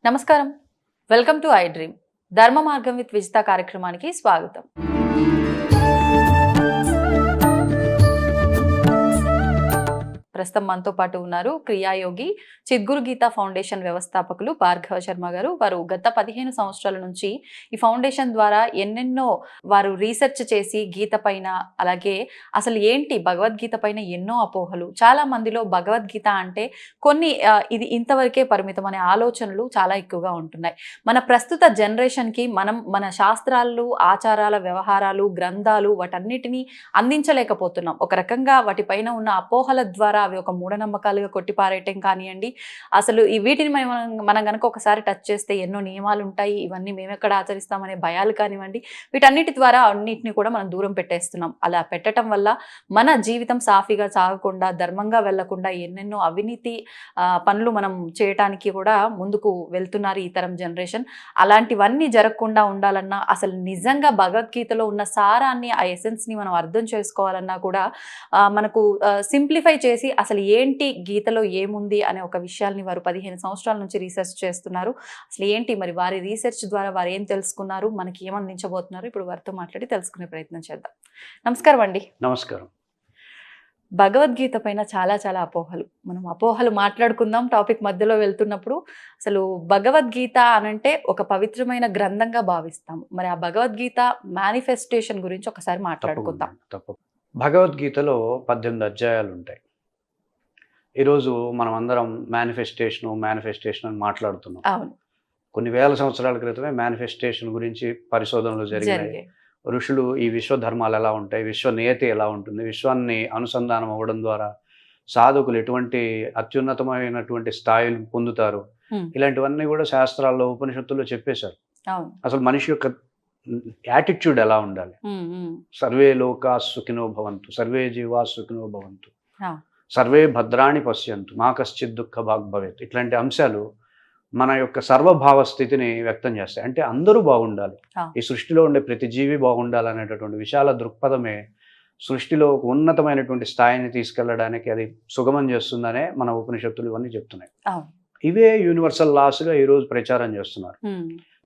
నమస్కారం. Welcome to I dream. ధర్మ మార్గం విత్ విజిత కార్యక్రమానికి స్వాగతం. ప్రస్తుతం మనతో పాటు ఉన్నారు క్రియాయోగి చిద్గురు గీత ఫౌండేషన్ వ్యవస్థాపకులు భార్గవ శర్మ గారు. వారు గత 15 సంవత్సరాల నుంచి ఈ ఫౌండేషన్ ద్వారా ఎన్నెన్నో వారు రీసెర్చ్ చేసి గీత పైన, అలాగే అసలు ఏంటి భగవద్గీత పైన ఎన్నో అపోహలు, చాలా మందిలో భగవద్గీత అంటే కొన్ని ఇది ఇంతవరకే పరిమితం అనే ఆలోచనలు చాలా ఎక్కువగా ఉంటున్నాయి. మన ప్రస్తుత జనరేషన్కి మన శాస్త్రాలు, ఆచారాల, వ్యవహారాలు, గ్రంథాలు వాటన్నిటినీ అందించలేకపోతున్నాం. ఒక రకంగా వాటిపైన ఉన్న అపోహల ద్వారా అవి ఒక మూఢనమ్మకాలుగా కొట్టిపారేయటం కానివ్వండి, అసలు ఈ వీటిని మనం కనుక ఒకసారి టచ్ చేస్తే ఎన్నో నియమాలు ఉంటాయి, ఇవన్నీ మేము ఎక్కడ ఆచరిస్తామనే భయాలు కానివ్వండి, వీటన్నిటి ద్వారా అన్నిటిని కూడా మనం దూరం పెట్టేస్తున్నాం. అలా పెట్టడం వల్ల మన జీవితం సాఫీగా సాగకుండా, ధర్మంగా వెళ్లకుండా ఎన్నెన్నో అవినీతి పనులు మనం చేయటానికి కూడా ముందుకు వెళ్తున్నారు ఈ తరం జనరేషన్. అలాంటివన్నీ జరగకుండా ఉండాలన్నా, అసలు నిజంగా భగవద్గీతలో ఉన్న సారాన్ని, ఆ ఎసెన్స్ని మనం అర్థం చేసుకోవాలన్నా కూడా మనకు సింప్లిఫై చేసి అసలు ఏంటి గీతలో ఏముంది అనే ఒక విషయాల్ని వారు 15 సంవత్సరాల నుంచి రీసెర్చ్ చేస్తున్నారు. అసలు ఏంటి మరి వారి రీసెర్చ్ ద్వారా వారు ఏం తెలుసుకున్నారు, మనకి ఏం అందించబోతున్నారు, ఇప్పుడు వారితో మాట్లాడి తెలుసుకునే ప్రయత్నం చేద్దాం. నమస్కారం అండి. నమస్కారం. భగవద్గీత పైన చాలా చాలా అపోహలు, మనం అపోహలు మాట్లాడుకుందాం. టాపిక్ మధ్యలో వెళ్తున్నప్పుడు అసలు భగవద్గీత అనంటే ఒక పవిత్రమైన గ్రంథంగా భావిస్తాము. మరి ఆ భగవద్గీత మేనిఫెస్టేషన్ గురించి ఒకసారి మాట్లాడుకుందాం. భగవద్గీతలో 18 అధ్యాయాలు ఉంటాయి. ఈరోజు మనం అందరం మేనిఫెస్టేషన్ అని మాట్లాడుతున్నాం. అవును. కొన్ని వేల సంవత్సరాల క్రితమే మేనిఫెస్టేషన్ గురించి పరిశోధనలు జరిగాయి. ఋషులు ఈ విశ్వ ధర్మాలు ఎలా ఉంటాయి, విశ్వ నియతి ఎలా ఉంటుంది, విశ్వాన్ని అనుసంధానం అవ్వడం ద్వారా సాధకులు ఎటువంటి అత్యున్నతమైనటువంటి స్థాయిలు పొందుతారు, ఇలాంటివన్నీ కూడా శాస్త్రాల్లో, ఉపనిషత్తుల్లో చెప్పేశారు. అసలు మనిషి యొక్క యాటిట్యూడ్ ఎలా ఉండాలి, సర్వే లోకా సుఖినో భవంతు, సర్వే జీవా సుఖినో భవంతు, సర్వే భద్రాణి పశ్యంతు, మా కశ్చిత్ దుఃఖ భాగ్ భవేత్, ఇట్లాంటి అంశాలు మన యొక్క సర్వభావ స్థితిని వ్యక్తం చేస్తాయి. అంటే అందరూ బాగుండాలి, ఈ సృష్టిలో ఉండే ప్రతి జీవి బాగుండాలి అనేటటువంటి విశాల దృక్పథమే సృష్టిలో ఒక ఉన్నతమైనటువంటి స్థాయిని తీసుకెళ్లడానికి అది సుగమం చేస్తుందనే మన ఉపనిషత్తులు ఇవన్నీ చెప్తున్నాయి. ఇవే యూనివర్సల్ లాస్గా ఈరోజు ప్రచారం చేస్తున్నారు.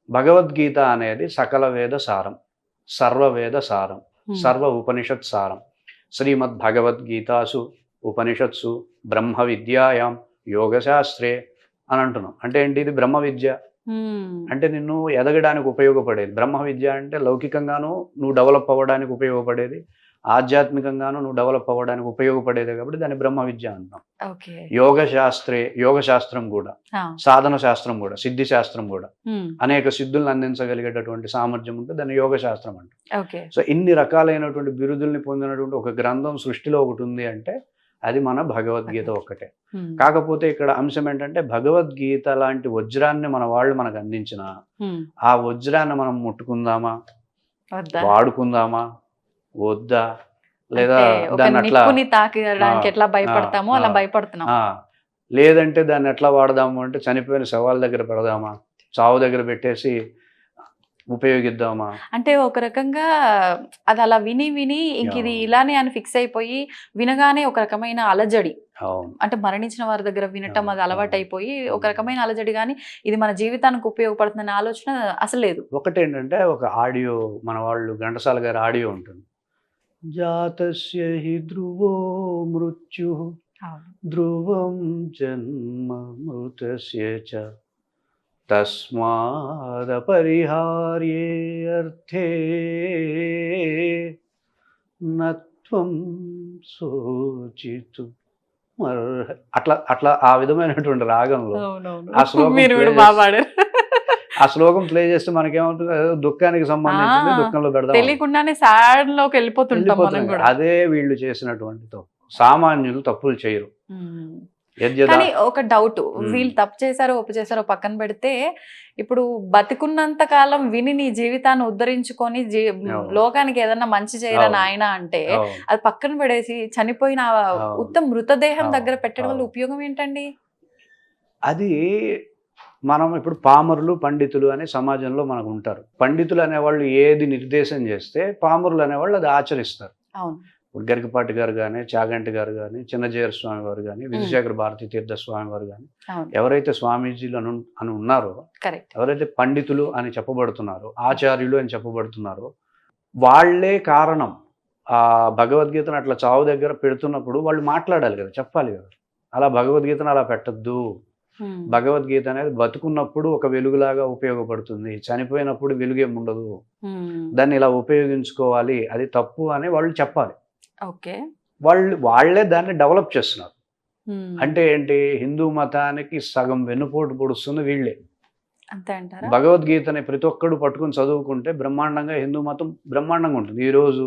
భగవద్గీత అనేది సకల వేద సారం, సర్వవేద సారం, సర్వ ఉపనిషత్ సారం. శ్రీమద్ భగవద్గీతాసు ఉపనిషత్సు బ్రహ్మ విద్యాయాం యోగశాస్త్రే అని అంటున్నాం. అంటే ఏంటి? ఇది బ్రహ్మ విద్య అంటే నిన్ను ఎదగడానికి ఉపయోగపడేది. బ్రహ్మ విద్య అంటే లౌకికంగాను నువ్వు డెవలప్ అవ్వడానికి ఉపయోగపడేది, ఆధ్యాత్మికంగాను నువ్వు డెవలప్ అవ్వడానికి ఉపయోగపడేది, కాబట్టి దాన్ని బ్రహ్మ విద్య అంటాం. యోగశాస్త్రే, యోగశాస్త్రం కూడా, సాధన శాస్త్రం కూడా, సిద్ధి శాస్త్రం కూడా, అనేక సిద్ధులను అందించగలిగేటటువంటి సామర్థ్యం ఉంటే దాన్ని యోగశాస్త్రం అంటాం. సో ఇన్ని రకాలైనటువంటి బిరుదుల్ని పొందినటువంటి ఒక గ్రంథం సృష్టిలో ఒకటి ఉంది అంటే అది మన భగవద్గీత ఒక్కటే. కాకపోతే ఇక్కడ అంశం ఏంటంటే భగవద్గీత లాంటి వజ్రాన్ని మన వాళ్ళు మనకు అందించిన ఆ వజ్రాన్ని మనం ముట్టుకుందామా, వాడుకుందామా, వద్దా, లేదా దాన్ని ఎట్లా భయపడతామో అలా భయపడుతున్నాం, లేదంటే దాన్ని ఎట్లా వాడదాము అంటే చనిపోయిన శవాల దగ్గర పెడదామా, చావు దగ్గర పెట్టేసి ఉపయోగిద్దామా అంటే ఒక రకంగా అది అలా విని ఇంక ఇది ఇలానే అని ఫిక్స్ అయిపోయి వినగానే ఒక రకమైన అలజడి, అంటే మరణించిన వారి దగ్గర వినటం అది అలవాటు అయిపోయి ఒక రకమైన అలజడి, కానీ ఇది మన జీవితానికి ఉపయోగపడుతుందనే ఆలోచన అసలు లేదు. ఒకటేంటంటే ఒక ఆడియో, మన వాళ్ళు ఘంటసాల గారి ఆడియో ఉంటుంది. జాతస్య హి ధ్రువో మృత్యు ధ్రువం జన్మ మృతస్య చ తస్మాదపరిహార్యే అర్థే నత్వం సోచితు. అట్లా ఆ విధమైనటువంటి రాగంలో ఆ శ్లోకం ప్లే చేస్తే మనకేమవుతుంది, దుఃఖానికి సంబంధించింది దుఃఖంలో పెడదాం, తెలియకుండానే సాడ్ లోకి వెళ్ళిపోతుంటాం. అదే వీళ్ళు చేసినటువంటి తప్పు. సామాన్యులు తప్పులు చేయరు. కానీ ఒక డౌట్, వీళ్ళు తప్పు చేశారో ఒప్పు చేశారో పక్కన పెడితే, ఇప్పుడు బతికున్నంత కాలం విని నీ జీవితాన్ని ఉద్ధరించుకొని లోకానికి ఏదన్నా మంచి చేయాలని ఆయన అంటే అది పక్కన పడేసి చనిపోయిన ఉత్తమ మృతదేహం దగ్గర పెట్టడం వల్ల ఉపయోగం ఏంటండి? అది మనం ఇప్పుడు పామరులు, పండితులు అనే సమాజంలో మనకు ఉంటారు. పండితులు అనేవాళ్ళు ఏది నిర్దేశం చేస్తే పామరులు అనేవాళ్ళు అది ఆచరిస్తారు. ఇప్పుడు గరికపాటి గారు కానీ, చాగంటి గారు కానీ, చిన్నజీయర్ స్వామి వారు కానీ, విజయశేఖర భారతీ తీర్థ స్వామి వారు కానీ, ఎవరైతే స్వామీజీలు అని ఉన్నారో, ఎవరైతే పండితులు అని చెప్పబడుతున్నారో, ఆచార్యులు అని చెప్పబడుతున్నారో, వాళ్ళే కారణం. ఆ భగవద్గీతను అట్లా చావు దగ్గర పెడుతున్నప్పుడు వాళ్ళు మాట్లాడాలి కదా, చెప్పాలి కదా, అలా భగవద్గీతను అలా పెట్టద్దు. భగవద్గీత అనేది బతుకున్నప్పుడు ఒక వెలుగులాగా ఉపయోగపడుతుంది, చనిపోయినప్పుడు వెలుగేం ఉండదు, దాన్ని ఇలా ఉపయోగించుకోవాలి, అది తప్పు అని వాళ్ళు చెప్పాలి. వాళ్ళే దాన్ని డెవలప్ చేస్తున్నారు. అంటే ఏంటి, హిందూ మతానికి సగం వెన్నుపోటు పొడుస్తుంది వీళ్ళే. భగవద్గీతని ప్రతి ఒక్కడు పట్టుకుని చదువుకుంటే బ్రహ్మాండంగా హిందూ మతం బ్రహ్మాండంగా ఉంటుంది. ఈరోజు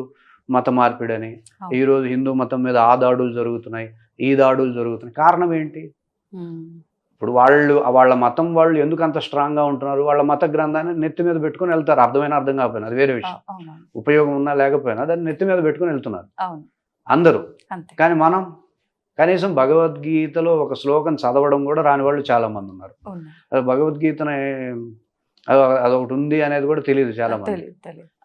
మత మార్పిడని, ఈరోజు హిందూ మతం మీద ఆ దాడులు జరుగుతున్నాయి, ఈ దాడులు జరుగుతున్నాయి. కారణం ఏంటి? ఇప్పుడు వాళ్ళ మతం వాళ్ళు ఎందుకు అంత స్ట్రాంగ్ గా ఉంటున్నారు? వాళ్ళ మత గ్రంథాన్ని నెత్తి మీద పెట్టుకుని వెళ్తారు, అర్థమైనా అర్థం కాకపోయినా, అది వేరే విషయం. ఉపయోగం ఉన్నా లేకపోయినా దాన్ని నెత్తి మీద పెట్టుకుని వెళ్తున్నారు అందరూ. కానీ మనం కనీసం భగవద్గీతలో ఒక శ్లోకం చదవడం కూడా రాని వాళ్ళు చాలా మంది ఉన్నారు. అది భగవద్గీతని అదొకటి ఉంది అనేది కూడా తెలియదు చాలా మంది.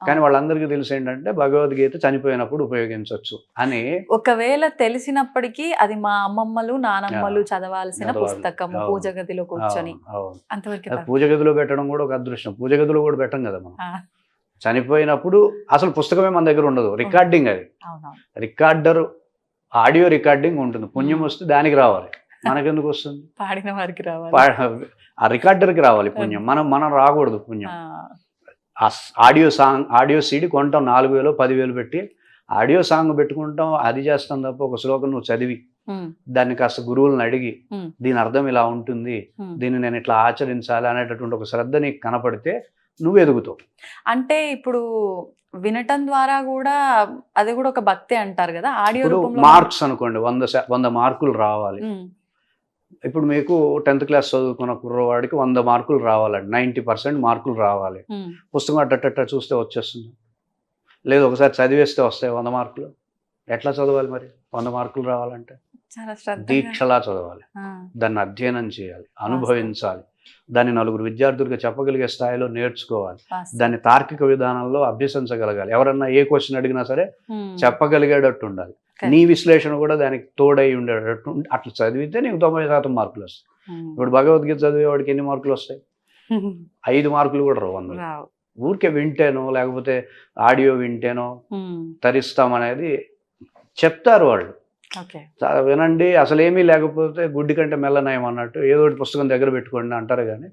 కానీ వాళ్ళందరికీ తెలిసి ఏంటంటే భగవద్గీత చనిపోయినప్పుడు ఉపయోగించవచ్చు అని. ఒకవేళ తెలిసినప్పటికీ అది మా అమ్మమ్మలు నానమ్మలు చదవాల్సిన పుస్తకము, పూజ గదిలో కూర్చొని అంతవరకు. పూజ గదిలో పెట్టడం కూడా ఒక అదృష్టం. పూజ గదిలో కూడా పెట్టం కదా మనం. చనిపోయినప్పుడు అసలు పుస్తకమే మన దగ్గర ఉండదు, రికార్డింగ్. అది రికార్డర్ ఆడియో రికార్డింగ్ ఉంటుంది. పుణ్యం వస్తే దానికి రావాలి, మనకెందుకు వస్తుంది? పాడిన వారికి రావాలి, ఆ రికార్డర్కి రావాలి పుణ్యం. మనం రాకూడదు పుణ్యం. ఆడియో సీడీ కొంటాం 4,000 10,000 పెట్టి ఆడియో సాంగ్ పెట్టుకుంటాం, అది చేస్తాం తప్ప ఒక శ్లోకం నువ్వు చదివి దాన్ని కాస్త గురువులను అడిగి దీని అర్థం ఇలా ఉంటుంది, దీన్ని నేను ఇట్లా ఆచరించాలి అనేటటువంటి ఒక శ్రద్ధ నీకు కనపడితే నువ్వు ఎదుగుతావు. అంటే ఇప్పుడు వినటం ద్వారా కూడా అది కూడా ఒక భక్తి అంటారు కదా. ఆడియో మార్క్స్ అనుకోండి 100 మార్కులు రావాలి. ఇప్పుడు మీకు 10th క్లాస్ చదువుకున్న కుర్రవాడికి 100 మార్కులు రావాలండి, 90% మార్కులు రావాలి. పుస్తకం అట్టట్ట చూస్తే వచ్చేస్తుంది, లేదు ఒకసారి చదివేస్తే వస్తాయి 100 మార్కులు. ఎట్లా చదవాలి మరి 100 మార్కులు రావాలంటే? దీక్షలా చదవాలి, దాన్ని అధ్యయనం చేయాలి, అనుభవించాలి, దాన్ని 4 విద్యార్థులుగా చెప్పగలిగే స్థాయిలో నేర్చుకోవాలి, దాన్ని తార్కిక విధానంలో అభ్యసించగలగాలి. ఎవరన్నా ఏ క్వశ్చన్ అడిగినా సరే చెప్పగలిగేటట్టు ఉండాలి. నీ విశ్లేషణ కూడా దానికి తోడై ఉండేటట్టు అట్లా చదివితే నీకు 90% మార్కులు వస్తాయి. ఇప్పుడు భగవద్గీత చదివేవాడికి ఎన్ని మార్కులు వస్తాయి? 5 మార్కులు కూడా రావు 100. ఊరికే వింటేనో లేకపోతే ఆడియో వింటేనో తరిస్తామనేది చెప్తారు వాళ్ళు. వినండి, అసలు ఏమీ లేకపోతే గుడ్డి కంటే మెల్లనయం అన్నట్టు ఏదో ఒకటి పుస్తకం దగ్గర పెట్టుకోండి అంటారు. కానీ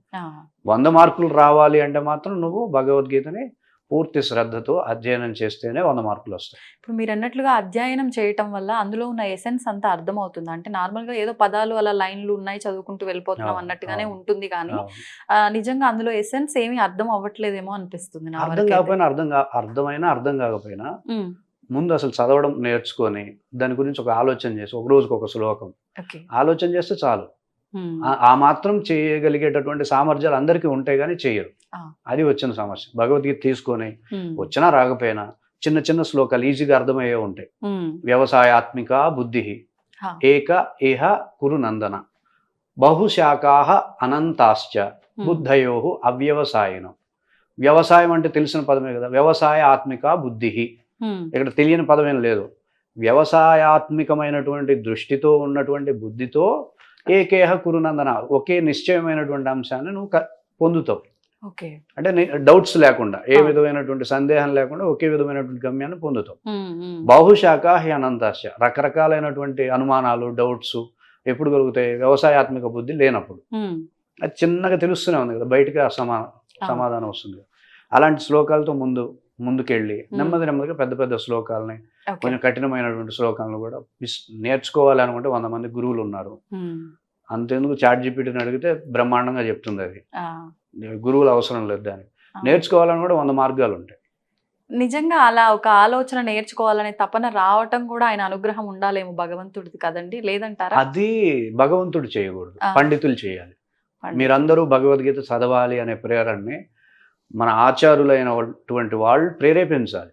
100 మార్కులు రావాలి అంటే మాత్రం నువ్వు భగవద్గీతని పూర్తి శ్రద్ధతో అధ్యయనం చేస్తేనే 100 మార్కులు వస్తాయి. ఇప్పుడు మీరు అన్నట్లుగా అధ్యయనం చేయటం వల్ల అందులో ఉన్న ఎసెన్స్ అంతా అర్థమవుతుంది. అంటే నార్మల్గా ఏదో పదాలు అలా లైన్లు ఉన్నాయి చదువుకుంటూ వెళ్ళిపోతున్నాం అన్నట్టుగానే ఉంటుంది, కానీ నిజంగా అందులో ఎసెన్స్ ఏమీ అర్థం అవ్వట్లేదేమో అనిపిస్తుంది. అర్థం కాకపోయినా అర్థం కాకపోయినా ముందు అసలు చదవడం నేర్చుకొని దాని గురించి ఒక ఆలోచన చేసి ఒక రోజుకి ఒక శ్లోకం ఆలోచన చేస్తే చాలు. ఆ మాత్రం చేయగలిగేటటువంటి సామర్థ్యాలు అందరికీ ఉంటాయి, కానీ చెయ్యరు. అది వచ్చిన సమస్య. భగవద్గీత తీసుకొని వచ్చినా రాకపోయినా చిన్న చిన్న శ్లోకాలు ఈజీగా అర్థమయ్యే ఉంటాయి. వ్యవసాయాత్మిక బుద్ధి ఏక ఏహ కురు నందన బహుశాఖాః అనంతాశ్చ బుద్ధయో అవ్యవసాయనం. వ్యవసాయం అంటే తెలిసిన పదమే కదా, వ్యవసాయ ఆత్మిక బుద్ధి. ఇక్కడ తెలియని పదం ఏం లేదు. వ్యవసాయాత్మికమైనటువంటి దృష్టితో ఉన్నటువంటి బుద్ధితో ఏకేహ కురునందన, ఒకే నిశ్చయమైనటువంటి అంశాన్ని నువ్వు పొందుతావు. అంటే డౌట్స్ లేకుండా, ఏ విధమైనటువంటి సందేహం లేకుండా ఒకే విధమైనటువంటి గమ్యాన్ని పొందుతావు. బహుశాఖాః అనంతాశ్చ, రకరకాలైనటువంటి అనుమానాలు డౌట్స్ ఎప్పుడు కలుగుతాయి? వ్యవసాయాత్మిక బుద్ధి లేనప్పుడు. అది చిన్నగా తెలుస్తూనే ఉంది కదా, బయటకి సమాధానం వస్తుంది. అలాంటి శ్లోకాలతో ముందుకెళ్ళి నెమ్మదిగా పెద్ద పెద్ద శ్లోకాలని, కొంచెం కఠినమైనటువంటి శ్లోకాలను కూడా నేర్చుకోవాలి అనుకుంటే 100 మంది గురువులు ఉన్నారు. అంతేందుకు ChatGPTని అడిగితే బ్రహ్మాండంగా చెప్తుంది. అది గురువులు అవసరం లేదు. దానికి నేర్చుకోవాలని కూడా 100 మార్గాలు ఉంటాయి. నిజంగా అలా ఒక ఆలోచన నేర్చుకోవాలనే తపన రావటం కూడా ఆయన అనుగ్రహం ఉండాలేమో భగవంతుడిది కదండి, లేదంటారా? అది భగవంతుడు చేయకూడదు, పండితులు చేయాలి. మీరందరూ భగవద్గీత చదవాలి అనే ప్రేరణని మన ఆచారులైనటువంటి వాళ్ళు ప్రేరేపించాలి.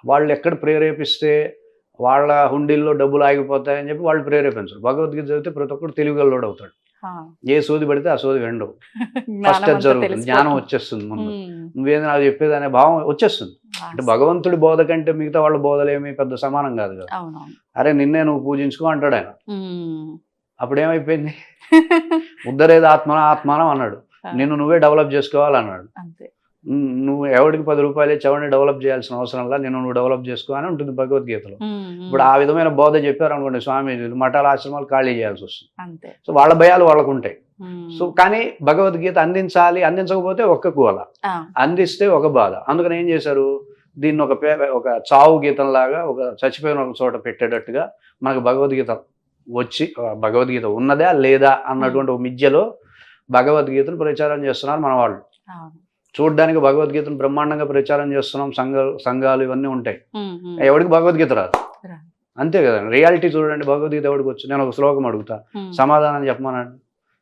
వాళ్ళు ఎక్కడ ప్రేరేపిస్తే వాళ్ళ హుండీల్లో డబ్బులు ఆగిపోతాయని చెప్పి వాళ్ళు ప్రేరేపించరు. భగవద్గీత చదివితే ప్రతి ఒక్కరు తెలివిగల్లోడు అవుతాడు. ఏ సోది పడితే ఆ సోది వినడు. ఫస్ట్ అది జరుగుతుంది, జ్ఞానం వచ్చేస్తుంది ముందు. నువ్వేది నాకు చెప్పేది అనే భావం వచ్చేస్తుంది. అంటే భగవంతుడి బోధ కంటే మిగతా వాళ్ళ బోధలేమి పెద్ద సమానం కాదు కదా. అరే నిన్నే నువ్వు పూజించుకో అంటాడు ఆయన. అప్పుడేమైపోయింది, ఉద్ధరేది ఆత్మానం అన్నాడు, నిన్ను నువ్వే డెవలప్ చేసుకోవాలన్నాడు. నువ్వు ఎవరికి 10 రూపాయలు ఇచ్చి ఎవరిని డెవలప్ చేయాల్సిన అవసరంలా నిన్ను నువ్వు డెవలప్ చేసుకో అని ఉంటుంది భగవద్గీతలో. ఇప్పుడు ఆ విధమైన బోధ చెప్పారు అనుకోండి స్వామీజీలు, మఠాల ఆశ్రమాలు ఖాళీ చేయాల్సి వస్తుంది. సో వాళ్ళ భయాలు వాళ్ళకు ఉంటాయి. సో కానీ భగవద్గీత అందించాలి, అందించకపోతే ఒక్క కూల, అందిస్తే ఒక బాధ. అందుకని ఏం చేశారు, దీన్ని ఒక చావు గీతంలాగా ఒక చచ్చిపోయిన ఒక చోట పెట్టేటట్టుగా మనకు భగవద్గీత భగవద్గీత ఉన్నదా లేదా అన్నటువంటి ఒక మిథ్యలో భగవద్గీతను ప్రచారం చేస్తున్నారు మన వాళ్ళు. చూడడానికి భగవద్గీతను బ్రహ్మాండంగా ప్రచారం చేస్తున్నాం, సంఘాలు ఇవన్నీ ఉంటాయి, ఎవరికి భగవద్గీత రాదు. అంతే కదా, రియాలిటీ చూడండి. భగవద్గీత ఎవరికి వచ్చు? నేను ఒక శ్లోకం అడుగుతా, సమాధానం చెప్పమనండి.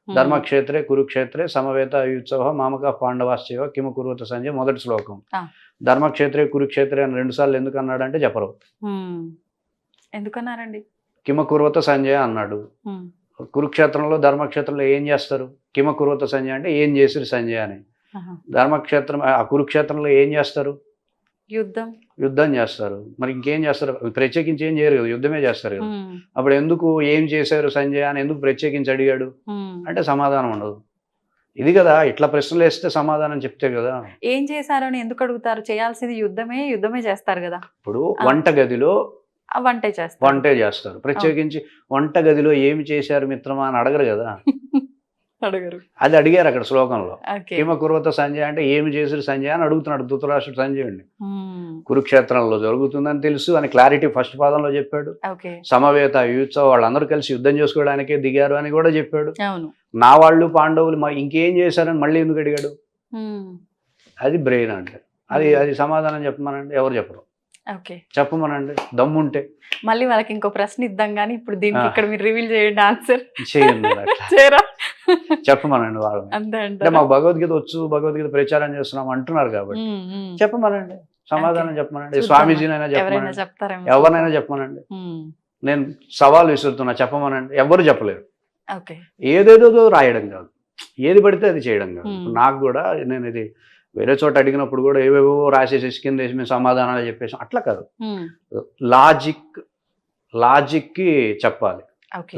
ధర్మక్షేత్రే కురుక్షేత్రే సమవేత యుత్సవ మామక పాండవాశ్చైవ కిమ కురువత సంజయ్, మొదటి శ్లోకం. ధర్మక్షేత్రే కురుక్షేత్రే అని 2 సార్లు ఎందుకు అన్నాడు అంటే చెప్పరు. ఎందుకన్నారండి? కిమ కురువత సంజయ్ అన్నాడు. కురుక్షేత్రంలో ధర్మక్షేత్రంలో ఏం చేస్తారు? కిమ కురువత సంజయ్ అంటే ఏం చేసిరు సంజయ్ అని. ధర్మక్షేత్రం ఆ కురుక్షేత్రంలో ఏం చేస్తారు? యుద్ధం చేస్తారు. మరి ఇంకేం చేస్తారు? ప్రత్యేకించి ఏం చేయరు కదా, యుద్ధమే చేస్తారు కదా. అప్పుడు ఎందుకు ఏం చేశారు సంజయ్ అని ఎందుకు ప్రత్యేకించి అడిగాడు అంటే సమాధానం ఉండదు. ఇది కదా, ఇట్లా ప్రశ్నలు వేస్తే సమాధానం చెప్తే కదా. ఏం చేశారు అని ఎందుకు అడుగుతారు? చేయాల్సింది యుద్ధమే చేస్తారు కదా. ఇప్పుడు వంటగదిలో వంటే చేస్తారు, ప్రత్యేకించి వంటగదిలో ఏమి చేశారు మిత్రమా అని అడగరు కదా. అది అడిగారు అక్కడ శ్లోకంలో. కిమ కురువత సంజయ్ అంటే ఏమి చేశారు సంజయ్ అని అడుగుతున్నాడు ధృతరాష్ట్రుడు సంజయుడిని. కురుక్షేత్రంలో జరుగుతుందని తెలుసు అని క్లారిటీ ఫస్ట్ పాదంలో చెప్పాడు. సమవేత యుత్సవ వాళ్ళందరూ కలిసి యుద్ధం చేసుకోవడానికే దిగారు అని కూడా చెప్పాడు. నా వాళ్ళు పాండవులు ఇంకేం చేశారని మళ్ళీ ఎందుకు అడిగాడు? అది బ్రెయిన్ అంటే. అది సమాధానం చెప్పమనండి, ఎవరు చెప్పరు. చెప్పమనండి దమ్ముంటే. మళ్ళీ వాళ్ళకి ఇంకో ప్రశ్న ఇద్దాం కానీ ఇప్పుడు దీనికి ఇక్కడ మీరు రివీల్ చేయండి, ఆన్సర్ చేయండి. చెప్పమనండి వాళ్ళని. అంటే మాకు భగవద్గీత వచ్చు, భగవద్గీత ప్రచారం చేస్తున్నాం అంటున్నారు కాబట్టి చెప్పమనండి, సమాధానం చెప్పమనండి. స్వామీజీనైనా చెప్పమనండి, ఎవరినైనా చెప్పమనండి. నేను సవాల్ విసురుతున్నా, చెప్పమనండి. ఎవరు చెప్పలేరు. ఏదేదో రాయడం కాదు, ఏది పడితే అది చేయడం కాదు. నాకు కూడా నేను ఇది వేరే చోట అడిగినప్పుడు కూడా ఏవేవో రాసేసి కింద వేసి మేము సమాధానాలు చెప్పేసాం అట్లా కాదు. లాజిక్కి చెప్పాలి,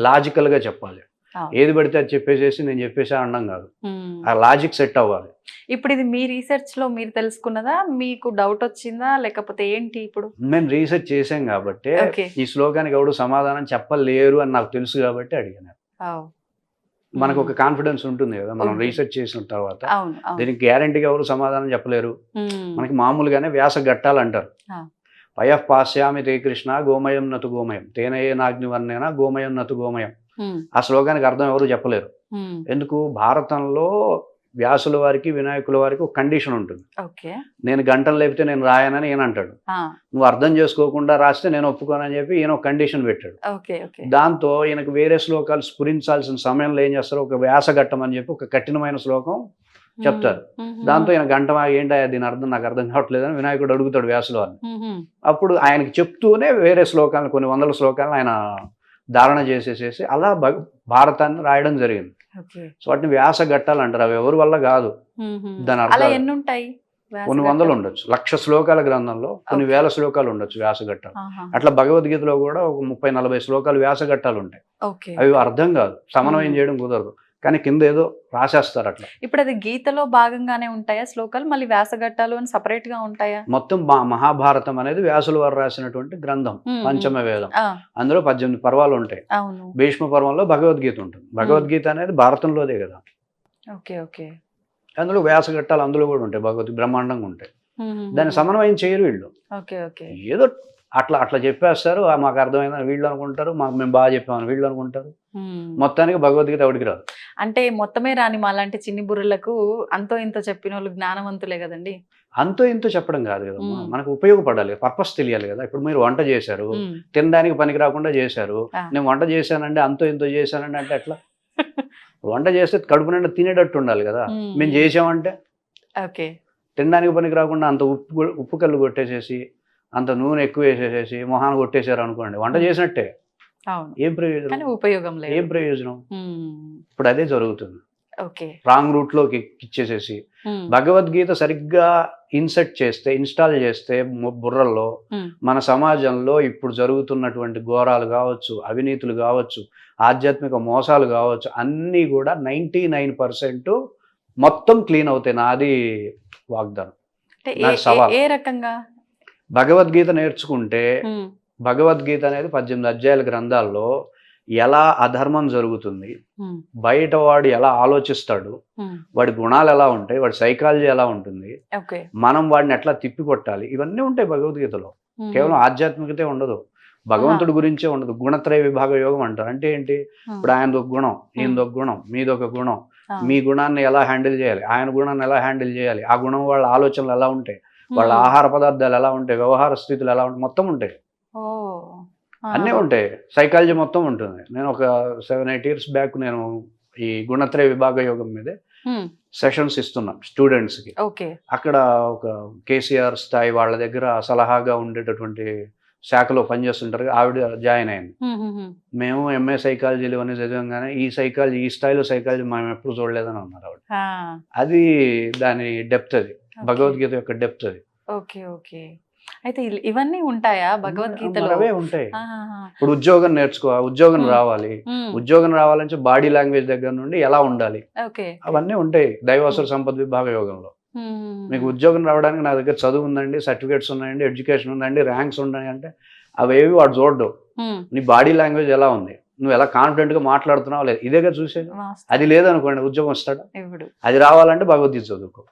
లాజికల్గా చెప్పాలి. ఏది పడితే అది చెప్పేసేసి నేను చెప్పేసా అనడం కాదు, ఆ లాజిక్ సెట్ అవ్వాలి. ఇప్పుడు ఇది మీ రీసెర్చ్ లో మీరు తెలుసుకున్నదా, మీకు డౌట్ వచ్చిందా, లేకపోతే ఏంటి? ఇప్పుడు మేము రీసెర్చ్ చేసాం కాబట్టి ఈ శ్లోకానికి ఎవడు సమాధానం చెప్పలేరు అని నాకు తెలుసు కాబట్టి అడిగాను. మనకు ఒక కాన్ఫిడెన్స్ ఉంటుంది కదా మనం రీసెర్చ్ చేసిన తర్వాత. దీనికి గ్యారంటీగా ఎవరు సమాధానం చెప్పలేరు. మనకి మామూలుగానే వ్యాస ఘట్టాలు పయః పాశ్యామి తే కృష్ణ గోమయం నతు గోమయం తేనయే నాగ్నివర్ణేన గోమయం నతు గోమయం. ఆ శ్లోకానికి అర్థం ఎవరు చెప్పలేరు. ఎందుకు? భారతంలో వ్యాసుల వారికి వినాయకుల వారికి ఒక కండిషన్ ఉంటుంది. నేను గంటలు లేపితే నేను రాయనని ఈయన అంటాడు, నువ్వు అర్థం చేసుకోకుండా రాస్తే నేను ఒప్పుకోనని చెప్పి ఈయన ఒక కండిషన్ పెట్టాడు. దాంతో ఈయనకు వేరే శ్లోకాలు స్ఫురించాల్సిన సమయంలో ఏం చేస్తారు, ఒక వ్యాసఘట్టం అని చెప్పి ఒక కఠినమైన శ్లోకం చెప్తారు. దాంతో ఈయన గంట ఏంటా దీని అర్థం నాకు అర్థం కావట్లేదని వినాయకుడు అడుగుతాడు వ్యాసుల వారిని. అప్పుడు ఆయనకి చెప్తూనే వేరే శ్లోకాలను, కొన్ని వందల శ్లోకాలను ఆయన ధారణ చేసేసేసి అలా భారతాన్ని రాయడం జరిగింది. సో వాటిని వ్యాస ఘట్టాలు అంటారు. అవి ఎవరి వల్ల కాదు. దాని అర్థం కొన్ని వందలు ఉండొచ్చు, 1,00,000 శ్లోకాల గ్రంథంలో కొన్ని వేల శ్లోకాలు ఉండొచ్చు వ్యాస ఘట్టాలు. అట్లా భగవద్గీతలో కూడా ఒక 30-40 శ్లోకాలు వ్యాస ఘట్టాలు ఉంటాయి. అవి అర్థం కాదు, సమన్వయం చేయడం కుదరదు, కానీ కింద ఏదో రాసేస్తారు అట్లా. ఇప్పుడు అది గీతలో భాగంగానే ఉంటాయా శ్లోకాలు, మళ్ళీ వ్యాసఘట్టాలు అని సపరేట్ గా ఉంటాయా? మొత్తం మహాభారతం అనేది వ్యాసుల వారు రాసినటువంటి గ్రంథం, పంచమ వేదం. అందులో 18 పర్వాలు ఉంటాయి. భీష్మ పర్వంలో భగవద్గీత ఉంటుంది. భగవద్గీత అనేది భారతంలోదే కదా. అందులో వ్యాసఘట్టాలు అందులో కూడా ఉంటాయి, భగవద్గీత బ్రహ్మాండంగా ఉంటాయి. దాన్ని సమన్వయం చేయరు వీళ్ళు. ఏదో అట్లా చెప్పేస్తారు, మాకు అర్థమైందని వీళ్ళు అనుకుంటారు, మేము బాగా చెప్పామని వీళ్ళు అనుకుంటారు. మొత్తానికి భగవద్గీత ఎవరికి రాదు. అంటే మొత్తమే రాని మాలాంటి చిన్ని బుర్రలకు అంతో ఇంత చెప్పిన వాళ్ళు జ్ఞానవంతులే కదండి. అంతో ఇంతో చెప్పడం కాదు కదమ్మా, మనకు ఉపయోగపడాలి, పర్పస్ తెలియాలి కదా. ఇప్పుడు మీరు వంట చేశారు, తినడానికి పనికి రాకుండా చేశారు. నేను వంట చేశానండి, అంతో ఇంతో చేశానండి అంటే ఎట్లా? వంట చేస్తే కడుపు నిండా తినేటట్టు ఉండాలి కదా. మేము చేసామంటే తినడానికి పనికి రాకుండా అంత ఉప్పు కళ్ళు కొట్టేసేసి అంత నూనె ఎక్కువ వేసేసేసి మొహాన్ని కొట్టేశారు అనుకోండి, వంట చేసినట్టే. అవును. ఏం ప్రయోజనం? కానీ ఉపయోగం లేదు. ఏం ప్రయోజనం? హ్మ్. ఇప్పుడు అదే జరుగుతుంది. ఓకే. రాంగ్ రూట్లోకి ఇచ్చేసేసి భగవద్గీత సరిగ్గా ఇన్స్టాల్ చేస్తే బుర్రల్లో మన సమాజంలో ఇప్పుడు జరుగుతున్నటువంటి ఘోరాలు కావచ్చు, అవినీతులు కావచ్చు, ఆధ్యాత్మిక మోసాలు కావచ్చు, అన్నీ కూడా 99% మొత్తం క్లీన్ అవుతాయి. నాది వాగ్దానం, అంటే నాది సవాల్. ఏ రకంగా? భగవద్గీత నేర్చుకుంటే, భగవద్గీత అనేది 18 అధ్యాయాల గ్రంథాల్లో ఎలా అధర్మం జరుగుతుంది, బయట వాడు ఎలా ఆలోచిస్తాడు, వాడి గుణాలు ఎలా ఉంటాయి, వాడి సైకాలజీ ఎలా ఉంటుంది, మనం వాడిని ఎట్లా తిప్పి కొట్టాలి, ఇవన్నీ ఉంటాయి భగవద్గీతలో. కేవలం ఆధ్యాత్మికతే ఉండదు, భగవంతుడి గురించే ఉండదు. గుణత్రయ విభాగ యోగం అంటారు. అంటే ఏంటి? ఇప్పుడు ఆయనదొక గుణం, ఈయనదొక గుణం, మీదొక గుణం, మీ గుణాన్ని ఎలా హ్యాండిల్ చేయాలి, ఆయన గుణాన్ని ఎలా హ్యాండిల్ చేయాలి, ఆ గుణం వాళ్ళ ఆలోచనలు ఎలా ఉంటాయి, వాళ్ళ ఆహార పదార్థాలు ఎలా ఉంటాయి, వ్యవహార స్థితులు ఎలా ఉంటాయి, మొత్తం ఉంటాయి. అన్నీ ఉంటాయి. సైకాలజీ మొత్తం ఉంటుంది. నేను ఒక 7-8 years బ్యాక్ నేను ఈ గుణత్రయ విభాగ యోగం మీదే సెషన్స్ ఇస్తున్నా స్టూడెంట్స్కి. అక్కడ ఒక కేసీఆర్ స్థాయి వాళ్ళ దగ్గర సలహాగా ఉండేటటువంటి శాఖలో పనిచేస్తుంటారు, ఆవిడ జాయిన్ అయింది. మేము ఎంఏ సైకాలజీలు అని చదివంగానే ఈ స్థాయిలో సైకాలజీ మనం ఎప్పుడు చూడలేదని అన్నారు ఆవిడ. అది దాని డెప్త్, అది భగవద్గీత యొక్క డెప్త్ అది. అయితే ఇవన్నీ ఉంటాయా భగవద్గీతలో? అవే ఉంటాయి. ఇప్పుడు ఉద్యోగం ఉద్యోగం రావాలి, ఉద్యోగం రావాలంటే బాడీ లాంగ్వేజ్ దగ్గర నుండి ఎలా ఉండాలి, అవన్నీ ఉంటాయి దైవాసుర సంపద విభాగ యోగంలో. మీకు ఉద్యోగం రావడానికి నా దగ్గర చదువు ఉందండి, సర్టిఫికేట్స్ ఉన్నాయండి, ఎడ్యుకేషన్ ఉందండి, ర్యాంక్స్ ఉన్నాయి అంటే అవేవి వాడు చూడడు. నీ బాడీ లాంగ్వేజ్ ఎలా ఉంది, నువ్వు ఎలా కాన్ఫిడెంట్ గా మాట్లాడుతున్నావు లేదు, ఇదేగా చూసేది. అది లేదనుకోండి ఉద్యోగం వస్తాడు. అది రావాలంటే భగవద్గీత చదువుకో.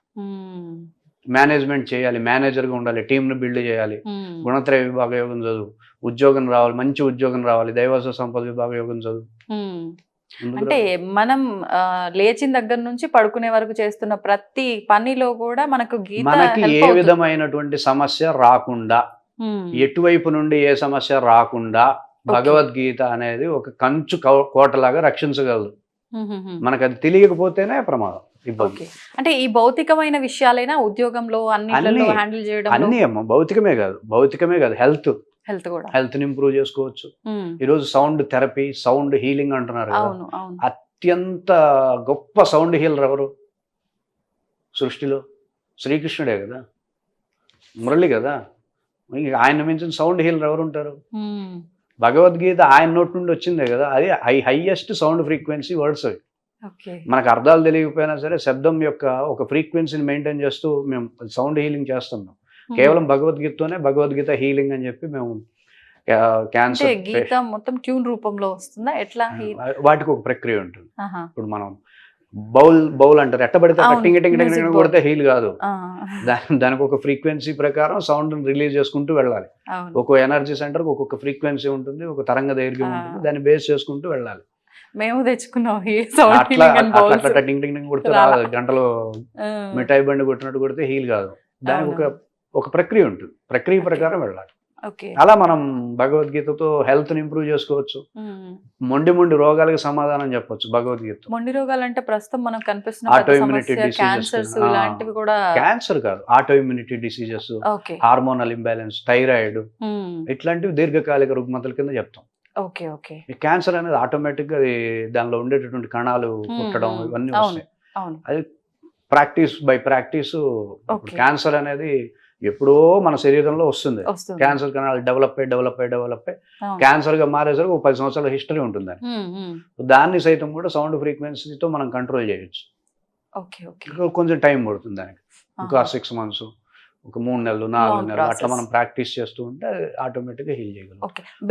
మేనేజ్మెంట్ చేయాలి, మేనేజర్గా ఉండాలి, టీంను బిల్డ్ చేయాలి, గుణత్రయ విభాగ యోగం చదువు. ఉద్యోగం రావాలి, మంచి ఉద్యోగం రావాలి, దైవాసుర సంపద విభాగ యోగం చదువు. అంటే మనం లేచిన దగ్గర నుంచి పడుకునే వరకు చేస్తున్న ప్రతి పనిలో కూడా మనకి ఏ విధమైనటువంటి సమస్య రాకుండా, ఎటువైపు నుండి ఏ సమస్య రాకుండా భగవద్గీత అనేది ఒక కంచు కోటలాగా రక్షించగలదు. మనకు అది తెలియకపోతేనే ప్రమాదం, ఇబ్బంది. అంటే ఈ భౌతికమైన విషయాలైనా ఉద్యోగంలో అన్నిటిలో హ్యాండిల్ చేయడం అన్ని అమ్మ భౌతికమే కాదు, హెల్త్ ఇంప్రూవ్ చేసుకోవచ్చు. ఈరోజు సౌండ్ థెరపీ, సౌండ్ హీలింగ్ అంటున్నారు కదా. అత్యంత గొప్ప సౌండ్ హీలర్ ఎవరు సృష్టిలో? శ్రీకృష్ణుడే కదా, మురళి కదా. ఆయన మించిన సౌండ్ హీలర్ ఎవరు ఉంటారు? భగవద్గీత ఆయన నోటి నుండి వచ్చిందే కదా. అది హైయెస్ట్ సౌండ్ ఫ్రీక్వెన్సీ వర్డ్స్ అవి. మనకు అర్థాలు తెలియకపోయినా సరే శబ్దం యొక్క ఒక ఫ్రీక్వెన్సీని మెయింటైన్ చేస్తూ మేము సౌండ్ హీలింగ్ చేస్తున్నాం. కేవలం భగవద్గీతతోనే భగవద్గీత హీలింగ్ అని చెప్పి మేము క్యాన్సర్ గీత మొత్తం ట్యూన్ రూపంలో వస్తుందా, ఎట్లా? వాటికి ఒక ప్రక్రియ ఉంటుంది. ఇప్పుడు మనం బౌల్ అంటారు, ఎట్టబడితే టింగ్ కొడితే హీల్ కాదు. దానికి ఒక ఫ్రీక్వెన్సీ ప్రకారం సౌండ్ రిలీజ్ చేసుకుంటూ వెళ్ళాలి. ఒక్కో ఎనర్జీ సెంటర్ ఒక్కొక్క ఫ్రీక్వెన్సీ ఉంటుంది, ఒక తరంగ దైర్ఘ్యం ఉంటుంది, దాన్ని బేస్ చేసుకుంటూ వెళ్ళాలి. మేము తెచ్చుకున్నాం అట్లా టింగ్ టింగ్ కొడితే రాదు. గంటలో మిఠాయి బండి కొట్టినట్టు కొడితే హీల్ కాదు. దానికి ఒక ప్రక్రియ ఉంటుంది, ప్రక్రియ ప్రకారం వెళ్ళాలి. అలా మనం భగవద్గీతతో హెల్త్ ని ఇంప్రూవ్ చేసుకోవచ్చు. మొండి రోగాలకు సమాధానం చెప్పొచ్చు భగవద్గీత. మొండి రోగాలు అంటే ప్రస్తుతం మనకు కనిపిస్తున్న ఆటోఇమ్యూనిటీ డిసీజెస్, ఇలాంటివి కూడా. క్యాన్సర్ కాదు, autoimmunity diseases, hormonal imbalance, thyroid, ఇట్లాంటివి దీర్ఘకాలిక రుగ్మతల కింద చెప్తాం. క్యాన్సర్ అనేది ఆటోమేటిక్ గా దానిలో ఉండేటటువంటి కణాలు పుట్టడం ఇవన్నీ వస్తాయి. అది ప్రాక్టీస్ బై ప్రాక్టీస్. క్యాన్సర్ అనేది ఎప్పుడో మన శరీరంలో వస్తుంది. క్యాన్సర్ కణాలు డెవలప్ అయ్యి క్యాన్సర్ గా మారేసరికి 10 సంవత్సరాల హిస్టరీ ఉంటుంది. దాన్ని సైతం కూడా సౌండ్ ఫ్రీక్వెన్సీతో మనం కంట్రోల్ చేయొచ్చు. కొంచెం టైం పడుతుంది దానికి, ఇంకా 6 months, ఒక 3 నెలలు 4 నెలలు అట్లా మనం ప్రాక్టీస్ చేస్తూ ఉంటే ఆటోమేటిక్ గా హీల్ చేయగలం.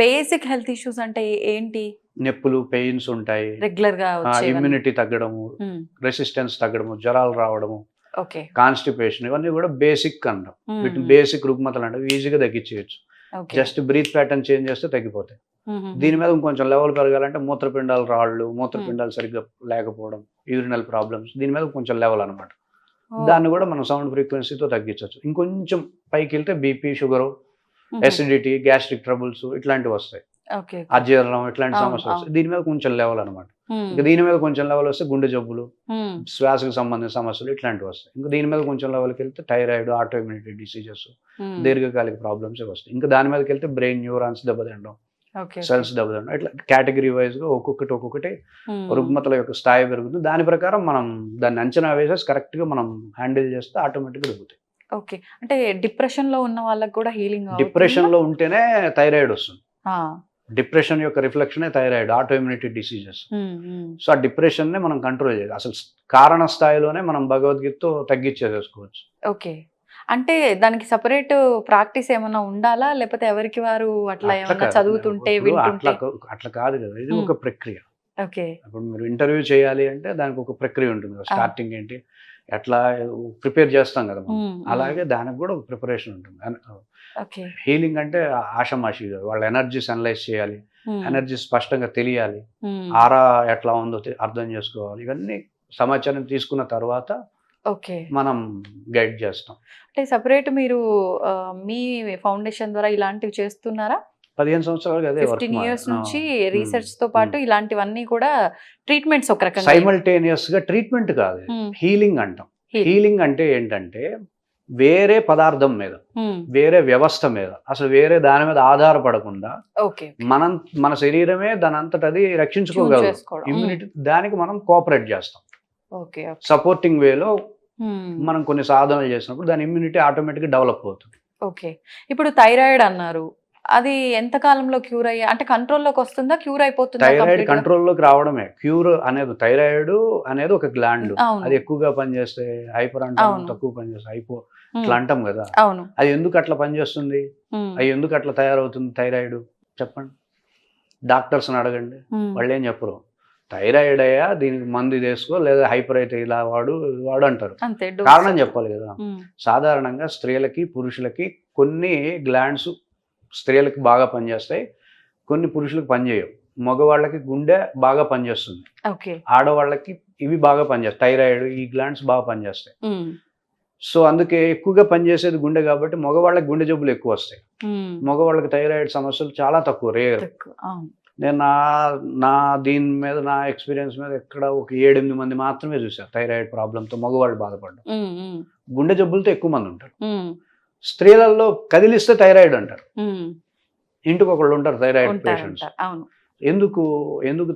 బేసిక్ హెల్త్ ఇష్యూస్ అంటే ఏంటి? నొప్పులు, పెయిన్స్ ఉంటాయి, రెగ్యులర్ గా ఇమ్యూనిటీ తగ్గడము, రెసిస్టెన్స్ తగ్గడము, జ్వరాలు రావడము, కాన్స్టిపేషన్, ఇవన్నీ కూడా బేసిక్ అంటాం. వీటిని బేసిక్ రుగ్మతలు అంటే ఈజీగా తగ్గించేయచ్చు. జస్ట్ బ్రీత్ ప్యాటర్న్ చేంజ్ చేస్తే తగ్గిపోతాయి. దీని మీద ఇంకొంచెం లెవెల్ పెరగాలంటే మూత్రపిండాలు రాళ్ళు, మూత్రపిండాలు సరిగ్గా లేకపోవడం, యూరినల్ ప్రాబ్లమ్స్, దీని మీద కొంచెం లెవెల్ అనమాట. దాన్ని కూడా మనం సౌండ్ ఫ్రీక్వెన్సీతో తగ్గించవచ్చు. ఇంకొంచెం పైకి వెళ్తే BP, sugar, acidity, gastric troubles ఇట్లాంటివి వస్తాయి. ఓకే. అజీర్ణం ఇట్లాంటి అవును, సమస్యలు వస్తాయి. అవును. దీని మీద కొంచెం లెవెల్ అనమాట. హ్మ్. ఇంకా దీని మీద కొంచెం లెవెల్ వస్తే గుండె జబ్బులు, హ్మ్. శ్వాసకు సంబంధించిన సమస్యలు ఇట్లాంటివి వస్తాయి. ఇంకా దీని మీద కొంచెం లెవెల్కి వెళ్తే థైరాయిడ్, ఆటోఇమ్యూనిటీ డిసీజెస్, హ్మ్. దీర్ఘకాలిక ప్రాబ్లమ్స్ వస్తాయి. ఇంకా దాని మీదకి వెళ్తే బ్రెయిన్ న్యూరాన్స్ దెబ్బతినడం, ఓకే. ఓకే. సెల్స్ దెబ్బతినడం, ఇట్లా కేటగిరీ వైజ్గా ఒక్కొక్కటి హ్మ్. రుగ్మతల యొక్క స్థాయి పెరుగుతుంది. దాని ప్రకారం మనం దాన్ని అంచనా వేసేసి కరెక్ట్గా మనం హ్యాండిల్ చేస్తే ఆటోమేటిక్గా దొరుకుతాయి. ఓకే. అంటే డిప్రెషన్‌లో ఉన్న వాళ్ళకి కూడా హీలింగ్ అవుతుందా? డిప్రెషన్లో ఉంటేనే థైరాయిడ్ వస్తుంది. ఆ! డిప్రెషన్ యొక్క రిఫ్లెక్షనే థైరాయిడ్, ఆటోఇమ్యూనిటీ డిసీజెస్. హ్మ్. హ్మ్. సో, ఆ డిప్రెషన్‌ని మనం కంట్రోల్ చేయాలి. అసలు కారణ స్థాయిలోనే మనం భగవద్గీతతో తగ్గించేసేసుకోవచ్చు. ఓకే. అంటే దానికి సెపరేట్ ప్రాక్టీస్ ఏమన్నా ఉండాలా? లేకపోతే ఎవరికి వారు అట్లా అట్లా ఏమన్నా కాదు. చదువుతుంటే, ఇప్పుడు వింటుంటే? అట్లా కాదు కదా! ఇది హ్మ్. ఒక ప్రక్రియ. ఓకే. ఇప్పుడు మీరు ఇంటర్వ్యూ చేయాలి అంటే దానికి ఒక ప్రక్రియ ఉంటుంది కదా! ఆ! స్టార్టింగ్ ఏంటి? ఎట్లా ప్రిపేర్ చేస్తాం కదా మనం. హ్మ్. హ్మ్. అలాగే దానికి కూడా ఒక ప్రిపరేషన్ ఉంటుంది. ఓకే. హీలింగ్ అంటే ఆషామాషి కాదు. వాళ్ళ ఎనర్జీస్ అనలైజ్ చేయాలి. హ్మ్. ఎనర్జీ స్పష్టంగా తెలియాలి. హ్మ్. ఆరా ఎట్లా ఉందో అర్థం చేసుకోవాలి. ఇవన్నీ సమాచారం తీసుకున్న తర్వాత ఓకే. మనం గైడ్ చేస్తాం. అంటే సెపరేట్ మీరు మీ ఫౌండేషన్ ద్వారా ఇలాంటివి చేస్తున్నారా? 15 సంవత్సరాలుగా అదే వర్క్ 15 మాది. ఇయర్స్ నుంచి హ్మ్. రీసెర్చ్‌తో హ్మ్. పాటు ఇలాంటివన్నీ కూడా ట్రీట్మెంట్స్ ఒక రకంగా. సైమల్టేనియస్‌గా ట్రీట్మెంట్ కాదు. హ్మ్. హీలింగ్ అంటాం. హీలింగ్. హీలింగ్ అంటే ఏంటంటే వేరే పదార్థం మీద, హ్మ్. వేరే వ్యవస్థ మీద, అసలు వేరే దాని మీద ఆధారపడకుండా ఓకే. మన శరీరమే దానంతట అది ట్యూన్ రక్షించుకోగలదు. చేసుకోవడం. హ్మ్. ఇమ్యూనిటీ దానికి మనం కోఆపరేట్ చేస్తాం. ఓకే. ఓకే. సపోర్టింగ్ వేలో హ్మ్. మనం కొన్ని సాధనలు చేసినప్పుడు దాని ఇమ్యూనిటీ ఆటోమేటిక్‌గా డెవలప్ అవుతుంది. ఓకే. ఇప్పుడు థైరాయిడ్ అన్నారు. అది ఎంత కాలంలో క్యూర్ అంటే కంట్రోల్‌లోకి వస్తుందా? క్యూర్ అయిపోతుందా థైరాయిడ్ కంప్లీట్‌గా? కంట్రోల్‌లోకి రావడమే. థైరాయిడ్ అనేది ఒక గ్లాండ్. అవును. అది ఎక్కువగా పనిచేస్తే హైపర్ అంటాం, అవును. తక్కువ పనిచేస్తే హైపో హ్మ్. ఇట్లా అంటాం గదా! అవును. అది ఎందుకు అట్లా పనిచేస్తుంది? హ్మ్. అది ఎందుకు అట్లా తయారవుతుంది థైరాయిడ్? చెప్పండి. డాక్టర్స్‌ని అడగండి. హ్మ్. వాళ్ళేం చెప్పరు. థైరాయిడ్ అయ్యా దీనికి మందు ఇది ఏసుకో లేదా హైపర్ అయితే ఇలా వాడు, వాడు అంటారు. అంతే కారణం డోస్. చెప్పాలి గదా! హ్మ్. సాధారణంగా స్త్రీలకి, పురుషులకి కొన్ని గ్లాండ్స్ స్త్రీలకి బాగా పనిచేస్తాయి. కొన్ని పురుషులకు పనిచేయవు. మగవాళ్ళకి గుండె బాగా పనిచేస్తుంది. ఓకే. ఆడవాళ్ళకి ఇవి బాగా పనిచేస్తాయి. థైరాయిడ్ ఈ గ్లాండ్స్ బాగా పనిచేస్తాయి. హ్మ్. సో, అందుకే ఎక్కువగా పనిచేసేది గుండె కాబట్టి మగవాళ్ళకి గుండె జబ్బులు ఎక్కువొస్తాయి. హ్మ్. మగవాళ్ళకి థైరాయిడ్ సమస్యలు చాలా తక్కువ, రేర్. తక్కువ. అవును. నేను నా దీని మీద నా ఎక్స్‌పీరియన్స్ మీద ఎక్కడ ఒక 7, 8 మంది మాత్రమే చూసాను థైరాయిడ్ ప్రాబ్లమ్‌తో మగవాళ్ళు బాధపడడం. హ్మ్. హ్మ్. గుండె జబ్బులతో ఎక్కువ మంది ఉంటారు. హ్మ్. స్త్రీలలో కదిలిస్తే థైరాయిడ్ అంటారు. హ్మ్. ఇంటికొకళ్ళు ఉంటారు థైరాయిడ్ ఉంటారు. పేషెంట్స్. ఉంటారు. అవును. ఎందుకు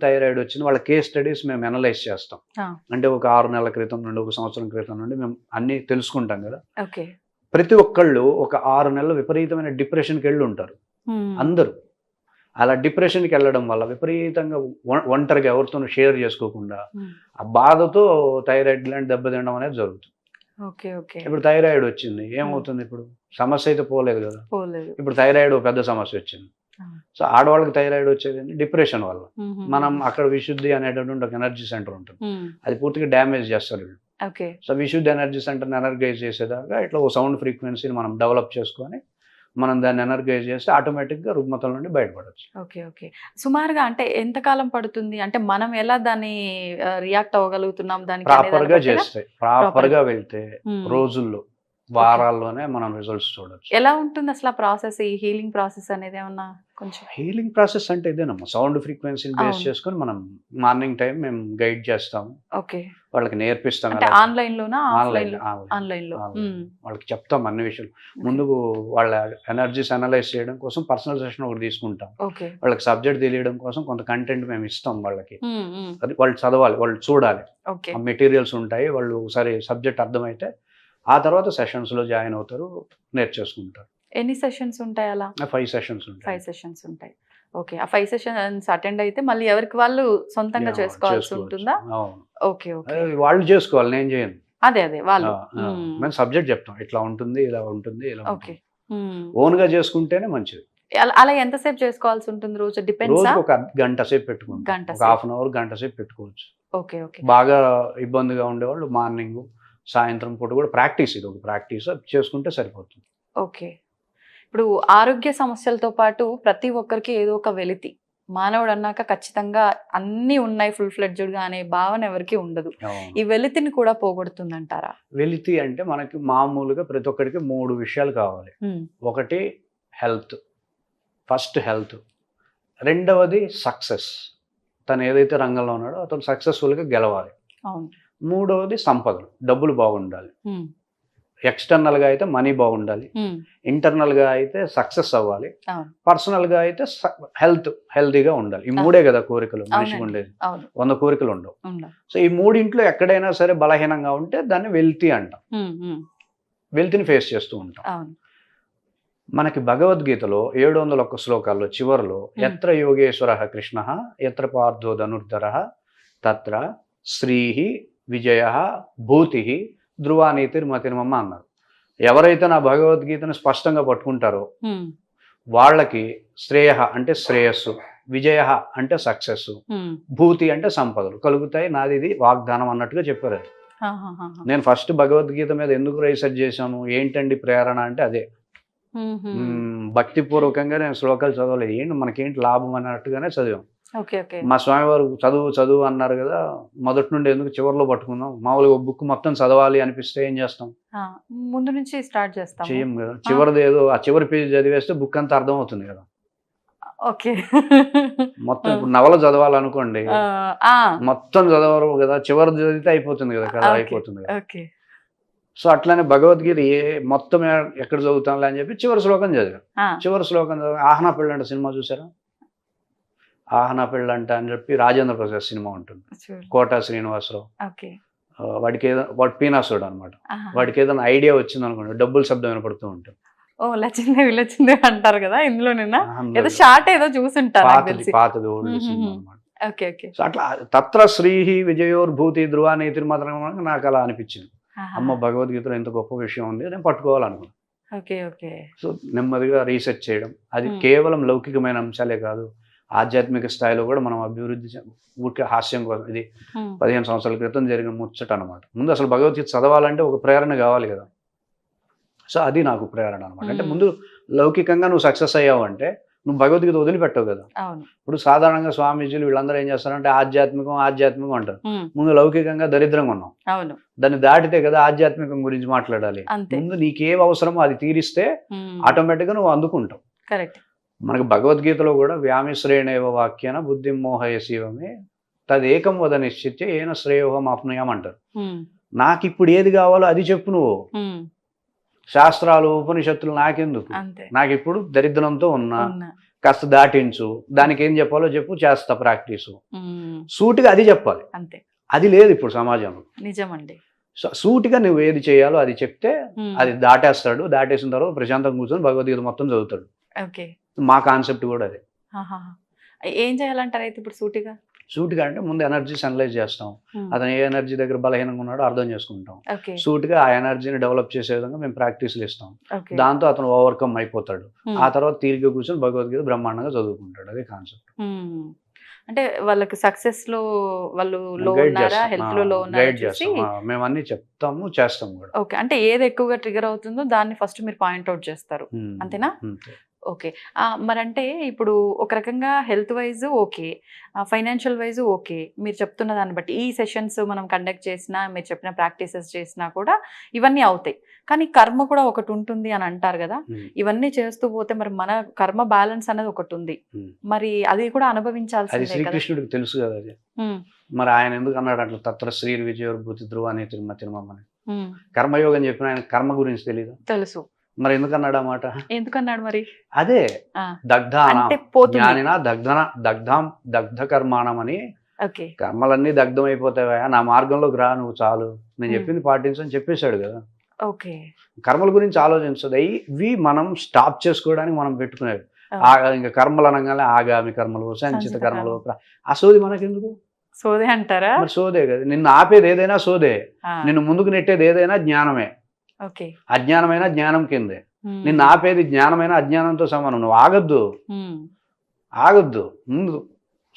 థైరాయిడ్ వచ్చింది? వాళ్ళ కేస్ స్టడీస్ మేము అనలైజ్ చేస్తాం. ఆ! అంటే ఒక 6 నెలల క్రితం నుండి, ఒక సంవత్సరం క్రితం నుండి మేము అన్నీ తెలుసుకుంటాం గదా! ఓకే. ప్రతి ఒక్కళ్ళు ఒక 6 నెలలు విపరీతమైన డిప్రెషన్‌కెళ్ళి ఉంటారు. హ్మ్. అందరూ. అలా డిప్రెషన్‌కెళ్ళడం వల్ల విపరీతంగా ఒంటరిగా ఎవరితోనూ షేర్ చేసుకోకుండా, హ్మ్. ఆ బాధతో థైరాయిడ్ గ్లాండ్ దెబ్బతినడం అనేది జరుగుతుంది. ఓకే. ఓకే. ఇప్పుడు థైరాయిడ్ వచ్చింది. ఏమవుతుంది ఇప్పుడు? సమస్య అయితే పోలేదు గదా! పోలేదు. ఇప్పుడు థైరాయిడ్ ఓ పెద్ద సమస్య వచ్చింది. ఆ! సో, ఆడవాళ్ళకి థైరాయిడ్ వచ్చేదేంటి? డిప్రెషన్ వల్ల. హుహు. మనం అక్కడ విశుద్ధి అనేటటువంటి ఒక ఎనర్జీ సెంటర్ ఉంటుంది. హ్మ్. అది పూర్తిగా డ్యామేజ్ చేస్తారు వీళ్ళు. ఓకే. సో, విశుద్ధి ఎనర్జీ సెంటర్‌ని ఎనర్గైజ్ చేసేదాకా ఇట్లా ఓ సౌండ్ ఫ్రీక్వెన్సీని మనం డెవలప్ చేసుకొని, మనం దాన్ని ఎనర్గైజ్ చేస్తే ఆటోమేటిక్‌గా రుగ్మతల నుండి బయటపడొచ్చు. ఓకే. ఓకే. సుమారుగా అంటే ఎంత కాలం పడుతుంది? అంటే మనం ఎలా దాన్ని రియాక్ట్ అవ్వగలుగుతున్నాం దానికి అనే దాన్ని ప్రాపర్‌గా బట్టేనా? చేస్తే, ప్రాపర్‌గా వెళ్తే హ్మ్. రోజుల్లో, ఓకే. వారాల్లోనే మనం రిజల్ట్స్ చూడొచ్చు. ఎలా ఉంటుంది అసలు ఆ ప్రాసెస్? ఈ హీలింగ్ ప్రాసెస్ అనేది ఏమన్నా కొంచెం? హీలింగ్ ప్రాసెస్ అంటే ఇదేనమ్మా. సౌండ్ ఫ్రీక్వెన్సీని బేస్ అవును. చేసుకొని మనం మార్నింగ్ టైమ్ మేము గైడ్ చేస్తాము. ఓకే. వాళ్ళకి నేర్పిస్తాం అంటే ఎలా ఆన్‌లైన్‌లోనా? ఆన్‌లైన్‌లో, ఆఫ్‌లైన్‌లో? ఆన్‌లైన్‌లో. ఆన్‌లైన్. హ్మ్. వాళ్ళకి చెప్తాం అన్ని విషయాలు. ఓకే. ముందు వాళ్ళ ఎనర్జీస్ అనలైజ్ చేయడం కోసం పర్సనల్ సెషన్ ఒకటి తీసుకుంటాం. ఓకే. వాళ్ళకి సబ్జెక్ట్ తెలియడం కోసం కొంత కంటెంట్ మేము ఇస్తాం వాళ్ళకి. హ్మ్. హ్మ్. అది వాళ్ళు చదవాలి, వాళ్ళు చూడాలి. ఓకే. ఆ మెటీరియల్స్ ఉంటాయి. వాళ్ళు ఒకసారి సబ్జెక్ట్ అర్థమైతే ఆ తర్వాత సెషన్స్‌లో జాయిన్ అవుతారు, నేర్చేసుకుంటారు. ఎన్ని సెషన్స్ ఉంటాయి అలా? 5 సెషన్స్ ఉంటాయి. 5 సెషన్స్ ఉంటాయి. ఓకే. ఆ 5 సెషన్స్ అటెండ్ అయితే మళ్ళీ ఎవరికి వాళ్ళు సొంతంగా యాహ్! చేసుకోవాల్సి చేసుకోవచ్చు. ఉంటుందా? అవును. ఓకే. ఓకే. వాళ్ళు చేసుకోవాలి, నేను చేయను. అదే. అదే. వాళ్ళు. ఆ! ఆ! హ్మ్. మేము సబ్జెక్ట్ చెప్తాం. ఇట్లా ఉంటుంది, ఇలా ఉంటుంది, ఇలా ఓకే. ఉంటుంది. హ్మ్. ఓన్‌గా చేసుకుంటేనే మంచిది. అలా అలా ఎంతసేపు చేసుకోవాల్సి ఉంటుంది రోజు? డిపెండ్సా? రోజుకొక గంట సేపు పెట్టుకుంటాం. గంట ఒక సేపు. హాఫ్ అన్ అవర్, గంట సేపు పెట్టుకోవచ్చు. ఓకే. ఓకే. బాగా ఇబ్బందిగా ఉండేవాళ్ళు మార్నింగు, సాయంత్రం పూట కూడా ప్రాక్టీస్, ఇదొక ప్రాక్టీస్. అది చేసుకుంటే సరిపోతుంది. ఓకే. ఇప్పుడు ఆరోగ్య సమస్యలతో పాటు ప్రతి ఒక్కరికి ఏదో ఒక వెలితి. మానవుడన్నాక ఖచ్చితంగా అన్నీ ఉన్నాయి ఫుల్ ఫ్లెడ్జ్డ్‌గా అనే భావన ఎవరికీ ఉండదు. అవును. ఈ వెలితిని కూడా పోగొడుతుందంటారా? వెలితి అంటే మనకి మామూలుగా ప్రతి ఒక్కడికి 3 విషయాలు కావాలి. హ్మ్. ఒకటి హెల్త్. First health. రెండవది సక్సెస్. తను ఏదైతే రంగంలో ఉన్నాడో అతను సక్సెస్ఫుల్గా గెలవాలి. అవును. మూడవది సంపదలు, డబ్బులు బాగుండాలి. ఉమ్, ఎక్స్టర్నల్గా అయితే మనీ బాగుండాలి, ఉమ్, ఇంటర్నల్గా అయితే సక్సెస్ అవ్వాలి, అవును. పర్సనల్గా అయితే హెల్తీగా ఉండాలి. ఈ మూడే కదా కోరికలు మనిషికి అవునండి. ఉండేది. అవును. 100 కోరికలు ఉండవు. ఉండవు. సో ఈ మూడింట్లో ఎక్కడైనా సరే బలహీనంగా ఉంటే దాన్ని వెల్తీ అంటాం. వెల్తీని ఫేస్ చేస్తూ ఉంటాం. అవును. మనకి భగవద్గీతలో 701 శ్లోకాల్లో చివరిలో ఎత్ర యోగేశ్వర కృష్ణ ఎత్ర పార్థో ధనుర్ధర తత్ర శ్రీహి విజయ భూతి ధ్రువానీతిర్మతిర్మమ్మ అన్నారు. ఎవరైతే నా భగవద్గీతను స్పష్టంగా పట్టుకుంటారో ఉమ్, వాళ్ళకి శ్రేయ అంటే శ్రేయస్సు, విజయ అంటే సక్సెస్, ఉమ్, భూతి అంటే సంపదలు కలుగుతాయి. నాది ఇది వాగ్దానం అన్నట్టుగా చెప్పారు. ఆహాహాహా. నేను ఫస్ట్ భగవద్గీత మీద ఎందుకు రీసెర్చ్ చేశాను, ఏంటండి ప్రేరణ అంటే అదే. భక్తిపూర్వకంగా నేను శ్లోకాలు చదవలేదు. ఏంటి మనకేంటి లాభం అన్నట్టుగానే చదివాం. Okay, okay. మా స్వామివారు చదువు అన్నారు కదా, మొదటి నుండి ఎందుకు చివరిలో పట్టుకుందాం. మామూలుగా బుక్ మొత్తం చదవాలి అనిపిస్తే ఏం చేస్తాం, ఆ, ముందు నుంచి స్టార్ట్ చేస్తాం. చెయ్యం కదా. చివరిది ఏదో ఆ చివరి పేజీ చదివేస్తే బుక్ అంతా అర్థం అవుతుంది కదా. ఓకే. మొత్తం ఇప్పుడు నవల చదవాలనుకోండి, ఆ, మొత్తం చదవరు కదా, చివరి చదివితే అయిపోతుంది కదా, కథ ఓకే, అయిపోతుంది కదా. ఓకే. సో అట్లానే భగవద్గీత మొత్తం ఎక్కడ చదువుతాంలే అని చెప్పి చివరి శ్లోకం చదివాను. ఆ, చివరి శ్లోకం చదివి ఆహనా పెళ్ళంట సినిమా చూసారా? ఆహనా పెళ్ళంట అని చెప్పి రాజేంద్ర ప్రసాద్ సినిమా ఉంటుంది, చూడు. కోటా శ్రీనివాసరావు. ఓకే. వాడు పీనాసుడు అనమాట. ఆహా. వాడికి ఏదైనా ఐడియా వచ్చింది అనుకోండి, డబ్బుల శబ్దం వినపడుతూ ఉంటుంది. ఓ లచ్చిందే అంటారు కదా ఇందులోనేనా? అందులో ఏదో షార్ట్ ఏదో చూసుంటారు నాకు తెలిసి. పాతది ఓల్డ్ సినిమా మ్మ్. అనమాట. Okay, okay. సో అట్లా తత్ర శ్రీహి విజయోర్భూతి ధ్రువానీతిర్ మాత్రం నాకు అలా అనిపించింది. ఆహా. అమ్మ భగవద్గీతలో ఎంత గొప్ప విషయం ఉంది, నేను పట్టుకోవాలనుకున్నాను. Okay, okay. సో నెమ్మదిగా రీసెర్చ్ చేయడం, అది మ్మ్. కేవలం లౌకికమైన అంశాలే కాదు, ఆధ్యాత్మిక స్థాయిలో కూడా మనం అభివృద్ధి ఊరికే హాస్యం కోసం. ఇది ఉమ్, 15 సంవత్సరాల క్రితం జరిగిన ముచ్చట అనమాట. ముందు అసలు భగవద్గీత చదవాలంటే ఒక ప్రేరణ కావాలి కదా. సో అది నాకు ప్రేరణ అనమాట. అంటే ముందు లౌకికంగా నువ్వు సక్సెస్ అయ్యావు అంటే నువ్వు భగవద్గీత వదిలిపెట్టవు కదా. అవును. ఇప్పుడు సాధారణంగా స్వామీజీలు వీళ్ళందరూ ఏం చేస్తారంటే ఆధ్యాత్మికం అంటారు. ఉమ్, ముందు లౌకికంగా దరిద్రంగా ఉన్నాం, అవును. దాన్ని దాటితే కదా ఆధ్యాత్మికం గురించి మాట్లాడాలి. అంతే. ముందు నీకేం అవసరమో అది తీరిస్తే ఉమ్, ఆటోమేటిక్గా నువ్వు అందుకుంటావు. కరెక్ట్. మనకు భగవద్గీతలో కూడా వ్యామిశ్రేణేవ వాక్యాన బుద్ధిం మోహయ శివమే తదేకం వద నిశ్చిత్య ఏన శ్రేయోహం ఆప్నుయాం అంటారు. ఉమ్, నాకు ఇప్పుడు ఏది కావాలో అది చెప్పు నువ్వు. ఉమ్, శాస్త్రాలు ఉపనిషత్తులు నాకెందుకు, అంతే. నాకు ఇప్పుడు దరిద్రంతో ఉన్నా, ఉన్నా. కాస్త దాటించు, దానికి ఏం చెప్పాలో చెప్పు, చేస్తా ప్రాక్టీసు. ఉమ్, సూటిగా అది చెప్పాలి. అంతే. అది లేదు ఇప్పుడు సమాజంలో. నిజమండి. సూటిగా నువ్వు ఏది చేయాలో అది చెప్తే ఉమ్, అది దాటేస్తాడు. దాటేసిన తర్వాత ప్రశాంతంగా కూర్చొని భగవద్గీత మొత్తం చదువుతాడు. ఓకే. మా కాన్సెప్ట్ కూడా అదే. ఆహా. ఏం చేయాలంటారు అయితే ఇప్పుడు సూటిగా? సూటిగా అంటే ముందు ఎనర్జీ అనలైజ్ చేస్తాం. ఉమ్, అతను ఏ ఎనర్జీ దగ్గర బలహీనంగా ఉన్నాడో అర్థం చేసుకుంటాం. ఓకే, సూటిగా ఆ ఎనర్జీని డెవలప్ చేసే విధంగా మేము ప్రాక్టీస్లు ఇస్తాం. ఓకే. దాంతో అతను ఓవర్కమ్ అయిపోతాడు. ఉమ్, ఆ తర్వాత తీరిక కూర్చొని భగవద్గీత బ్రహ్మాండంగా చదువుకుంటాడు. అదే కాన్సెప్ట్. ఉమ్. అంటే వాళ్ళకి సక్సెస్ లో వాళ్ళు లో గైడ్ ఉన్నారా, చేస్తాం, హెల్త్ లో ఉన్నారా గైడ్ చూసి. చేస్తాం. మేము అన్ని చెప్తాము, చేస్తాం కూడా. ఓకే. అంటే ఏది ఎక్కువగా ట్రిగర్ అవుతుందో దాన్ని ఫస్ట్ మీరు పాయింట్అవుట్ చేస్తారు, అంతేనా? ఓకే. మరంటే ఇప్పుడు ఒక రకంగా health wise okay, financial wise okay, మీరు చెప్తున్న దాన్ని బట్టి ఈ సెషన్స్ మనం కండక్ట్ చేసినా, మీరు చెప్పిన ప్రాక్టీసెస్ చేసినా కూడా ఇవన్నీ అవుతాయి. కానీ కర్మ కూడా ఒకటి ఉంటుంది అని అంటారు కదా. ఇవన్నీ చేస్తూ పోతే మరి మన కర్మ బ్యాలెన్స్ అనేది ఒకటి ఉంది, మరి అది కూడా అది అనుభవించాల్సిందే కదా. శ్రీకృష్ణుడికి తెలుసు కదా అది. ఉమ్, మరి ఆయన ఎందుకు అన్నాడు అట్లా తత్ర శ్రీ విజయోర్భూతి ధ్రువాని తిరుమని. ఉమ్, కర్మయోగం చెప్పిన ఆయన కర్మ గురించి తెలియదు, తెలుసు. మరి ఎందుకు అన్నాడు ఆ మాట? ఎందుకన్నాడు మరి? అదే ఆ, దగ్ధానం అంటే పోతుంది. జ్ఞానినా దగ్ధ కర్మాణం అని. ఓకే. కర్మలన్నీ దగ్ధం అయిపోతావా, నా మార్గంలోకి రా నువ్వు, చాలు నేను చెప్పింది పాటించని చెప్పేశాడు కదా. ఓకే. కర్మల గురించి ఆలోచించదు. ఇవి మనం స్టాప్ చేసుకోవడానికి మనం పెట్టుకునేవి. ఆ, ఇంకా కర్మలు అనగానే ఆగామి కర్మలు, సంచిత సంచిత కర్మలు, ఆ సోది మనకెందుకు? సోదే అంటారా? మరి సోదే కదా. నిన్ను ఆపేది ఏదైనా సోదే, ఆ, నిన్ను ముందుకు నెట్టేది ఏదైనా జ్ఞానమే. ఓకే. అజ్ఞానమైన జ్ఞానం కిందే. ఉమ్, నిన్ను ఆపేది జ్ఞానమైన అజ్ఞానంతో సమానం. నువ్వు ఉమ్, ఆగొద్దు. ముందు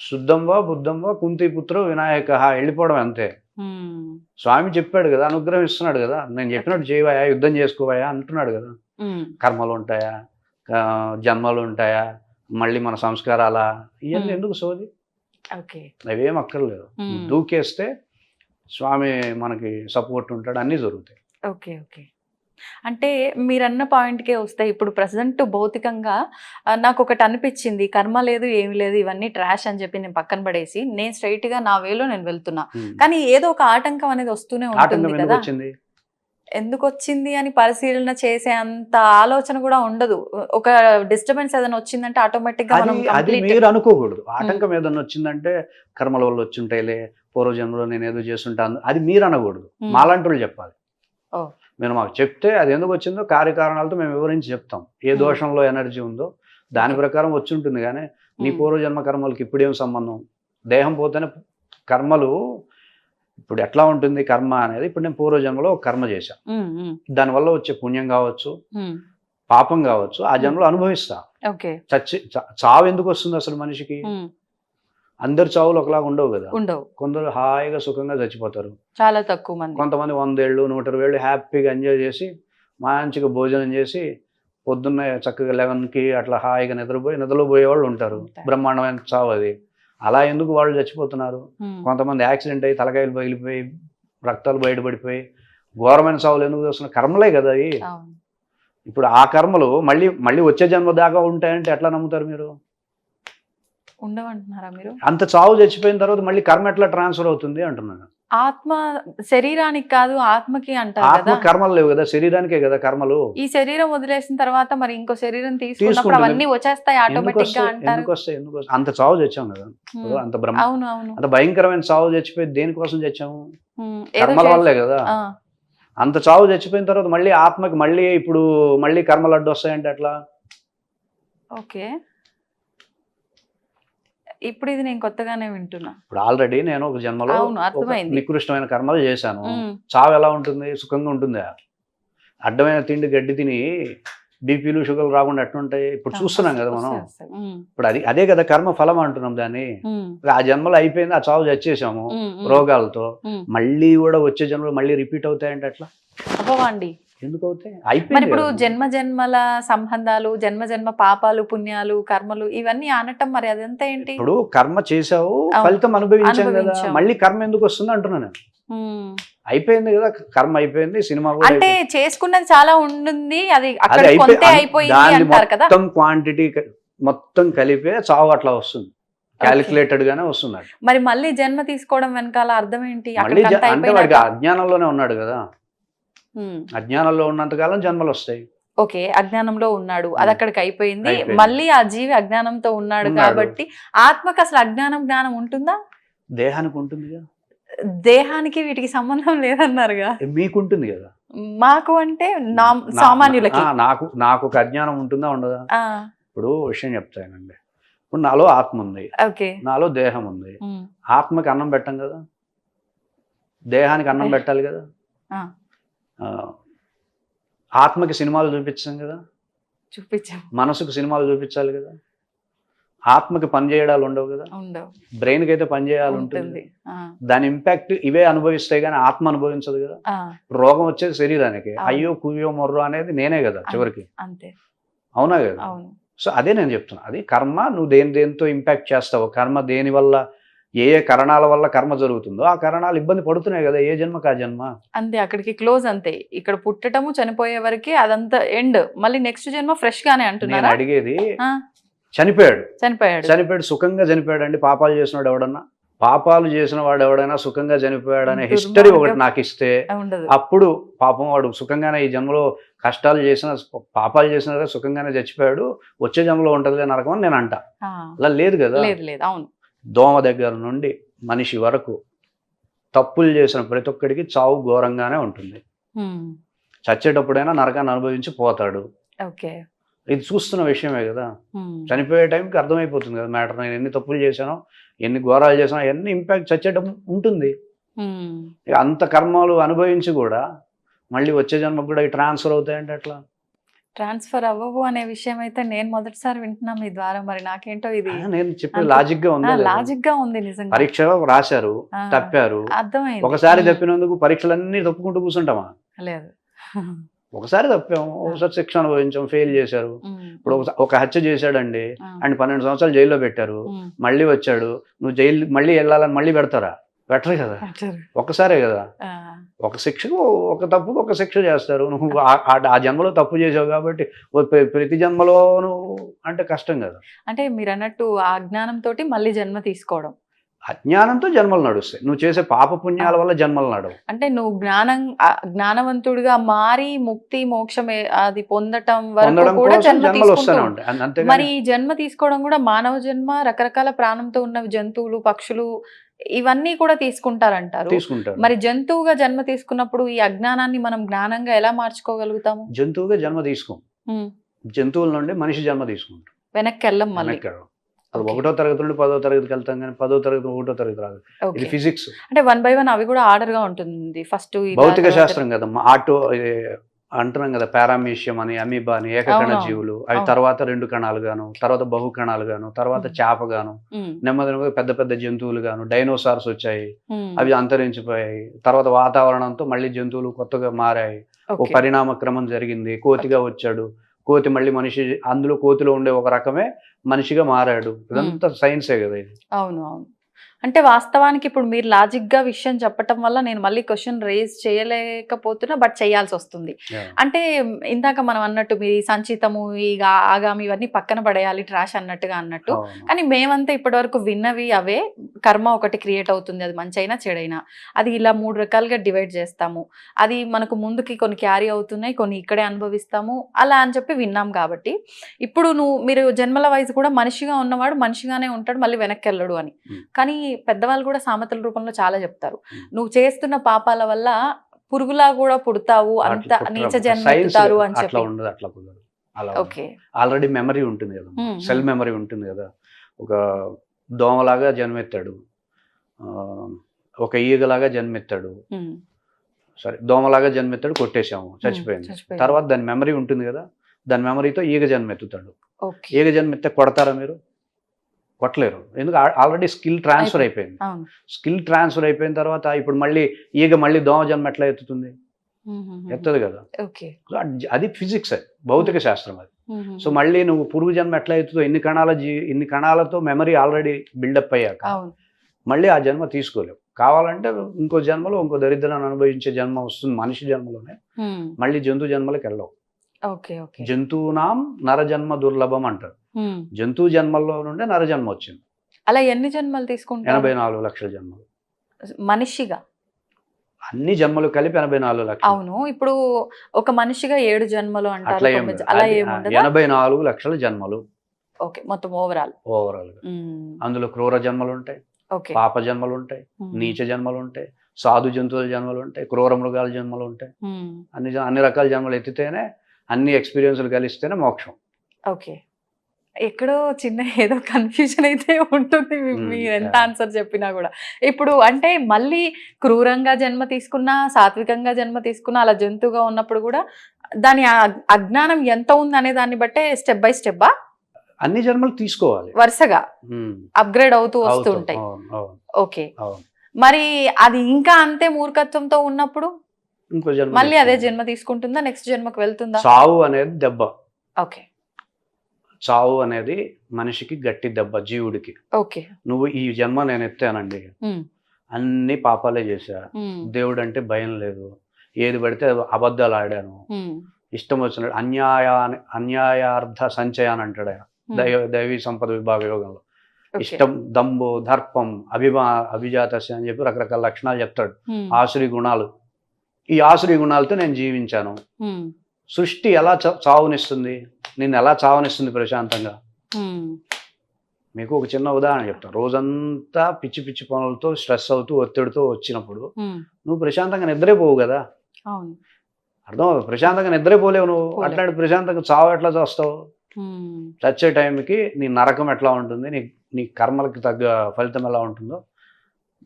శుద్ధంవా బుద్ధంవా కుంతి పుత్రో వినాయక వెళ్ళిపోవడం అంతే. ఉమ్, స్వామి చెప్పాడు కదా, అనుగ్రహం ఇస్తున్నాడు కదా, నేను చెప్పినట్టు చేయవయా, యుద్ధం చేసుకోవయా అంటున్నాడు కదా. ఉమ్, కర్మలు ఉంటాయా, జన్మలు ఉంటాయా, మళ్ళీ మన సంస్కారాలా, ఇవన్నీ ఎందుకు సోది? ఓకే. అవేం అక్కర్లేదు. దూకేస్తే స్వామి మనకి సపోర్ట్ ఉంటాడు, అన్నీ జరుగుతాయి. Okay, okay. అంటే మీరన్న పాయింట్‌కే వస్తే ఇప్పుడు ప్రెజెంట్ భౌతికంగా నాకొకటి అనిపిచ్చింది. కర్మ లేదు, ఏమి లేదు. ఇవన్నీ ట్రాష్ అని చెప్పి నేను పక్కన పడేసి, నేను స్ట్రెయిట్‌గా నా వేలో నేను వెళ్తున్నా. కానీ ఏదో ఒక ఆటంకం అనేది వస్తూనే ఆటంకం ఉంటుంది ఎందుకు కదా! వచ్చింది? ఎందుకొచ్చింది అని పరిశీలన చేసే అంత ఆలోచన కూడా ఉండదు. ఒక డిస్టర్బెన్స్ ఏదైనా వచ్చిందంటే ఆటోమేటిక్‌గా అది మనం అది కంప్లీట్ మీరు అనుకోకూడదు. హ్మ్. ఆటంకం ఏదన్నా వచ్చిందంటే కర్మల వల్ల వచ్చుంటాయిలే, పూర్వజన్మలో నేనేదో చేసుంటాను అది మీరు అనకూడదు. హ్మ్. మాలాంటోళ్ళు చెప్పాలి. ఓహ్! మీరు మాకు చెప్తే అది ఎందుకు వచ్చిందో కార్యకారణాలతో మేము వివరించి చెప్తాం. ఏ హ్మ్. దోషంలో ఎనర్జీ ఉందో దాని ఓకే. ప్రకారం వచ్చుంటుంది గానీ, నీ హ్మ్. పూర్వజన్మ కర్మలకి ఇప్పుడేం సంబంధం? దేహం పోతేనే కర్మలు ఇప్పుడు ఎట్లా ఉంటుంది కర్మ అనేది, ఇప్పుడు నేను పూర్వజన్మలో ఒక కర్మ చేశా. హ్మ్. హ్మ్. దానివల్ల వచ్చే పుణ్యం కావచ్చు, హ్మ్. పాపం కావచ్చు, ఆ హ్మ్. జన్మలో అనుభవిస్తా. ఓకే. చావు ఎందుకు వస్తుంది అసలు మనిషికి? హ్మ్. అందరి చావులు ఒకలాగా ఉండవు కదా! ఉండవు. కొందరు హాయిగా సుఖంగా చచ్చిపోతారు. చాలా తక్కువ మంది. కొంతమంది 100 ఏళ్ళు, 120 ఏళ్ళు హ్యాపీగా ఎంజాయ్ చేసి, మంచిగా భోజనం చేసి, పొద్దున్నే చక్కగా 11కి అట్లా హాయిగా నిద్రపోయి, నిద్రలో పోయేవాళ్ళు ఉంటారు. ఉంటారు. బ్రహ్మాండమైన చావు అది. అలా ఎందుకు వాళ్ళు చచ్చిపోతున్నారు? హ్మ్. కొంతమంది యాక్సిడెంట్ అయ్యి తలకాయలు పగిలిపోయి, రక్తాలు బయటపడిపోయి, ఘోరమైన చావులు ఎందుకు వస్తున్నాయి? కర్మలే కదా అయి. అవును. ఇప్పుడు ఆ కర్మలు మళ్ళీ మళ్ళీ వచ్చే జన్మ దాకా ఉంటాయంటే ఎట్లా నమ్ముతారు మీరు? ఉండవంటున్నారా మీరు? అంత చావు చచ్చిపోయిన తర్వాత మళ్ళీ కర్మ ఎట్లా ట్రాన్స్‌ఫర్ అవుతుంది అంటున్నాను. ఆత్మ శరీరానికి కాదు ఆత్మకి అంటారు ఆత్మ కదా! కర్మలు లేవు కదా! శరీరానికే కదా కర్మలు. ఈ శరీరం వదిలేసిన తర్వాత మరి ఇంకో శరీరం తీసుకున్నప్పుడు తీసుకుంటుంది. అవన్నీ వచ్చేస్తాయి ఆటోమేటిక్‌గా అంటారు. ఎందుకొస్తాయి? అంత చావు చచ్చాం కదా! ఇప్పుడు హ్మ్. అవును. అవును. అంత భయంకరమైన చావు చచ్చిపోయి దేనికోసం చచ్చాము? హ్మ్. ఏదో కర్మల వల్లే కదా! ఆ! అంత చావు చచ్చిపోయిన తర్వాత మళ్ళీ ఆత్మకి మళ్ళీ కర్మలు అడ్డొస్తాయంటే ఎట్లా? ఓకే. ఇప్పుడు ఇది నేను కొత్తగానే వింటున్నా. ఇప్పుడు ఆల్రెడీ నేను ఒక జన్మలో అవును. ఒక అర్థమైంది. నికృష్టమైన కర్మలు చేశాను. హ్మ్. చావు ఎలా ఉంటుంది? సుఖంగా ఉంటుందా? అడ్డమైన తిండి గడ్డి తిని బీపీలు, షుగర్‌లు రాకుండా ఎట్లుంటాయి? ఇప్పుడు చూస్తున్నాం కదా మనం. వస్తాయి. హ్మ్. ఇప్పుడు అదే కదా కర్మ ఫలం అంటున్నాం దాన్ని. హ్మ్. ఆ జన్మలో అయిపోయింది. ఆ చావు చచ్చేసాము హ్మ్. హ్మ్. రోగాలతో. హ్మ్. మళ్ళీ కూడా వచ్చే జన్మలో మళ్ళీ రిపీట్ అవుతాయంటే ఎట్లా? అవ్వవండి. ఎందుకు అవుతాయి? మరి అయిపోయింది ఇప్పుడు కదమ్మా. జన్మ జన్మల సంబంధాలు, జన్మ జన్మ పాపాలు, పుణ్యాలు, కర్మలు ఇవన్నీ అనటం మరి అదంతా ఏంటి? ఇప్పుడు కర్మ చేసావు, అవును. ఫలితం అనుభవించాం కదా! అనుభవించాం. మళ్ళీ కర్మ ఎందుకు వస్తుంది అంటున్నా నేను. హ్మ్. అయిపోయింది కదా! కర్మ అయిపోయింది. సినిమా కూడా అంటే అయిపోయింది. చేసుకున్నది చాలా ఉండుంది. అది అక్కడ అది కొంతే అయిపోయింది దాన్ని అంటారు కదా! మొత్తం క్వాంటిటీ మొత్తం కలిపే చావు అట్లా వస్తుంది. ఓకే. కాలిక్యులేటెడ్ గానే వస్తుంది అది. మరి మళ్ళీ జన్మ తీసుకోవడం వెనకాల అర్థం ఏంటి? మళ్ళీ అక్కడికంతా అంటే వాడికి అయిపోయినాక? అజ్ఞానంలోనే ఉన్నాడు కదా! హ్మ్. అజ్ఞానంలో ఉన్నంత కాలం జన్మలు వస్తాయి. ఓకే. అజ్ఞానంలో ఉన్నాడు. అది అక్కడికి అయిపోయింది. అయిపోయింది. మళ్ళీ ఆ జీవి అజ్ఞానంతో ఉన్నాడు కాబట్టి ఆత్మకి అసలు అజ్ఞానం, జ్ఞానం ఉంటుందా? దేహానికి ఉంటుందిగా. దేహానికి వీటికి సంబంధం లేదన్నారుగా. మీకుంటుంది కదా! మాకు అంటే నా సామాన్యులకి. నాకు ఒక అజ్ఞానం ఉంటుందా? ఉండదా? ఆ! ఇప్పుడు విషయం చెప్తానండి. ఇప్పుడు నాలో ఆత్మ ఉంది. ఓకే. నాలో దేహం ఉంది. హ్మ్. ఆత్మకి అన్నం పెట్టం కదా! దేహానికి అన్నం పెట్టాలి కదా! ఆ! ఆహ్, ఆత్మకి సినిమాలు చూపించాం కదా! చూపించాం. మనసుకు సినిమాలు చూపించాలి కదా! ఆత్మకి పని చేయడాలు ఉండవు కదా! ఉండవు. బ్రెయిన్‌కి అయితే పని చేయాలి ఉంటుంది. ఉంటుంది. ఆ! దాని ఇంపాక్ట్ ఇవే అనుభవిస్తాయి గానీ ఆత్మ అనుభవించదు కదా! ఆ! రోగం వచ్చేది శరీరానికి. అవును. అయ్యో! కుయ్యో! మొర్రో అనేది నేనే కదా చివరికి. అంతే. అవునా కదా! అవును. సో, అదే నేను చెప్తున్నా. అది కర్మ నువ్వు దేనితో ఇంపాక్ట్ చేస్తావో, కర్మ దేనివల్ల ఏ కరణాల వల్ల కర్మ జరుగుతుందో, ఆ కరణాలు ఇబ్బంది పడుతున్నాయి కదా! ఏ జన్మకి ఆ జన్మ. అంతే అక్కడికి క్లోజ్ అంతే. ఇక్కడ పుట్టటము, చనిపోయే వరకే అదంతా ఎండ్. మళ్ళీ నెక్స్ట్ జన్మ ఫ్రెష్ గానే నేను అంటున్నారా? అడిగేది ఆ! చనిపోయాడు. చనిపోయాడు. సుఖంగా చనిపోయాడండి పాపాలు చేసినోడు ఎవడన్నా? పాపాలు చేసిన వాడు ఎవడైనా సుఖంగా చనిపోయాడనే హిస్టరీ దుర్మార్గం. ఒకటి నాకిస్తే, ఉండదు. అప్పుడు పాపం వాడు సుఖంగానే ఈ జన్మలో కష్టాలు చేసిన, పాపాలు చేసినా సరే సుఖంగానే చచ్చిపోయాడు. వచ్చే జన్మలో ఉంటదిలే నరకం అని నేను అంటా. ఆ! అలా లేదు కదా! లేదు. లేదు. అవును. దోమ దగ్గర నుండి మనిషి వరకు తప్పులు చేసిన ప్రతి ఒక్కడికి చావు ఘోరంగానే ఉంటుంది. హ్మ్. చచ్చేటప్పుడైనా నరకాన్ని అనుభవించి పోతాడు. ఓకే. ఇది చూస్తున్న విషయమే కదా! హ్మ్. చనిపోయే టైంకి అర్థమైపోతుంది కదా మ్యాటర్. నేను ఎన్ని తప్పులు చేశానో, ఎన్ని ఘోరాలు చేశానో అయన్నీ ఇంపాక్ట్ చచ్చేటప్పుడు ఉంటుంది. హ్మ్. ఇక అంత కర్మలు అనుభవించి కూడా మళ్ళీ వచ్చే జన్మకు కూడా ట్రాన్స్‌ఫర్ అవుతాయంటే ఎట్లా? ట్రాన్స్‌ఫర్ అవ్వవు అనే విషయం అయితే నేను మొదటిసారి వింటున్నా మీ ద్వారా. మరి నాకేంటో ఇది నేను చెప్పేది అంత లాజిక్‌గా ఉందా లేదా? లాజిక్‌గా ఉంది నిజంగా. పరీక్ష రాశారు, ఆ! తప్పారు. అర్థమైంది. ఒకసారి హ్మ్. తప్పినందుకు పరీక్షలన్నీ తప్పుకుంటూ కూర్చుంటామా? లేదు. ఒకసారి తప్పాము, ఒకసారి శిక్ష అనుభవించాం, ఫెయిల్ చేశారు. హ్మ్. ఇప్పుడు ఒక హత్య చేశాడండి, ఆ! ఆయన 12 సంవత్సరాలు జైల్లో పెట్టారు. హ్మ్. మళ్ళీ వచ్చాడు. నువ్వు మళ్ళీ వెళ్ళాలని మళ్ళీ పెడతారా? బెటర్ కదా, అంటారు. ఒక్కసారే కదా. ఆ, ఒక శిక్షకు ఒక తప్పుకు ఒక శిక్ష చేస్తారు. నువ్వు ఆ జన్మలో తప్పు చేసావు కాబట్టి ప్రతి జన్మలో నువ్వు అంటే కష్టం కదా. అంటే మీరు అన్నట్టు ఆ జ్ఞానంతో మళ్ళీ జన్మ తీసుకోవడం. అజ్ఞానంతో జన్మలు నడుస్తాయి, నువ్వు చేసే పాప పుణ్యాల వల్ల జన్మలు నడవు. అంటే నువ్వు జ్ఞానవంతుడిగా మారి ముక్తి మోక్షం అది పొందటం వరకు పొందడం కూడా కోసం జన్మ జన్మలు వస్తూనే తీసుకుంటూ ఉంటాయి. మరి అంతేగాని ఈ జన్మ తీసుకోవడం కూడా మానవ జన్మ, రకరకాల ప్రాణంతో ఉన్న జంతువులు, పక్షులు ఇవన్నీ కూడా తీసుకుంటారంటారు. తీసుకుంటారు. మరి జంతువుగా జన్మ తీసుకున్నప్పుడు ఈ అజ్ఞానాన్ని మనం జ్ఞానంగా ఎలా మార్చుకోగలుగుతాము? జంతువుగా జన్మ తీసుకోం, ఉమ్, జంతువుల నుండి మనిషి జన్మ తీసుకుంటాం. వెనక్కి వెళ్ళం మళ్ళీ. వెనక్కి వెళ్ళం. అది Okay. 1వ తరగతి నుండి 10వ తరగతికి వెళ్తాం, కానీ 10వ తరగతి 1వ తరగతి రాదు. ఇది ఓకే. ఫిజిక్స్, అంటే 1 by 1 అవి కూడా ఆర్డర్ గా ఉంటుంది. ఫస్ట్ భౌతిక శాస్త్రం కదా. ఆటో అంటున్నాం కదా, పారామీషియం అని, అమీబా అని, ఏకకణ అవునవును. జీవులు. అవి అవును. తర్వాత 2 కణాలు గాను, తర్వాత బహు కణాలు గాను, తర్వాత చేప గాను, నెమ్మది నెమ్మది పెద్ద పెద్ద జంతువులు గాను, డైనోసార్స్ వచ్చాయి, అవి అంతరించిపోయాయి. తర్వాత వాతావరణంతో మళ్ళీ జంతువులు కొత్తగా మారాయి, ఓ పరిణామ క్రమం జరిగింది. కోతిగా వచ్చాడు, కోతి మళ్ళీ మనిషి, అందులో కోతిలో ఉండే ఒక రకమే మనిషిగా మారాడు. ఇదంతా సైన్సే కదా ఇది. అవును అవును. అంటే వాస్తవానికి ఇప్పుడు మీరు లాజిక్ గా విషయం చెప్పటం వల్ల నేను మళ్ళీ క్వశ్చన్ రేజ్ చేయలేకపోతున్నా, బట్ చేయాల్సి వస్తుంది. అంటే ఇందాక మనం అన్నట్టు మీ సంచితము, ఈ ఆగామి ఇవన్నీ పక్కన పడేయాలి ట్రాష్ అన్నట్టుగా అన్నట్టు, అవును. కానీ మేమంతా ఇప్పటి వరకు విన్నవి అవే. కర్మ ఒకటి క్రియేట్ అవుతుంది, అది మంచి అయినా చెడైనా. అది ఇలా 3 రకాలుగా డివైడ్ చేస్తాము. అది మనకు ముందుకి కొన్ని క్యారీ అవుతున్నాయి, కొన్ని ఇక్కడే అనుభవిస్తాము అలా అని చెప్పి విన్నాం. కాబట్టి ఇప్పుడు మీరు జన్మల వైజ్ కూడా మనిషిగా ఉన్నవాడు మనిషిగానే ఉంటాడు, మళ్ళీ వెనక్కి వెళ్ళడు అని. కానీ పెద్దవాళ్ళు కూడా సామెతల రూపంలో చాలా చెప్తారు, నువ్వు చేస్తున్న పాపాల వల్ల పురుగులా కూడా పుడతావు, అంత నీచ జన్మ ఎత్తుతారు అని అట్లా చెప్పి. ఉండదు, అట్లా కుదరదు. అలా ఓకే. ఆల్రెడీ మెమరీ ఉంటుంది కదా, సెల్ మెమరీ ఉంటుంది కదా. ఒక దోమలాగా జన్మెత్తాడు, ఒక ఈగలాగా జన్మెత్తాడు, సరే దోమలాగా జన్మెత్తాడు, కొట్టేశాము, చచ్చిపోయింది. తర్వాత దాని మెమరీ ఉంటుంది కదా, దాని మెమరీతో ఈగ జన్మెత్తుతాడు. ఈగ జన్మెత్తే కొడతారా మీరు? కొట్టలేరు, ఎందుకు ఆల్రెడీ స్కిల్ ట్రాన్స్ఫర్ అయిపోయింది. స్కిల్ ట్రాన్స్ఫర్ అయిపోయిన తర్వాత ఇప్పుడు మళ్ళీ ఈగ మళ్ళీ దోమ జన్మ ఎట్లా ఎత్తుతుంది? ఎత్తదు కదా. అది ఫిజిక్స్, అది భౌతిక శాస్త్రం అది. సో మళ్ళీ నువ్వు పురుగు జన్మ ఎట్లా ఎత్తుతో ఇన్ని కణాలతో మెమరీ ఆల్రెడీ బిల్డప్ అయ్యాక మళ్ళీ ఆ జన్మ తీసుకోలేవు. కావాలంటే ఇంకో జన్మలో ఇంకో దరిద్రాన్ని అనుభవించే జన్మ వస్తుంది మనిషి జన్మలోనే, మళ్ళీ జంతు జన్మలకు వెళ్ళవు. జంతువునాం నరజన్మ దుర్లభం అంటారు. జంతువు జన్మల్లో నుండే నరజన్మ వచ్చింది. అలా ఎన్ని జన్మలు తీసుకుంటారు? 84 లక్షల జన్మలు మనిషిగా. అన్ని జన్మలు కలిపి 84 లక్షలు. అవును, ఇప్పుడు ఒక మనిషిగా 7 జన్మలు అంటారు, అట్లా 84 లక్షల జన్మలు. ఓకే, మొత్తం ఓవరాల్ గా అందులో క్రూర జన్మలు ఉంటాయి, పాప జన్మలు ఉంటాయి, నీచ జన్మలు ఉంటాయి, సాధు జంతువుల జన్మలు ఉంటాయి, క్రూర మృగాల జన్మలు ఉంటాయి. అన్ని రకాల జన్మలు ఎత్తితేనే, అన్ని ఎక్స్పీరియన్స్లు కలిస్తేనే మోక్షం. ఓకే. ఎక్కడో చిన్న ఏదో కన్ఫ్యూజన్ అయితే ఉంటుంది మీరు ఎంత ఆన్సర్ చెప్పినా కూడా. ఇప్పుడు అంటే మళ్ళీ క్రూరంగా జన్మ తీసుకున్నా, సాత్వికంగా జన్మ తీసుకున్నా, అలా జంతువుగా ఉన్నప్పుడు కూడా దాని అజ్ఞానం ఎంత ఉంది అనే దాన్ని బట్టే స్టెప్ బై స్టెప్ అన్ని జన్మలు తీసుకోవాలి, వరుసగా అప్గ్రేడ్ అవుతూ వస్తూ ఉంటాయి. ఓకే. మరి అది ఇంకా అంతే మూర్ఖత్వంతో ఉన్నప్పుడు ఇంకో జన్మ మళ్ళీ అదే జన్మ తీసుకుంటుందా, నెక్స్ట్ జన్మకు వెళ్తుందా? చావు అనేది దెబ్బ. ఓకే. చావు అనేది మనిషికి గట్టి దెబ్బ, జీవుడికి. ఓకే. నువ్వు ఈ జన్మ నేను ఎత్తానండి, అన్ని పాపాలే చేశా, దేవుడు అంటే భయం లేదు, ఏది పడితే అబద్ధాలు ఆడాను, ఇష్టం వచ్చినట్టు అన్యాయార్థ సంచయాన్ని అంటాడు ఆయన దైవీ సంపద విభాగ యోగంలో. ఇష్టం, దమ్ము, దర్పం, అభిజాతస్య అని చెప్పి రకరకాల లక్షణాలు చెప్తాడు, ఆసురి గుణాలు. ఈ ఆసురి గుణాలతో నేను జీవించాను. సృష్టి ఎలా చావునిస్తుంది, నిన్ను ఎలా చావనిస్తుంది ప్రశాంతంగా? మీకు ఒక చిన్న ఉదాహరణ చెప్తాను. రోజంతా పిచ్చి పిచ్చి పనులతో స్ట్రెస్ అవుతూ ఒత్తిడితో వచ్చినప్పుడు నువ్వు ప్రశాంతంగా నిద్రపోవు కదా, అర్థం? ప్రశాంతంగా నిద్రపోలేవు నువ్వు. అట్లాంటి ప్రశాంతంగా చావు ఎట్లా చేస్తావు? చచ్చే టైంకి నీ నరకం ఎట్లా ఉంటుంది, నీ కర్మలకి తగ్గ ఫలితం ఎలా ఉంటుందో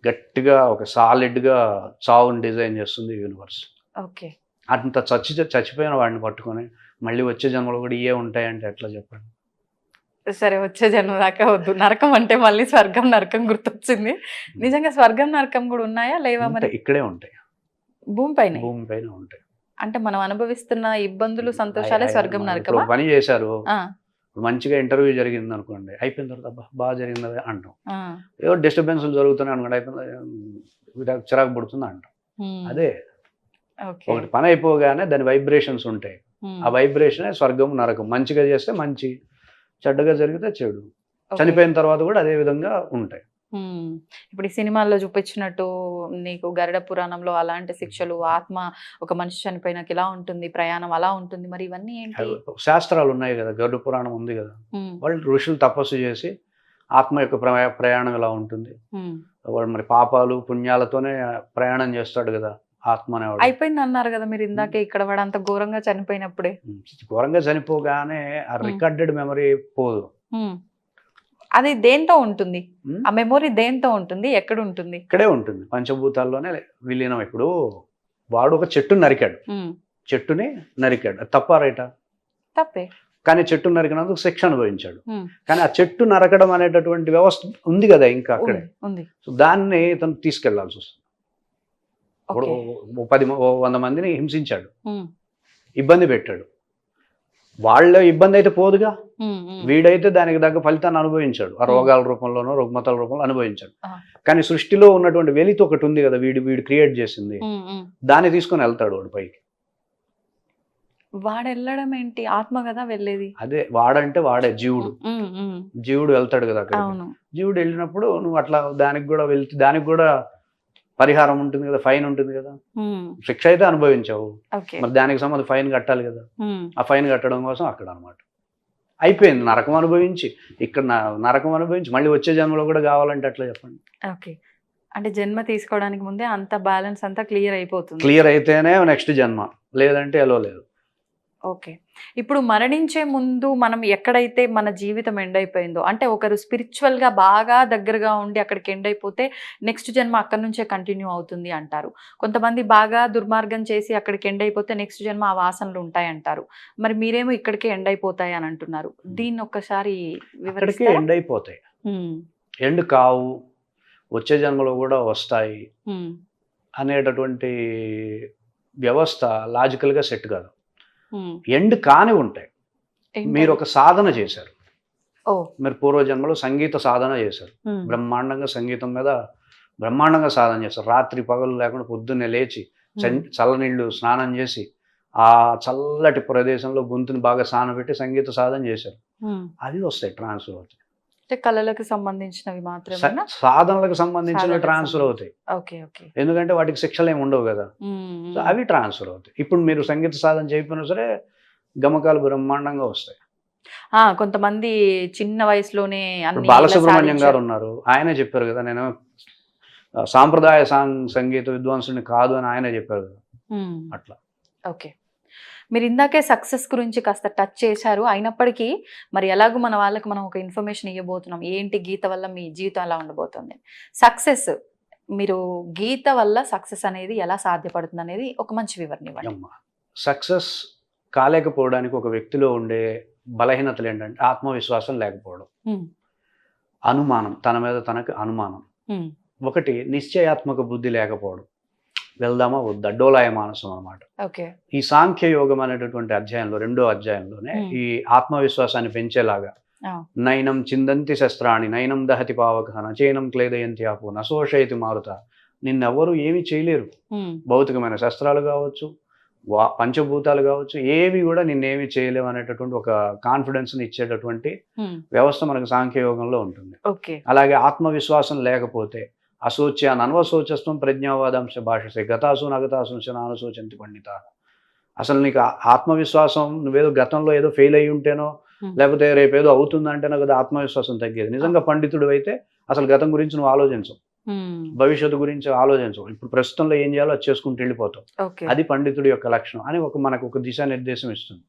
గట్టిగా ఒక సాలిడ్గా చావుని డిజైన్ చేస్తుంది యూనివర్స్. ఓకే. అంత చచ్చిపోయిన వాడిని పట్టుకొని మళ్ళీ వచ్చే జన్మలు కూడా ఇవే ఉంటాయంటే ఎట్లా చెప్పండి? సరే, వచ్చే జన్మ దాకా వద్దు. నరకం అంటే మళ్ళీ స్వర్గం నరకం గుర్తొచ్చింది. నిజంగా స్వర్గం నరకం కూడా ఉన్నాయా లేవా? మరి ఇక్కడే ఉంటాయి, భూమిపైన ఉంటాయి. అంటే మనం అనుభవిస్తున్న ఇబ్బందులు సంతోషాలే స్వర్గం నరకం. పని చేశారు, ఇప్పుడు మంచిగా ఇంటర్వ్యూ జరిగింది అనుకోండి, అయిపోయిన తర్వాత అబ్బా బాగా జరిగింది అదే అంటాం. ఆ, ఏదో డిస్టర్బెన్స్లు జరుగుతున్నాయి అనుకోండి, అయిపోయింది చిరాకు పడుతుంది అంటాం. ఉమ్, అదే ఓకే. ఒకటి పని అయిపోగానే దాని వైబ్రేషన్స్ ఉంటాయి. ఉమ్, ఆ వైబ్రేషనే స్వర్గం నరకం. మంచిగా చేస్తే మంచి, చెడ్డగా జరిగితే చెడు. ఓకే. చనిపోయిన తర్వాత కూడా అదే విధంగా ఉంటాయి. ఇప్పుడు ఈ సినిమాల్లో చూపించినట్టు నీకు గరుడ పురాణంలో అలాంటి శిక్షలు, ఆత్మ ఒక మనిషి చనిపోయినాక ఇలా ఉంటుంది, ప్రయాణం అలా ఉంటుంది, మరి ఇవన్నీ ఏంటి? శాస్త్రాలు ఉన్నాయి కదా, గరుడ పురాణం ఉంది కదా, ఉమ్, వాళ్ళు ఋషులు తపస్సు చేసి ఆత్మ యొక్క ప్రయాణం ఎలా ఉంటుంది, ఉమ్. వాడు మరి పాపాలు పుణ్యాలతోనే ప్రయాణం చేస్తాడు కదా ఆత్మ అనేవాడు. అయిపోయింది అన్నారు కదా మీరు ఇందాకే, ఇక్కడ వాడు అంత ఘోరంగా చనిపోయినప్పుడే. ఘోరంగా చనిపోగానే ఆ రికార్డెడ్ మెమరీ పోదు. ఉమ్. అది దేంతో ఉంటుంది? ఉమ్, ఆ మెమొరీ దేంతో ఉంటుంది, ఎక్కడ ఉంటుంది? ఇక్కడే ఉంటుంది, పంచభూతాల్లోనే విలీనం. ఇప్పుడు వాడు ఒక చెట్టుని నరికాడు, ఉమ్, చెట్టుని నరికాడు, అది తప్ప రైటా? తప్పే. కానీ చెట్టు నరికినందుకు శిక్ష అనుభవించాడు. ఉమ్, కానీ ఆ చెట్టు నరకడం అనేటటువంటి వ్యవస్థ ఉంది కదా ఇంకా అక్కడే. ఉంది. సో దాన్ని తను తీసుకెళ్లాల్సి వస్తుంది. ఇప్పుడు ఓకే. 100 మందిని హింసించాడు, ఉమ్, ఇబ్బంది పెట్టాడు. వాళ్ళ ఇబ్బంది అయితే పోదుగా, ఉమ్, ఉమ్. వీడైతే దానికి తగ్గ ఫలితాన్ని అనుభవించాడు. ఆ రోగాల రూపంలోనో రుగ్మతల రూపంలో అనుభవించాడు. ఆ. కానీ సృష్టిలో ఉన్నటువంటి వెలితి ఒకటి ఉంది కదా, వీడు క్రియేట్ చేసింది, ఉమ్, ఉమ్. దాన్ని తీసుకొని వెళ్తాడు వాడు పైకి. వాడు వెళ్ళడం ఏంటి? ఆత్మ కదా వెళ్ళేది. అదే వాడంటే వాడే జీవుడు. ఉమ్, ఉమ్. జీవుడు వెళ్తాడు కదా అక్కడ. అవును. జీవుడు వెళ్ళినప్పుడు నువ్వు అట్లా దానికి కూడా వెళ్తే దానికి కూడా పరిహారం ఉంటుంది కదా, ఫైన్ ఉంటుంది కదా. ఉమ్, శిక్ష అయితే అనుభవించావు, ఓకే. మరి దానికి సంబంధం ఫైన్ కట్టాలి కదా. ఉమ్, ఆ ఫైన్ కట్టడం కోసం అక్కడ అనమాట. అయిపోయింది, నరకం అనుభవించి ఇక్కడ నరకం అనుభవించి మళ్ళీ వచ్చే జన్మలో కూడా కావాలంటే అట్లా చెప్పండి. ఓకే. అంటే జన్మ తీసుకోవడానికి ముందే అంత బ్యాలెన్స్ అంతా క్లియర్ అయిపోతుంది. క్లియర్ అయితేనే నెక్స్ట్ జన్మ, లేదంటే ఎలో లేదు. ఓకే. ఇప్పుడు మరణించే ముందు మనం ఎక్కడైతే మన జీవితం ఎండ్ అయిపోయిందో, అంటే ఒకరు స్పిరిచువల్గా బాగా దగ్గరగా ఉండి అక్కడికి ఎండ్ అయిపోతే నెక్స్ట్ జన్మ అక్కడి నుంచే కంటిన్యూ అవుతుంది అంటారు. కొంతమంది బాగా దుర్మార్గం చేసి అక్కడికి ఎండ్ అయిపోతే నెక్స్ట్ జన్మ ఆ వాసనలు ఉంటాయి అంటారు. మరి మీరేమో ఇక్కడికే ఎండ్ అయిపోతాయి అని అంటున్నారు. దీన్ని ఒక్కసారి అక్కడికే వివరిస్తారా? ఎండ్ అయిపోతాయి, ఉమ్, ఎండ్ కావు, వచ్చే జన్మలో కూడా వస్తాయి ఉమ్, అనేటటువంటి వ్యవస్థ లాజికల్గా సెట్ కాదు. ఉమ్. ఎండ్ కాని ఉంటాయి. ఏంటది? మీరు ఒక సాధన చేశారు, ఓ. మీరు పూర్వజన్మలో సంగీత సాధన చేశారు, ఉమ్, బ్రహ్మాండంగా సంగీతం మీద బ్రహ్మాండంగా సాధన చేశారు. రాత్రి పగలు లేకుండా పొద్దున్నే లేచి చల్లనీళ్ళు స్నానం చేసి ఆ చల్లటి ప్రదేశంలో గొంతుని బాగా పెట్టి సంగీత సాధన చేశారు. ఉమ్. అది వస్తాయి, ట్రాన్స్ఫర్ అవుతాయి. అంటే కళలకు సంబంధించినవి మాత్రమేనా? సాధనలకు సంబంధించిన సాధనలకు ట్రాన్స్ఫర్ అవుతాయి, ఓకే, ఓకే. ఎందుకంటే వాటికి శిక్షలు ఏమి ఉండవు కదా. ఉమ్, సో అవి ట్రాన్స్ఫర్ అవుతాయి. ఇప్పుడు మీరు సంగీత సాధన చేయకపోయినా సరే గమకాలు బ్రహ్మాండంగా వస్తాయి. కొంతమంది చిన్న వయసులోనే ఇప్పుడు అన్ని బాలసుబ్రహ్మణ్యం ఇలా గారు ఉన్నారు, ఆయనే చెప్పారు కదా, నేను సాంప్రదాయ సంగీత విద్వాంసుని కాదు అని ఆయనే చెప్పారు కదా. ఉమ్, అట్లా. ఓకే. మీరు ఇందాకే సక్సెస్ గురించి కాస్త టచ్ చేశారు. అయినప్పటికీ మరి ఎలాగో మన వాళ్ళకి మనం ఒక ఇన్ఫర్మేషన్ ఇవ్వబోతున్నాం, ఏంటి గీత వల్ల మీ జీవితం ఎలా ఉండబోతుంది. సక్సెస్, మీరు గీత వల్ల సక్సెస్ అనేది ఎలా సాధ్యపడుతుంది అనేది ఒక మంచి వివరణ ఇవ్వండి. సక్సెస్ కాలేకపోవడానికి ఒక వ్యక్తిలో ఉండే బలహీనతలు ఏంటంటే ఆత్మవిశ్వాసం లేకపోవడం, ఉమ్, అనుమానం, తన మీద తనకు అనుమానం, ఉమ్, ఒకటి నిశ్చయాత్మక బుద్ధి లేకపోవడం, వెళ్దామా వద్దా, డోలాయ మానసం అనమాట. ఓకే. ఈ సాంఖ్య యోగం అనేటటువంటి అధ్యాయంలో 2వ అధ్యాయంలోనే ఈ ఆత్మవిశ్వాసాన్ని పెంచేలాగా ఆ, నైనం చిందంతి శస్త్రాణి నైనం దహతి పావక నచైనం క్లేదయంతి ఆపు నశోషయతి మారుత, నిన్నెవరు ఏమి చేయలేరు. ఉమ్, భౌతికమైన శస్త్రాలు కావచ్చు, పంచభూతాలు కావచ్చు, ఏవి కూడా నిన్నేమి చేయలేవు అనేటటువంటి ఒక కాన్ఫిడెన్స్ని ఇచ్చేటటువంటి ఉమ్, వ్యవస్థ మనకు సాంఖ్యయోగంలో ఉంటుంది. ఓకే. అలాగే ఆత్మవిశ్వాసం లేకపోతే అశోచ్యాన్ అన్వశోచస్వం ప్రజ్ఞావాదాంశ భాషసే గతాసు నగతాసు నానశోచంతి పండిత. అసలు నీకు ఆత్మవిశ్వాసం, నువ్వేదో గతంలో ఏదో ఫెయిల్ అయ్యి ఉంటేనో లేకపోతే రేపు ఏదో అవుతుందంటేనో కదా ఆత్మవిశ్వాసం తగ్గేది. నిజంగా పండితుడు అయితే అసలు గతం గురించి నువ్వు ఆలోచించవు, భవిష్యత్తు గురించి ఆలోచించవు, ఇప్పుడు ప్రస్తుతంలో ఏం చేయాలో అది చేసుకుంటూ వెళ్ళిపోతావు. అది పండితుడి యొక్క లక్షణం అని మనకు ఒక దిశానిర్దేశం ఇస్తుంది.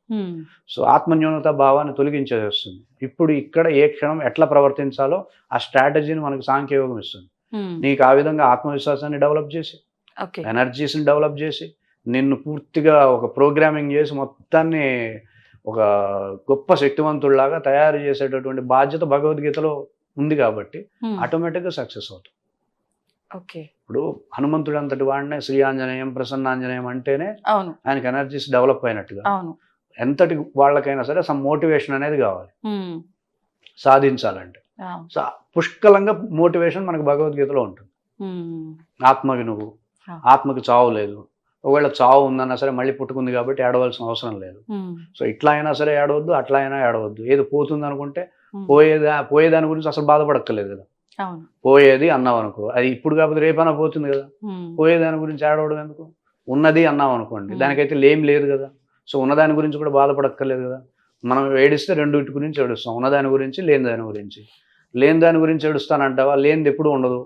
సో ఆత్మన్యూనత భావాన్ని తొలగించేస్తుంది. ఇప్పుడు ఇక్కడ ఏ క్షణం ఎట్లా ప్రవర్తించాలో ఆ స్ట్రాటజీని మనకు సాంఖ్యయోగం ఇస్తుంది. నీకు ఆ విధంగా ఆత్మవిశ్వాసాన్ని డెవలప్ చేసి, ఎనర్జీస్ని డెవలప్ చేసి, నిన్ను పూర్తిగా ఒక ప్రోగ్రామింగ్ చేసి మొత్తాన్ని ఒక గొప్ప శక్తివంతుడిలాగా తయారు చేసేటటువంటి బాధ్యత భగవద్గీతలో ఉంది కాబట్టి ఆటోమేటిక్గా సక్సెస్ అవుతుంది. ఇప్పుడు హనుమంతుడు అంతటి వాడినే శ్రీ ఆంజనేయం ప్రసన్నాంజనేయం అంటేనే ఆయనకి ఎనర్జీస్ డెవలప్ అయినట్టుగా ఎంతటి వాళ్ళకైనా సరే సమ్ మోటివేషన్ అనేది కావాలి ఉమ్, సాధించాలంటే. ఆ, సో పుష్కలంగా మోటివేషన్ మనకు భగవద్గీతలో ఉంటుంది. ఉమ్, ఆత్మకి నువ్వు, ఆ. ఆత్మకి చావు లేదు, ఒకవేళ చావు ఉందన్నా సరే మళ్ళీ పుట్టుకుంది కాబట్టి ఏడవలసిన అవసరం లేదు. ఉమ్, సో ఇట్లా అయినా సరే ఏడవద్దు, అట్లా అయినా ఏడవద్దు. ఏది పోతుంది అనుకుంటే ఉమ్, పోయేదాని గురించి అసలు బాధపడక్కర్లేదు కదా. అవును. పోయేది అన్నావు అనుకో, అది ఇప్పుడు కాకపోతే రేపైనా పోతుంది కదా. ఉమ్, పోయేదాని గురించి ఏడవడం ఎందుకు? ఉన్నది అన్నాం అనుకోండి, Hmm. దానికైతే లేం లేదు కదా. సో ఉన్నదాని గురించి కూడా బాధపడక్కర్లేదు కదా. మనం ఏడిస్తే రెండింటి గురించి ఏడుస్తాం, ఉన్నదాని గురించి, లేని దాని గురించి. లేని దాని గురించి ఏడుస్తానంటావా, లేనిది ఎప్పుడు ఉండదు,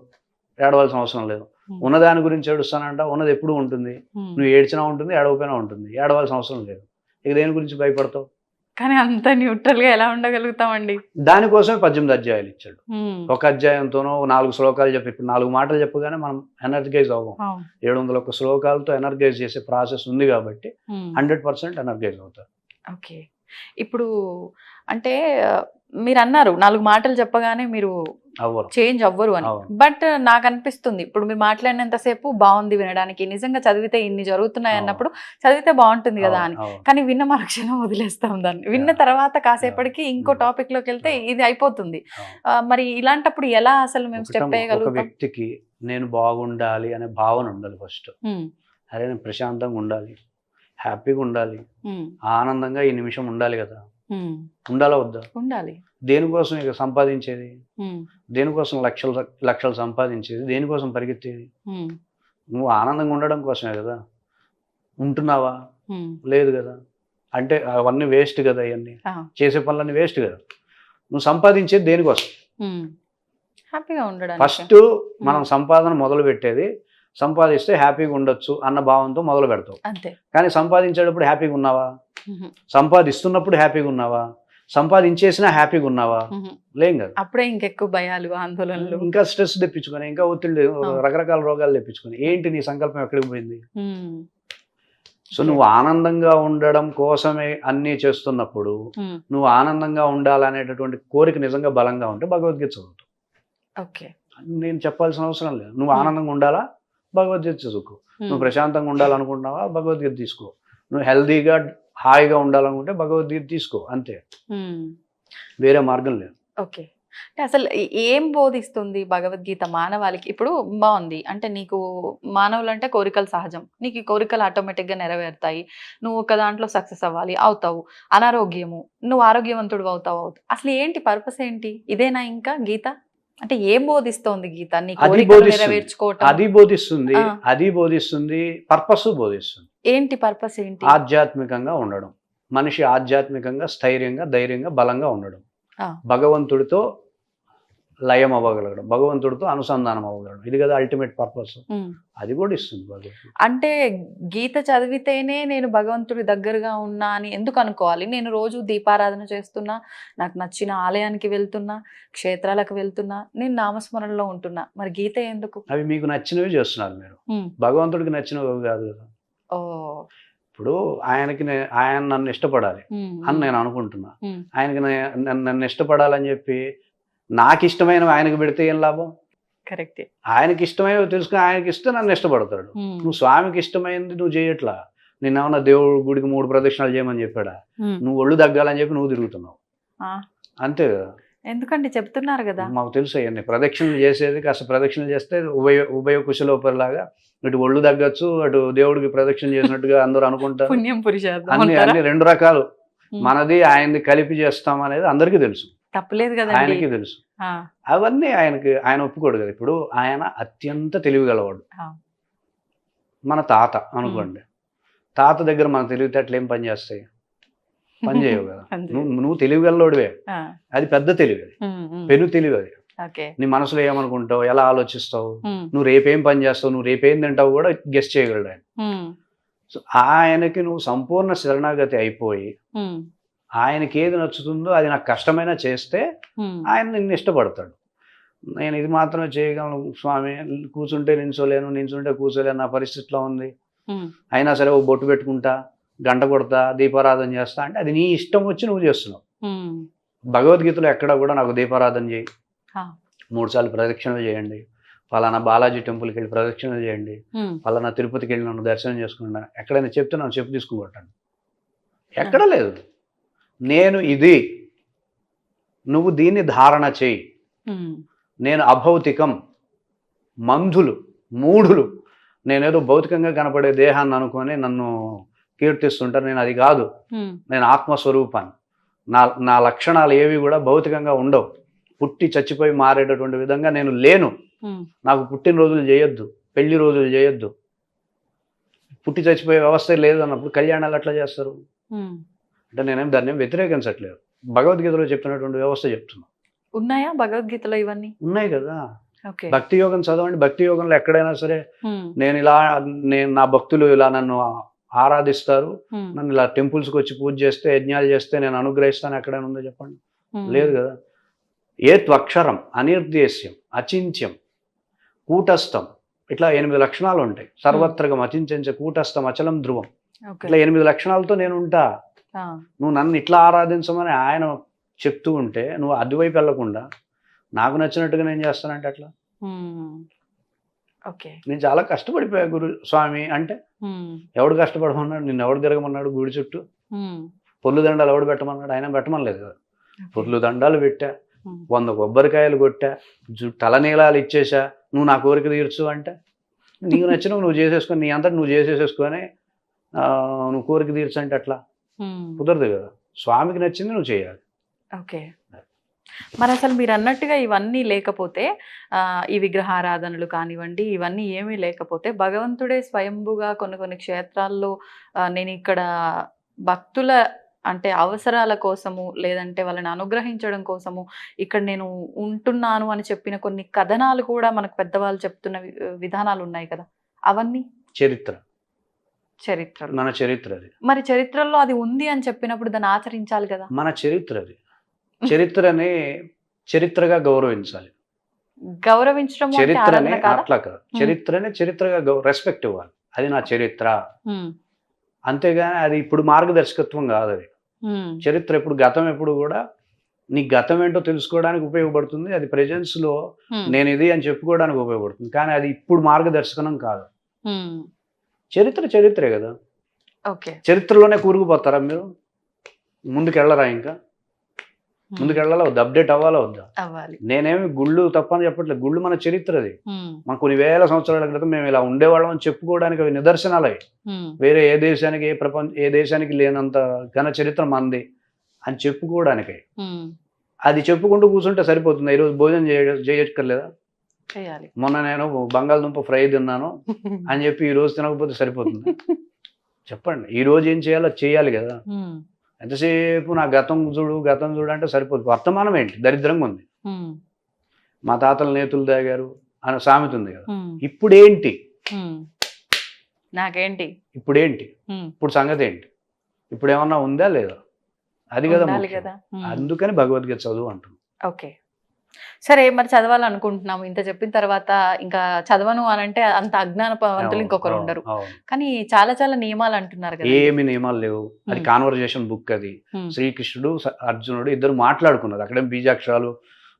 ఏడవలసిన అవసరం లేదు. ఉమ్, ఉన్నదాని గురించి ఏడుస్తానంటావా, ఉన్నది ఎప్పుడు ఉంటుంది. ఉమ్. నువ్వు ఏడ్చినా ఉంటుంది, ఏడవపోయినా ఉంటుంది, ఏడవలసిన అవసరం లేదు. ఇక దేని గురించి భయపడతావు? కానీ అంత న్యూట్రల్ గా ఎలా ఉండగలుగుతామండి? దానికోసమే 18 అధ్యాయాలు ఇచ్చాడు. ఉమ్, ఒక అధ్యాయంతోనో 4 శ్లోకాలు చెప్పి, ఇప్పుడు 4 మాటలు చెప్పగానే మనం ఎనర్జైజ్ అవ్వం. అవును. 701 శ్లోకాలతో ఎనర్జైజ్ చేసే ప్రాసెస్ ఉంది కాబట్టి ఉమ్. 100% ఎనర్జైజ్ అవుతారు. ఓకే. ఇప్పుడు అంటే మీరు అన్నారు 4 మాటలు చెప్పగానే మీరు అవ్వరు. చేంజ్ అవ్వరు అని. అవును. బట్ నాకు అనిపిస్తుంది ఇప్పుడు మీరు మాట్లాడినంతసేపు బాగుంది వినడానికి, నిజంగా చదివితే ఇన్ని జరుగుతున్నాయి అన్నప్పుడు చదివితే బాగుంటుంది కదా అని. అవును. కానీ విన్న మరుక్షణం వదిలేస్తాం దాన్ని. విన్న తర్వాత కాసేపటికి ఇంకో టాపిక్ లోకి వెళ్తే ఇది అయిపోతుంది. అవును. మరి ఇలాంటప్పుడు ఎలా అసలు మేము స్టెప్ ఒక వేయగలుగుతాం? వ్యక్తికి నేను బాగుండాలి అనే భావన ఉండాలి ఫస్ట్. ఉమ్, అరే నేను ప్రశాంతంగా ఉండాలి, హ్యాపీగా ఉండాలి, ఉమ్, ఆనందంగా ఈ నిమిషం ఉండాలి కదా. ఉమ్, ఉండాలా వద్దా? ఉండాలి. దేనికోసం ఇక సంపాదించేది, ఉమ్, దేనికోసం లక్షలు సంపాదించేది, దేనికోసం పరిగెత్తేది? ఉమ్, నువ్వు ఆనందంగా ఉండడం కోసమే కదా. ఉంటున్నావా? ఉమ్, లేదు కదా. అంటే అవన్నీ వేస్ట్ కదా, అవన్నీ ఆ, చేసే పనులన్నీ వేస్ట్ కదా. నువ్వు సంపాదించేది దేనికోసం? ఉమ్. హ్యాపీగా ఉండడానికి. ఫస్ట్ మనం సంపాదన మొదలు పెట్టేది సంపాదిస్తే హ్యాపీగా ఉండొచ్చు అన్న భావంతో మొదలు పెడతావు. అంతే. కానీ సంపాదించేటప్పుడు హ్యాపీగా ఉన్నావా? ఉహు, సంపాదిస్తున్నప్పుడు హ్యాపీగా ఉన్నావా? సంపాదించేసినా హ్యాపీగా ఉన్నావా? ఉహు. లేం కదా. అప్పుడే ఇంకెక్కువ భయాలు, ఆందోళనలు. ఇంకా స్ట్రెస్ తెప్పించుకొని, ఇంకా ఒత్తిడి, అవును. రకరకాల రోగాలు తెప్పించుకొని, ఏంటి నీ సంకల్పం ఎక్కడికి పోయింది? ఉమ్, సో నువ్వు ఆనందంగా ఉండడం కోసమే అన్నీ చేస్తున్నప్పుడు, ఉమ్, నువ్వు ఆనందంగా ఉండాలనేటటువంటి కోరిక నిజంగా బలంగా ఉంటే భగవద్గీత చదువుతావు. ఓకే. నేను చెప్పాల్సిన అవసరం లేదు. నువ్వు ఆనందంగా ఉండాలా, భగవద్గీత చదువుకో. నువ్వు ప్రశాంతంగా ఉండాలనుకుంటున్నావా, భగవద్గీత తీసుకో. నువ్వు హెల్దీగా హాయిగా ఉండాలనుకుంటే భగవద్గీత తీసుకో, అంతే. ఉమ్, వేరే మార్గం లేదు. ఓకే. అంటే అసలు ఏం బోధిస్తుంది భగవద్గీత మానవాళికి? ఇప్పుడు బాగుంది అంటే నీకు మానవులు అంటే కోరికలు సహజం, నీకు ఈ కోరికలు ఆటోమేటిక్గా నెరవేరుతాయి, నువ్వు ఒక దాంట్లో సక్సెస్ అవ్వాలి, అవుతావు. అనారోగ్యము, నువ్వు ఆరోగ్యవంతుడు అవుతావు. అసలు ఏంటి పర్పస్ ఏంటి? ఇదేనా ఇంకా గీత? అంటే ఏం బోధిస్తోంది గీత? నీ కోరికలు నెరవేర్చుకోవటం అది బోధిస్తుంది, పర్పస్ బోధిస్తుంది. ఏంటి పర్పస్ ఏంటి? ఆధ్యాత్మికంగా ఉండడం, మనిషి ఆధ్యాత్మికంగా స్థైర్యంగా, ధైర్యంగా, బలంగా ఉండడం, ఆ. భగవంతుడితో లయం అవ్వగలగడం, భగవంతుడితో అనుసంధానం అవ్వగలడం, ఇది కదా అల్టిమేట్ పర్పస్. ఉమ్. అది కూడా ఇస్తుంది భగవద్గీత. అంటే గీత చదివితేనే నేను భగవంతుడి దగ్గరగా ఉన్నా అని ఎందుకు అనుకోవాలి? నేను రోజు దీపారాధన చేస్తున్నా, నాకు నచ్చిన ఆలయానికి వెళ్తున్నా, క్షేత్రాలకు వెళ్తున్నా, నేను నామస్మరణలో ఉంటున్నా, మరి గీత ఎందుకు? అవి మీకు నచ్చినవి చేస్తున్నారు మీరు, ఉమ్. భగవంతుడికి నచ్చినవి కాదు కదా. ఓ. ఇప్పుడు ఆయన నన్ను ఇష్టపడాలి ఉమ్, అని నేను అనుకుంటున్నా. ఉమ్, ఆయనకి నన్ను ఇష్టపడాలని చెప్పి నాకు ఇష్టమైనవి ఆయనకి పెడితే ఏం లాభం? కరెక్టే. ఆయనకి ఇష్టమైనవి తెలుసుకుని ఆయనకి ఇస్తే నన్ను ఇష్టపడతాడు. ఉమ్, నువ్వు స్వామికి ఇష్టమైంది నువ్వు చేయట్లా. నిన్నేమన్నా దేవుడి గుడికి 3 ప్రదక్షిణాలు చేయమని చెప్పాడా? ఉమ్. నువ్వు ఒళ్ళు తగ్గాలని చెప్పి నువ్వు తిరుగుతున్నావు, ఆ, అంతే కదా. ఎందుకంటే చెప్తున్నారు కదా. మాకు తెలుసు అవన్నీ. ప్రదక్షిణలు చేసేది కాస్త ప్రదక్షిణలు చేస్తే ఉభయ కుశలోపరిలాగా ఇటు ఒళ్ళు తగ్గచ్చు, అటు దేవుడికి ప్రదక్షిణ చేసినట్టుగా అందరూ అనుకుంటారు. పుణ్యం పురుషార్థం అన్ని అంటారా? అన్ని 2 రకాలు, ఉమ్. మనది ఆయనది కలిపి చేస్తాం అనేది అందరికీ తెలుసు, తప్పలేదు కదండి. ఆయనకి తెలుసు. ఆ, అవన్నీ ఆయన ఒప్పుకోడు కదా. ఇప్పుడు ఆయన అత్యంత తెలివిగలవాడు. ఆ. మన తాత అనుకోండి, తాత దగ్గర మన తెలివితేటలు ఏం పని చేస్తాయి? పని చేయవు కదా. అంతే. నువ్వు తెలివిగలవాడివే, ఆ, అది పెద్ద తెలివి, అది ఉమ్, ఉమ్. పెను తెలివి. అది ఓకే. నీ మనసులో ఏమనుకుంటావు, ఎలా ఆలోచిస్తావు, ఉమ్, నువ్వు రేపేం పని చేస్తావు, నువ్వు రేపేం తింటావు కూడా గెస్ చేయగలడు ఆయన. ఉమ్, సో ఆయనకి నువ్వు సంపూర్ణ శరణాగతి అయిపోయి ఉమ్, ఆయనకి ఏది నచ్చుతుందో అది నాకు కష్టమైనా చేస్తే ఉమ్, ఆయన నిన్ను ఇష్టపడతాడు. నేను ఇది మాత్రమే చేయగలను స్వామి, కూర్చుంటే నించోలేను, నించుంటే కూర్చోలేను, నా పరిస్థితిలో ఉంది, ఉమ్, అయినా సరే ఓ బొట్టు పెట్టుకుంటా, గంట కొడతా, దీపారాధన చేస్తా అంటే అది నీ ఇష్టం వచ్చి నువ్వు చేస్తున్నావు. ఉమ్. భగవద్గీతలో ఎక్కడ కూడా నాకు దీపారాధన చేయి, ఆ, 3 సార్లు ప్రదక్షిణలు చేయండి, ఫలానా బాలాజీ టెంపుల్కి వెళ్ళి ప్రదక్షిణలు చేయండి, ఉమ్, ఫలానా తిరుపతికి వెళ్ళి నన్ను దర్శనం చేసుకుంటా, ఎక్కడైనా చెప్తే నన్ను చెప్పు తీసుకుంటాను. ఎక్కడ లేదు. నేను ఇది, నువ్వు దీన్ని ధారణ చేయి. నేను అభౌతికం, మంధులు, మూఢులు, నేనేదో భౌతికంగా కనపడే దేహాన్ని అనుకొని నన్ను కీర్తిస్తుంటారు. నేను అది కాదు, నేను ఆత్మస్వరూపాన్ని. నా లక్షణాలు ఏవి కూడా భౌతికంగా ఉండవు. పుట్టి చచ్చిపోయి మారేటటువంటి విధంగా నేను లేను. నాకు పుట్టినరోజులు చేయొద్దు, పెళ్లి రోజులు చేయొద్దు. పుట్టి చచ్చిపోయే వ్యవస్థ లేదు అన్నప్పుడు కళ్యాణాలు ఎట్లా చేస్తారు? అంటే నేనేం దాన్ని వ్యతిరేకించట్లేదు. భగవద్గీతలో చెప్పినటువంటి వ్యవస్థ చెప్తున్నా. ఉన్నాయా భగవద్గీతలో ఇవన్నీ? ఉన్నాయి కదా. భక్తి యోగం చదవండి. భక్తి యోగంలో ఎక్కడైనా సరే నేను నా భక్తులు ఇలా నన్ను ఆరాధిస్తారు, నన్ను ఇలా టెంపుల్స్కి వచ్చి పూజ చేస్తే, యజ్ఞాలు చేస్తే నేను అనుగ్రహిస్తాను, ఎక్కడైనా ఉందో చెప్పండి? లేదు కదా. ఏత్వక్షరం అనిర్దేశ్యం అచింత్యం కూటస్థం, ఇట్లా 8 లక్షణాలు ఉంటాయి. సర్వత్రగం అచించ కూటస్థం అచలం ధ్రువం, ఇట్లా 8 లక్షణాలతో నేను ఉంటా. నువ్వు నన్ను ఇట్లా ఆరాధించమని ఆయన చెప్తూ ఉంటే నువ్వు అటువైపు వెళ్లకుండా నాకు నచ్చినట్టుగా నేను చేస్తానంటే అట్లా. నేను చాలా కష్టపడిపోయా గురు స్వామి అంటే, ఎవడు కష్టపడమన్నాడు? నిన్ను ఎవడు తిరగమన్నాడు? గుడి చుట్టూ పొర్లు దండాలు ఎవడు పెట్టమన్నాడు? ఆయన పెట్టమనలేదు కదా. పొర్లు దండాలు పెట్టా, 100 కొబ్బరికాయలు కొట్టా, తలనీలాలు ఇచ్చేసా, నువ్వు నా కోరిక తీర్చు అంటే నీకు నచ్చినవి నువ్వు చేసేసుకొని, నీ అంతటి నువ్వు చేసేసేసుకొని నువ్వు కోరిక తీర్చు అంటే అట్లా కుదరదు కదా. స్వామికి నచ్చింది నువ్వు చేయాలి. ఓకే. మరి అసలు మీరు అన్నట్టుగా ఇవన్నీ లేకపోతే, ఈ విగ్రహారాధనలు కానివ్వండి, ఇవన్నీ ఏమీ లేకపోతే, భగవంతుడే స్వయంభుగా కొన్ని క్షేత్రాల్లో నేను ఇక్కడ భక్తుల అంటే అవసరాల కోసము, లేదంటే వాళ్ళని అనుగ్రహించడం కోసము ఇక్కడ నేను ఉంటున్నాను అని చెప్పిన కొన్ని కథనాలు కూడా మనకు పెద్దవాళ్ళు చెప్తున్న విధానాలు ఉన్నాయి కదా, అవన్నీ చరిత్ర మన చరిత్ర అది. మరి చరిత్రలో అది ఉంది అని చెప్పినప్పుడు దాన్ని ఆచరించాలి కదా. మన చరిత్ర అది. చరిత్రని చరిత్రగా గౌరవించాలి. గౌరవించడం చరిత్రని అట్లా కాదు, చరిత్రని చరిత్రగా రెస్పెక్ట్ ఇవ్వాలి. అది నా చరిత్ర, అంతేగాని అది ఇప్పుడు మార్గదర్శకత్వం కాదు. అది చరిత్ర ఎప్పుడు, గతం ఎప్పుడు కూడా నీ గతం ఏంటో తెలుసుకోవడానికి ఉపయోగపడుతుంది. అది ప్రెజెన్స్ లో నేను ఇది అని చెప్పుకోవడానికి ఉపయోగపడుతుంది. కానీ అది ఇప్పుడు మార్గదర్శకం కాదు. చరిత్రే కదా. చరిత్రలోనే కూరుకుపోతారా మీరు? ముందుకెళ్ళరా? ఇంకా ముందుకెళ్ళాలా వద్దా? అప్డేట్ అవ్వాలా వద్దా? నేనేమి గుళ్ళు తప్పని చెప్పట్లేదు. గుళ్ళు మన చరిత్రది. మన కొన్ని వేల సంవత్సరాల క్రితం మేము ఇలా ఉండేవాళ్ళం అని చెప్పుకోవడానికి అవి నిదర్శనాలు. అవి వేరే ఏ దేశానికి లేనంత ఘన చరిత్ర మంది అని చెప్పుకోవడానికి. అది చెప్పుకుంటూ కూర్చుంటే సరిపోతుంది. ఈరోజు భోజనం చేయక్కర్లేదా? మొన్న నేను బంగాళదుంప ఫ్రై తిన్నాను అని చెప్పి ఈ రోజు తినకపోతే సరిపోతుంది? చెప్పండి. ఈ రోజు ఏం చేయాలో చేయాలి కదా. ఎంతసేపు నా గతం చూడు అంటే సరిపోదు. వర్తమానం ఏంటి? దరిద్రంగా ఉంది. మా తాతల నేతులు దాగారు అనే సామెత ఉంది కదా. ఇప్పుడేంటి? నాకేంటి ఇప్పుడేంటి? ఇప్పుడు సంగతి ఏంటి? ఇప్పుడు ఏమన్నా ఉందా లేదా? అది కదా. అందుకని భగవద్గీత చదువు అంటున్నాం. ఓకే, సరే. మరి చదవాలనుకుంటున్నాము. ఇంత చెప్పిన తర్వాత ఇంకా చదవను అని అంటే అంత అజ్ఞానవంతులు ఇంకొకరు ఉండరు. కానీ చాలా నియమాలు అంటున్నారు కదా. ఏమి నియమాలు లేవు. అది కాన్వర్జేషన్ బుక్. అది శ్రీకృష్ణుడు అర్జునుడు ఇద్దరు మాట్లాడుకున్నారు. అక్కడేం బీజాక్షరాలు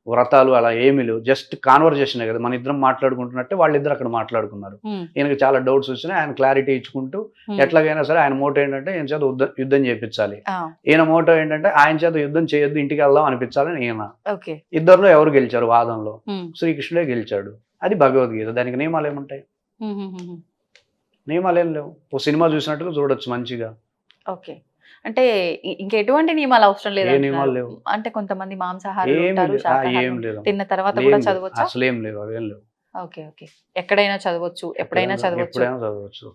వ్రతాలు అలా ఏమీ లేవు. జస్ట్ కాన్వర్జేషన్ కదా. మన ఇద్దరం మాట్లాడుకుంటున్నట్టే వాళ్ళిద్దరు అక్కడ మాట్లాడుకున్నారు. ఈయనకి చాలా డౌట్స్ వచ్చినాయి. ఆయన క్లారిటీ ఇచ్చుకుంటూ ఎట్లాగైనా సరే ఆయన మోటో ఏంటంటే ఈయన చేత యుద్ధం చేయించాలి. ఈయన మోటో ఏంటంటే ఆయన చేత యుద్ధం చేయొద్దు, ఇంటికి వెళ్దాం అనిపించాలని ఈయన. ఇద్దరులో ఎవరు గెలిచారు వాదంలో? శ్రీకృష్ణుడే గెలిచాడు. అది భగవద్గీత. దానికి నియమాలు ఏముంటాయి? నియమాలు ఏం లేవు. ఓ సినిమా చూసినట్టుగా చూడొచ్చు మంచిగా. ఓకే, అంటే ఇంకెటువంటి నియమాలు అవసరం లేదు. అంటే కొంతమంది మాంసాహారం తిన్న తర్వాత కూడా చదవచ్చు. అసలు ఏం లేవు, అవేం లేవు. ఓకే, ఎక్కడైనా చదవచ్చు, ఎప్పుడైనా చదవచ్చు.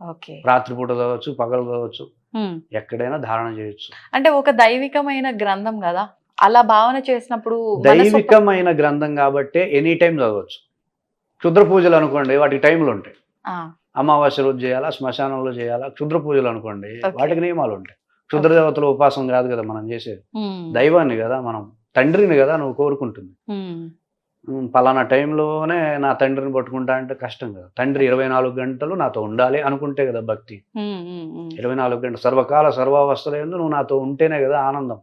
ఓకే, రాత్రిపూట చదవచ్చు, పగలు చదవచ్చు, ఎక్కడైనా ధారణ చేయొచ్చు. అంటే ఒక దైవికమైన గ్రంథం కదా, అలా భావన చేసినప్పుడు. దైవికమైన గ్రంథం కాబట్టి ఎనీ టైం చదవచ్చు. క్షుద్ర పూజలు అనుకోండి, వాటికి టైంలు ఉంటాయి. అమావాస్య రోజు చేయాలా, శ్మశానంలో చేయాలా. క్షుద్ర పూజలు అనుకోండి, వాటికి నియమాలు ఉంటాయి. క్షుద్ర దేవతల ఉపాసన కాదు కదా మనం చేసేది, దైవాన్ని కదా, మనం తండ్రిని కదా నువ్వు కోరుకుంటుంది. పలానా టైంలోనే నా తండ్రిని పట్టుకుంటా అంటే కష్టం కదా. తండ్రి 24 గంటలు నాతో ఉండాలి అనుకుంటే కదా భక్తి. 24 గంటలు సర్వకాల సర్వావస్థలు ఏందో నువ్వు నాతో ఉంటేనే కదా ఆనందం.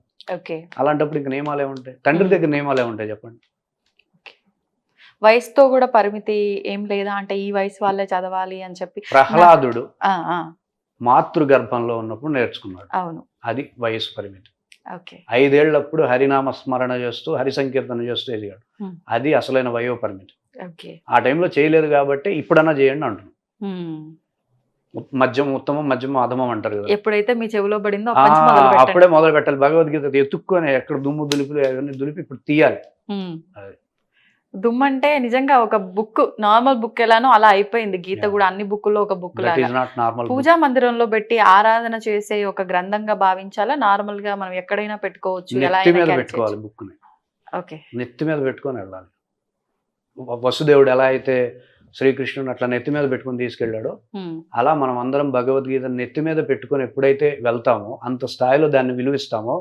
అలాంటప్పుడు ఇంక నియమాలు ఏముంటాయి? తండ్రి దగ్గర నియమాలు ఏముంటాయి చెప్పండి? వయసుతో కూడా పరిమితి ఏం లేదా? అంటే ఈ వయసు వాళ్ళే చదవాలి అని చెప్పి ప్రహ్లాదుడు మాతృగర్భంలో ఉన్నప్పుడు నేర్చుకున్నాడు. అవును, అది వయసు పరిమితి. ఓకే. 5 ఏళ్ళప్పుడు హరినామ స్మరణ చేస్తూ హరి సంకీర్తన చేస్తూ ఎదిగాడు. అది అసలైన వయో పరిమితి. ఓకే. ఆ టైంలో చేయలేదు కాబట్టి ఇప్పుడన్నా చేయండి అంటున్నాను. మధ్యం ఉత్తమం మధ్యమం అధమం అంటారు కదా. ఎప్పుడైతే మీ చెవిలో పడిందో అప్పటి నుంచి మొదలు పెట్టండి. అప్పుడే మొదలు పెట్టాలి. భగవద్గీత ఎత్తుక్కొని ఎక్కడ దుమ్ము దులిపులు అవన్నీ దులిపి ఇప్పుడు తీయాలి. అది దుమ్మంటే నిజంగా ఒక బుక్, నార్మల్ బుక్ ఎలానో అలా అయిపోయింది. గీత కూడా అన్ని బుక్కుల్లో ఒక బుక్ దట్ లాగా ఈస్ నాట్ నార్మల్. పూజా మందిరంలో పెట్టి ఆరాధన చేసే ఒక గ్రంథంగా భావించాలా? నార్మల్ గా మనం ఎక్కడైనా పెట్టుకోవచ్చు, ఎలా నెత్తి అయినా మీద carry పెట్టుకోవాలి చేయొచ్చు? బుక్ని. ఓకే. నెత్తి మీద పెట్టుకొని వెళ్ళాలి. వసుదేవుడు ఎలా అయితే శ్రీకృష్ణుని అట్లా నెత్తి మీద పెట్టుకుని తీసుకెళ్ళాడో అలా మనం అందరం భగవద్గీత నెత్తి మీద పెట్టుకొని ఎప్పుడైతే వెళ్తామో, అంత స్థాయిలో దాన్ని విలువిస్తామో,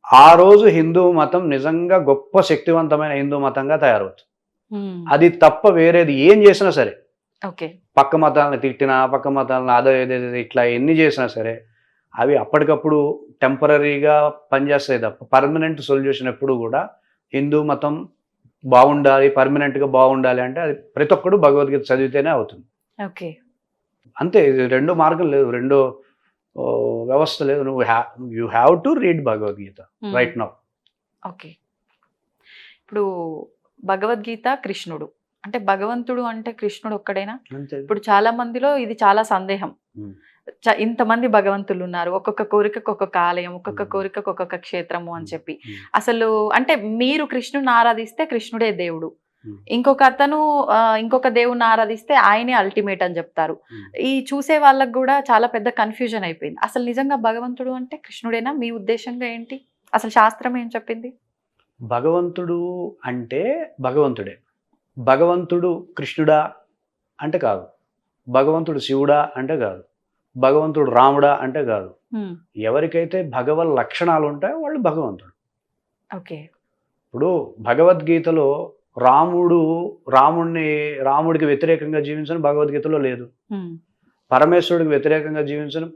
ఆ రోజు హిందూ మతం నిజంగా గొప్ప శక్తివంతమైన హిందూ మతంగా తయారవుతుంది. అది తప్ప వేరేది ఏం చేసినా సరే, ఓకే, పక్క మతాలను తిట్టినా, పక్క మతాలను అదే ఇట్లా ఎన్ని చేసినా సరే, అవి అప్పటికప్పుడు టెంపరీగా పనిచేస్తాయి తప్ప పర్మనెంట్ సొల్యూషన్ ఎప్పుడు కూడా హిందూ మతం బాగుండాలి, పర్మనెంట్గా బాగుండాలి అంటే అది ప్రతి ఒక్కడు భగవద్గీత చదివితేనే అవుతుంది. ఓకే. అంతే. ఇది రెండో మార్గం లేదు, రెండో వ్యవస్థ లేదు. You have to read Bhagavad Gita right now. Okay. ఇప్పుడు భగవద్గీత కృష్ణుడు అంటే భగవంతుడు అంటే కృష్ణుడు ఒక్కడేనా? ఇప్పుడు చాలా మందిలో ఇది చాలా సందేహం. ఇంతమంది భగవంతులు ఉన్నారు, ఒక్కొక్క కోరికకు ఒక్కొక్క ఆలయం, ఒక్కొక్క కోరికకు ఒక్కొక్క క్షేత్రము అని చెప్పి, అసలు అంటే మీరు కృష్ణుని ఆరాధిస్తే కృష్ణుడే దేవుడు, ఇంకొక అతను ఇంకొక దేవుణ్ణి ఆరాధిస్తే ఆయనే అల్టిమేట్ అని చెప్తారు. ఈ చూసే వాళ్ళకు కూడా చాలా పెద్ద కన్ఫ్యూజన్ అయిపోయింది. అసలు నిజంగా భగవంతుడు అంటే కృష్ణుడేనా? మీ ఉద్దేశంగా ఏంటి? అసలు శాస్త్రం ఏం చెప్పింది? భగవంతుడు అంటే భగవంతుడే. భగవంతుడు కృష్ణుడా అంటే కాదు, భగవంతుడు శివుడా అంటే కాదు, భగవంతుడు రాముడా అంటే కాదు. ఎవరికైతే భగవన్ లక్షణాలు ఉంటాయో వాళ్ళు భగవంతుడు. ఓకే. ఇప్పుడు భగవద్గీతలో రాముడికి వ్యతిరేకంగా జీవించని భగవద్గీతలో లేదు. పరమేశ్వరుడికి వ్యతిరేకంగా జీవించని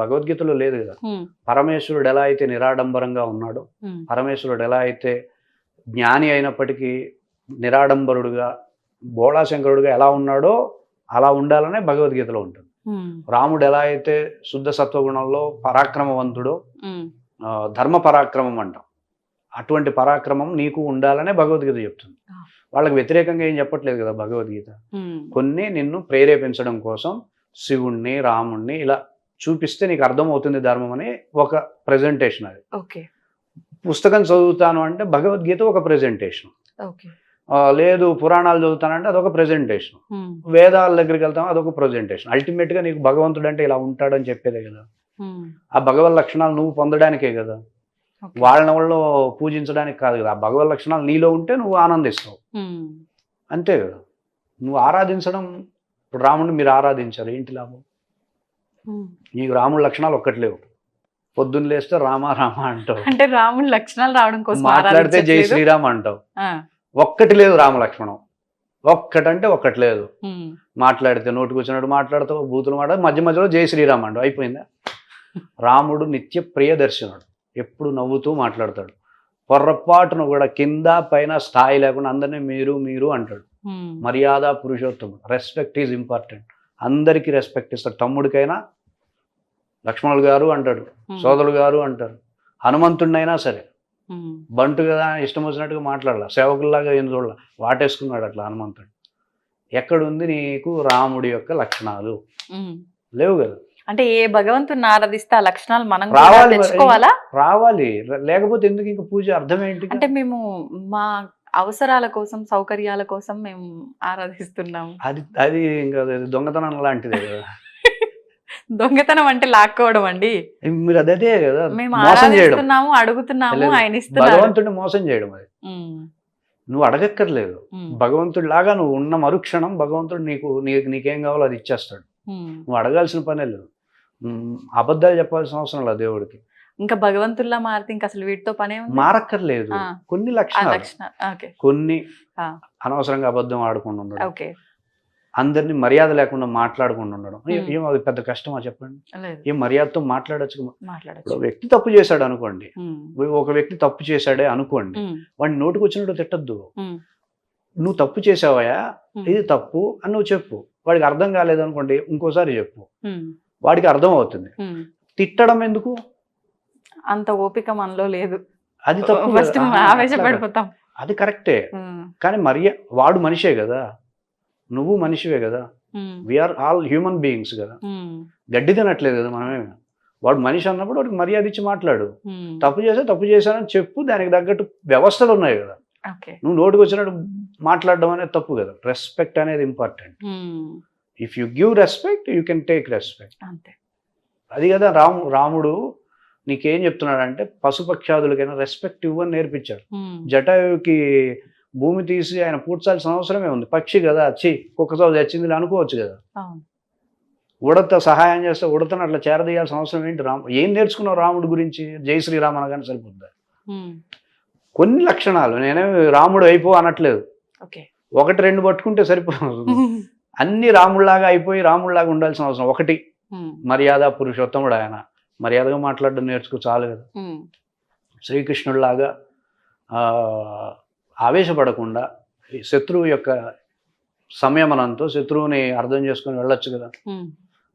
భగవద్గీతలో లేదు కదా. పరమేశ్వరుడు ఎలా అయితే నిరాడంబరంగా ఉన్నాడో, పరమేశ్వరుడు ఎలా అయితే జ్ఞాని అయినప్పటికీ నిరాడంబరుడుగా బోళాశంకరుడుగా ఎలా ఉన్నాడో అలా ఉండాలనే భగవద్గీతలో ఉంటుంది. రాముడు ఎలా అయితే శుద్ధ సత్వగుణంలో పరాక్రమవంతుడో, ధర్మ పరాక్రమం అంటాం, అటువంటి పరాక్రమం నీకు ఉండాలనే భగవద్గీత చెప్తుంది. వాళ్ళకి వ్యతిరేకంగా ఏం చెప్పట్లేదు కదా భగవద్గీత. కొన్ని నిన్ను ప్రేరేపించడం కోసం శివుణ్ణి రాముణ్ణి ఇలా చూపిస్తే నీకు అర్థమవుతుంది ధర్మం అని ఒక ప్రెజెంటేషన్. అది పుస్తకం చదువుతాను అంటే భగవద్గీత ఒక ప్రెజెంటేషన్. లేదు పురాణాలు చదువుతానంటే అదొక ప్రెజెంటేషన్. వేదాల దగ్గరికి వెళ్తాం అదొక ప్రెజెంటేషన్. అల్టిమేట్గా నీకు భగవంతుడు అంటే ఇలా ఉంటాడని చెప్పేదే కదా. ఆ భగవద్ లక్షణాలు నువ్వు పొందడానికే కదా, వాళ్ళ పూజించడానికి కాదు కదా. ఆ భగవద్ లక్షణాలు నీలో ఉంటే నువ్వు ఆనందిస్తావు, అంతే కదా. నువ్వు ఆరాధించడం, ఇప్పుడు రాముడిని మీరు ఆరాధించారు, ఏంటి లాభం? నీకు రాముడి లక్షణాలు ఒక్కట్లేవు. పొద్దున్న లేస్తే రామ రామ అంటావు, అంటే రాముడి లక్షణాలు రావడం కోసం మాట్లాడితే జై శ్రీరామ్ అంటావు. ఒక్కటి లేదు రామ లక్షణం, ఒక్కటంటే ఒక్కటి లేదు. మాట్లాడితే నోటికి వచ్చినట్టు మాట్లాడతావు, బూతులు మాట్లాడు, మధ్య మధ్యలో జై శ్రీరామ్ అంటావు, అయిపోయిందా? రాముడు నిత్య ప్రియదర్శనుడు, ఎప్పుడు నవ్వుతూ మాట్లాడతాడు. పొర్రపాటును కూడా కింద పైన స్థాయి లేకుండా అందరినీ మీరు మీరు అంటాడు. మర్యాద పురుషోత్తముడు. Respect is important. అందరికీ రెస్పెక్ట్ ఇస్తాడు. తమ్ముడికైనా లక్ష్మణుడు గారు అంటాడు, సోదరుడు గారు అంటారు. హనుమంతుడినైనా సరే బంటు కదా ఇష్టం వచ్చినట్టుగా మాట్లాడాల, సేవకుల్లాగా ఏం చూడాల, వాటేసుకున్నాడు అట్లా హనుమంతుడు. ఎక్కడుంది నీకు రాముడి యొక్క లక్షణాలు? లేవు కదా. అంటే ఏ భగవంతుని ఆరాధిస్తే ఆ లక్షణాలు మనం తెచ్చుకోవాలా? రావాలి, లేకపోతే ఎందుకు ఇంక పూజ? అర్థం ఏంటి? అంటే మేము మా అవసరాల కోసం సౌకర్యాల కోసం మేము ఆరాధిస్తున్నాము. అది ఇంకా దొంగతనం లాంటిదే కదా. దొంగతనం అంటే లాక్కోవడం అండి. మీరు అదే కదా, మేము ఆరాధిస్తున్నాము, అడుగుతున్నాము, ఆయన ఇస్తున్నారు. భగవంతుడిని మోసం చేయడం. అది నువ్వు అడగక్కర్లేదు. భగవంతుడి లాగా నువ్వు ఉన్న మరుక్షణం భగవంతుడు నీకేం కావాలో అది ఇచ్చేస్తాడు. నువ్వు అడగాల్సిన పనే లేదు, అబద్ధాలు చెప్పాల్సిన అవసరం లేదు దేవుడికి. ఇంకా భగవంతుల్లా మారితే ఇంకా అసలు వీటితో పనే మారక్కర్లేదు. కొన్ని లక్షణాలు, కొన్ని అనవసరంగా అబద్ధం ఆడకుండా ఉండడం, అందరినీ మర్యాద లేకుండా మాట్లాడకుండా ఉండడం, ఏం అది పెద్ద కష్టమా చెప్పండి? ఏం మర్యాదతో మాట్లాడచ్చు. వ్యక్తి తప్పు చేశాడు అనుకోండి, ఒక వ్యక్తి తప్పు చేశాడే అనుకోండి, వాడిని నోటికి వచ్చినట్టు తిట్టద్దు. నువ్వు తప్పు చేసావయా, ఇది తప్పు అని నువ్వు చెప్పు. వాడికి అర్థం కాలేదు అనుకోండి, ఇంకోసారి చెప్పు, వాడికి అర్థం అవుతుంది. తిట్టడం ఎందుకు? అంత ఓపిక మనలో లేదు. అది తప్పు కదా. ఫస్ట్ ఆవేశపడిపోతాం. అది కరెక్టే, కానీ వాడు మనిషే కదా, నువ్వు మనిషివే కదా, వీఆర్ ఆల్ హ్యూమన్ బీయింగ్స్ కదా, గడ్డి తినట్లేదు కదా మనమే. వాడు మనిషి అన్నప్పుడు వాడికి మర్యాద ఇచ్చి మాట్లాడు. తప్పు చేశానని చెప్పు, దానికి తగ్గట్టు వ్యవస్థలు ఉన్నాయి కదా. నువ్వు నోటికి వచ్చినట్టు మాట్లాడడం అనేది తప్పు కదా. రెస్పెక్ట్ అనేది important. If you give respect you can take respect. అది కదా రాముడు నీకేం చెప్తున్నాడంటే పశుపక్షాదులకైనా రెస్పెక్ట్ ఇవ్వని నేర్పించాడు. జటాయుకి భూమి తీసి ఆయన పూడ్చాల్సిన అవసరమే ఉంది. పక్షి కదా, కుక్కతో చచ్చింది అనుకోవచ్చు కదా. ఉడత సహాయం చేస్తే ఉడతను అట్లా చేరదీయాల్సిన అవసరం ఏంటి? ఏం నేర్చుకున్నావు రాముడి గురించి? జై శ్రీరామ్ అనగానే సరిపోద్దా? కొన్ని లక్షణాలు, నేనే రాముడు అయిపో అనట్లేదు, 1-2 పట్టుకుంటే సరిపోదు. అన్ని రాముడిలాగా అయిపోయి రాముడిలాగా ఉండాల్సిన అవసరం. ఒకటి, మర్యాద పురుషోత్తముడు ఆయన, మర్యాదగా మాట్లాడడం నేర్చుకో చాలు కదా. శ్రీకృష్ణుడిలాగా ఆవేశపడకుండా శత్రువు యొక్క సంయమనంతో శత్రువుని అర్థం చేసుకొని వెళ్ళొచ్చు కదా.